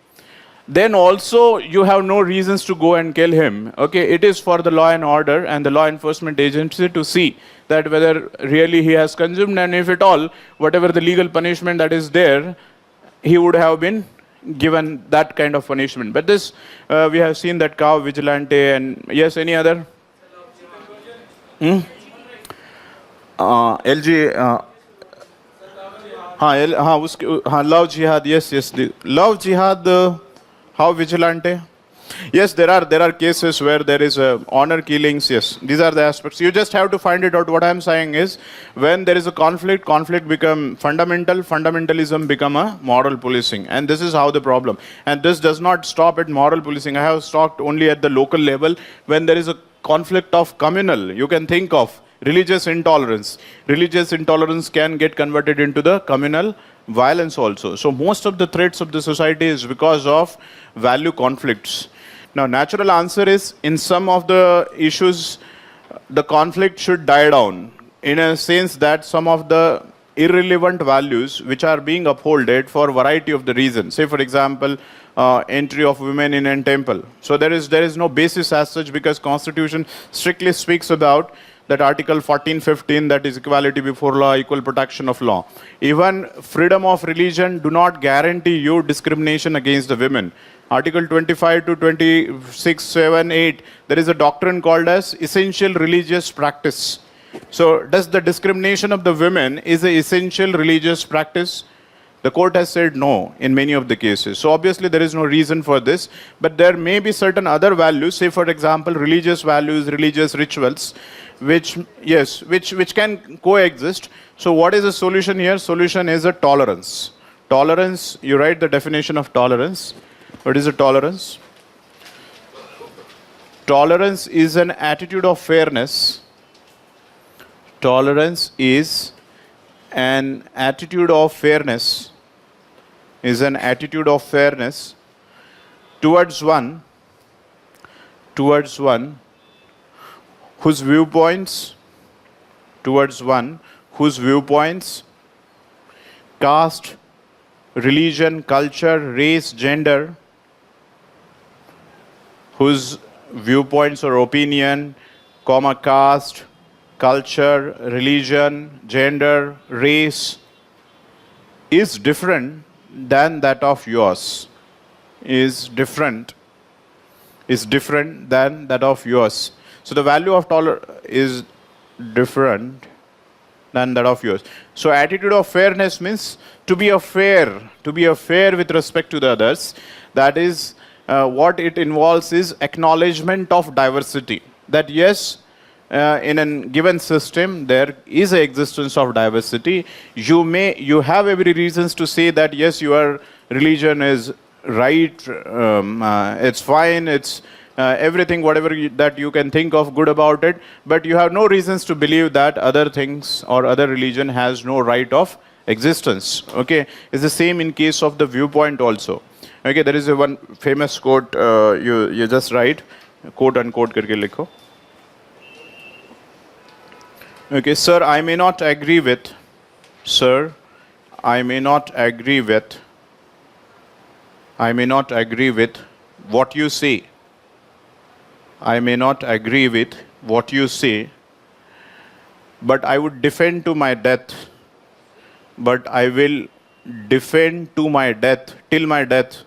Then also you have no reasons to go and kill him. Okay, it is for the law and order and the law enforcement agency to see that whether really he has consumed, and if at all, whatever the legal punishment that is there, he would have been given that kind of punishment. But this, we have seen that cow vigilante, and yes, any other? LG, love jihad, yes, love jihad, how vigilante? Yes, there are cases where there is honor killings. Yes, these are the aspects. You just have to find it out. What I am saying is, when there is a conflict become fundamental, fundamentalism become a moral policing, and this is how the problem. And this does not stop at moral policing. I have talked only at the local level. When there is a conflict of communal, you can think of religious intolerance. Religious intolerance can get converted into the communal violence also. So most of the threats of the society is because of value conflicts. Now, natural answer is, in some of the issues, the conflict should die down, in a sense that some of the irrelevant values which are being upholded for a variety of the reasons. Say, for example, entry of women in a temple. So there is no basis as such, because Constitution strictly speaks about that Article 14-15, that is equality before law, equal protection of law. Even freedom of religion do not guarantee you discrimination against the women. Article 25 to 26, 7, 8, there is a doctrine called as essential religious practice. So does the discrimination of the women is an essential religious practice? The court has said no in many of the cases. So obviously there is no reason for this, but there may be certain other values, say for example religious values, religious rituals, which can coexist. So what is the solution here? Solution is a tolerance. Tolerance, you write the definition of tolerance. What is a tolerance? Tolerance is an attitude of fairness. Tolerance is an attitude of fairness. Towards one whose viewpoints, caste, religion, culture, race, gender, whose viewpoints or opinion, caste, culture, religion, gender, race is different than that of yours. Is different than that of yours. So the value of tolerance is different than that of yours. So attitude of fairness means to be fair with respect to the others. That is what it involves is acknowledgement of diversity. That yes, in a given system there is an existence of diversity. You have every reasons to say that yes, your religion is right, it's fine, it's everything, whatever that you can think of good about it, but you have no reasons to believe that other things or other religion has no right of existence. Okay, it's the same in case of the viewpoint also. Okay, there is a one famous quote, you just write quote unquote करके लिखो. Okay, sir, I may not agree with what you say. I may not agree with what you say, but I would defend to my death. But I will defend to my death, till my death.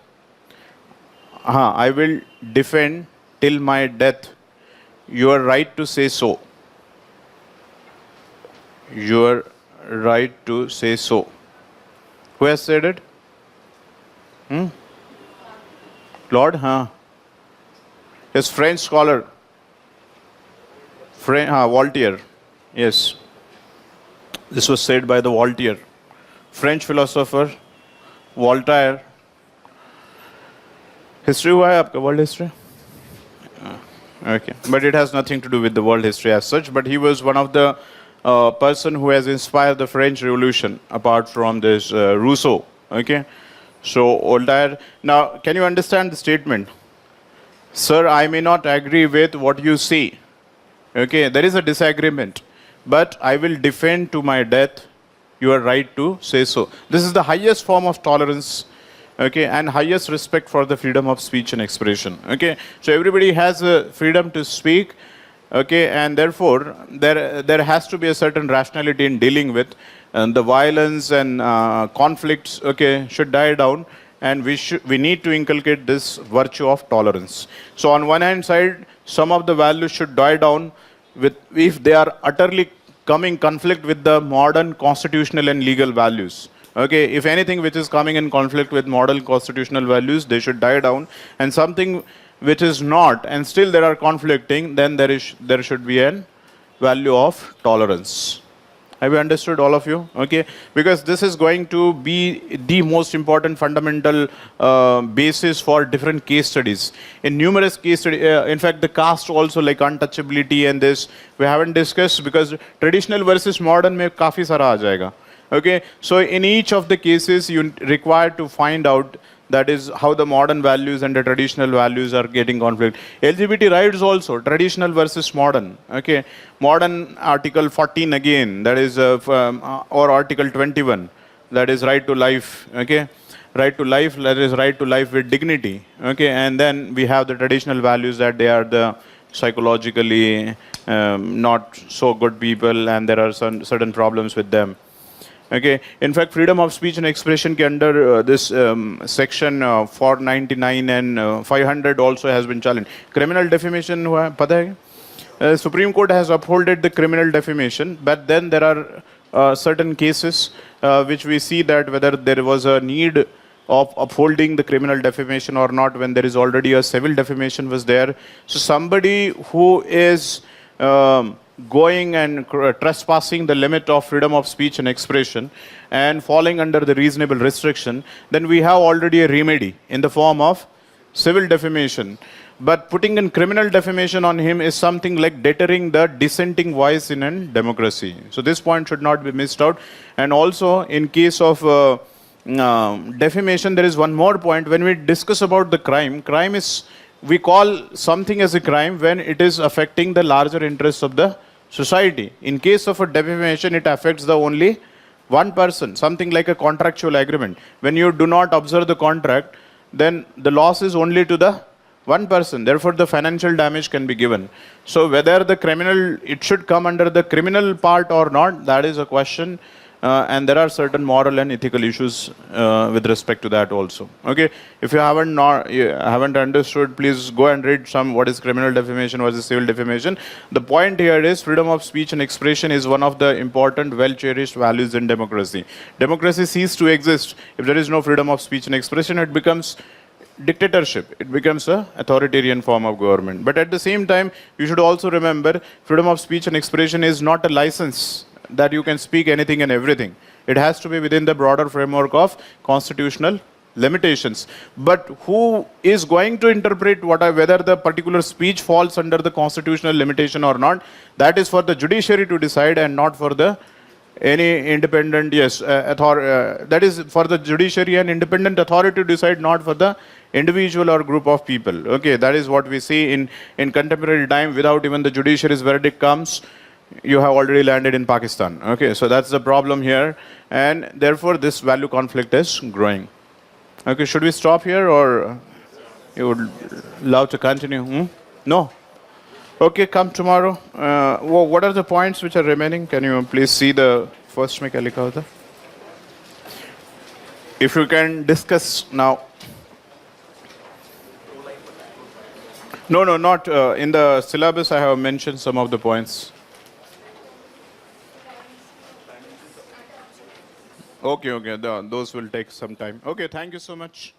I will defend till my death your right to say so. Your right to say so. Who has said it? Lord? Yes, French scholar. Voltaire. Yes. This was said by the Voltaire. French philosopher, Voltaire. History हुआ है आपका, world history? Okay, but it has nothing to do with the world history as such, but he was one of the person who has inspired the French Revolution, apart from this Rousseau. Okay, so Voltaire. Now, can you understand the statement? Sir, I may not agree with what you say. Okay, there is a disagreement. But I will defend to my death your right to say so. This is the highest form of tolerance, okay, and highest respect for the freedom of speech and expression. Okay, so everybody has a freedom to speak, okay, and therefore there has to be a certain rationality in dealing with the violence and conflicts, okay, should die down, and we need to inculcate this virtue of tolerance. So on one hand side, some of the values should die down with if they are utterly coming conflict with the modern constitutional and legal values. Okay, if anything which is coming in conflict with modern constitutional values, they should die down, and something which is not, and still there are conflicting, then there should be a value of tolerance. Have you understood, all of you? Okay, because this is going to be the most important fundamental basis for different case studies. In numerous case studies, in fact, the caste also, like untouchability and this, we haven't discussed because traditional versus modern में काफी सारा आ जाएगा. Okay, so in each of the cases, you require to find out that is how the modern values and the traditional values are getting conflict. LGBT rights also, traditional versus modern. Okay, modern Article 14 again, that is, or Article 21, that is right to life. Okay, right to life, that is right to life with dignity. Okay, and then we have the traditional values that they are the psychologically not so good people, and there are some certain problems with them. Okay. In fact, freedom of speech and expression ke under this section 499 and 500 also has been challenged. Criminal defamation hua hai, pata hai? Supreme Court has upholded the criminal defamation, but then there are certain cases which we see that whether there was a need of upholding the criminal defamation or not when there is already a civil defamation was there. So somebody who is going and trespassing the limit of freedom of speech and expression and falling under the reasonable restriction, then we have already a remedy in the form of civil defamation. But putting in criminal defamation on him is something like deterring the dissenting voice in a democracy. So this point should not be missed out. And also in case of defamation, there is one more point. When we discuss about the crime is, we call something as a crime when it is affecting the larger interests of the society. In case of a defamation, it affects the only one person, something like a contractual agreement. When you do not observe the contract, then the loss is only to the one person. Therefore, the financial damage can be given. So whether the criminal, it should come under the criminal part or not, that is a question. And there are certain moral and ethical issues with respect to that also. Okay, if you haven't understood, please go and read some what is criminal defamation, what is civil defamation. The point here is freedom of speech and expression is one of the important, well-cherished values in democracy. Democracy ceases to exist if there is no freedom of speech and expression. It becomes dictatorship. It becomes an authoritarian form of government. But at the same time, you should also remember freedom of speech and expression is not a license that you can speak anything and everything. It has to be within the broader framework of constitutional limitations. But who is going to interpret whether the particular speech falls under the constitutional limitation or not, that is for the judiciary to decide and not for the any independent, that is for the judiciary and independent authority to decide, not for the individual or group of people. Okay, that is what we see in contemporary time. Without even the judiciary's verdict comes, you have already landed in Pakistan. Okay, so that's the problem here, and therefore this value conflict is growing. Okay, should we stop here or you would love to continue? No? Okay, come tomorrow. What are the points which are remaining? Can you please see the first में क्या लिखा होता? If you can discuss now. No, not in the syllabus. I have mentioned some of the points. Okay, those will take some time. Okay, thank you so much.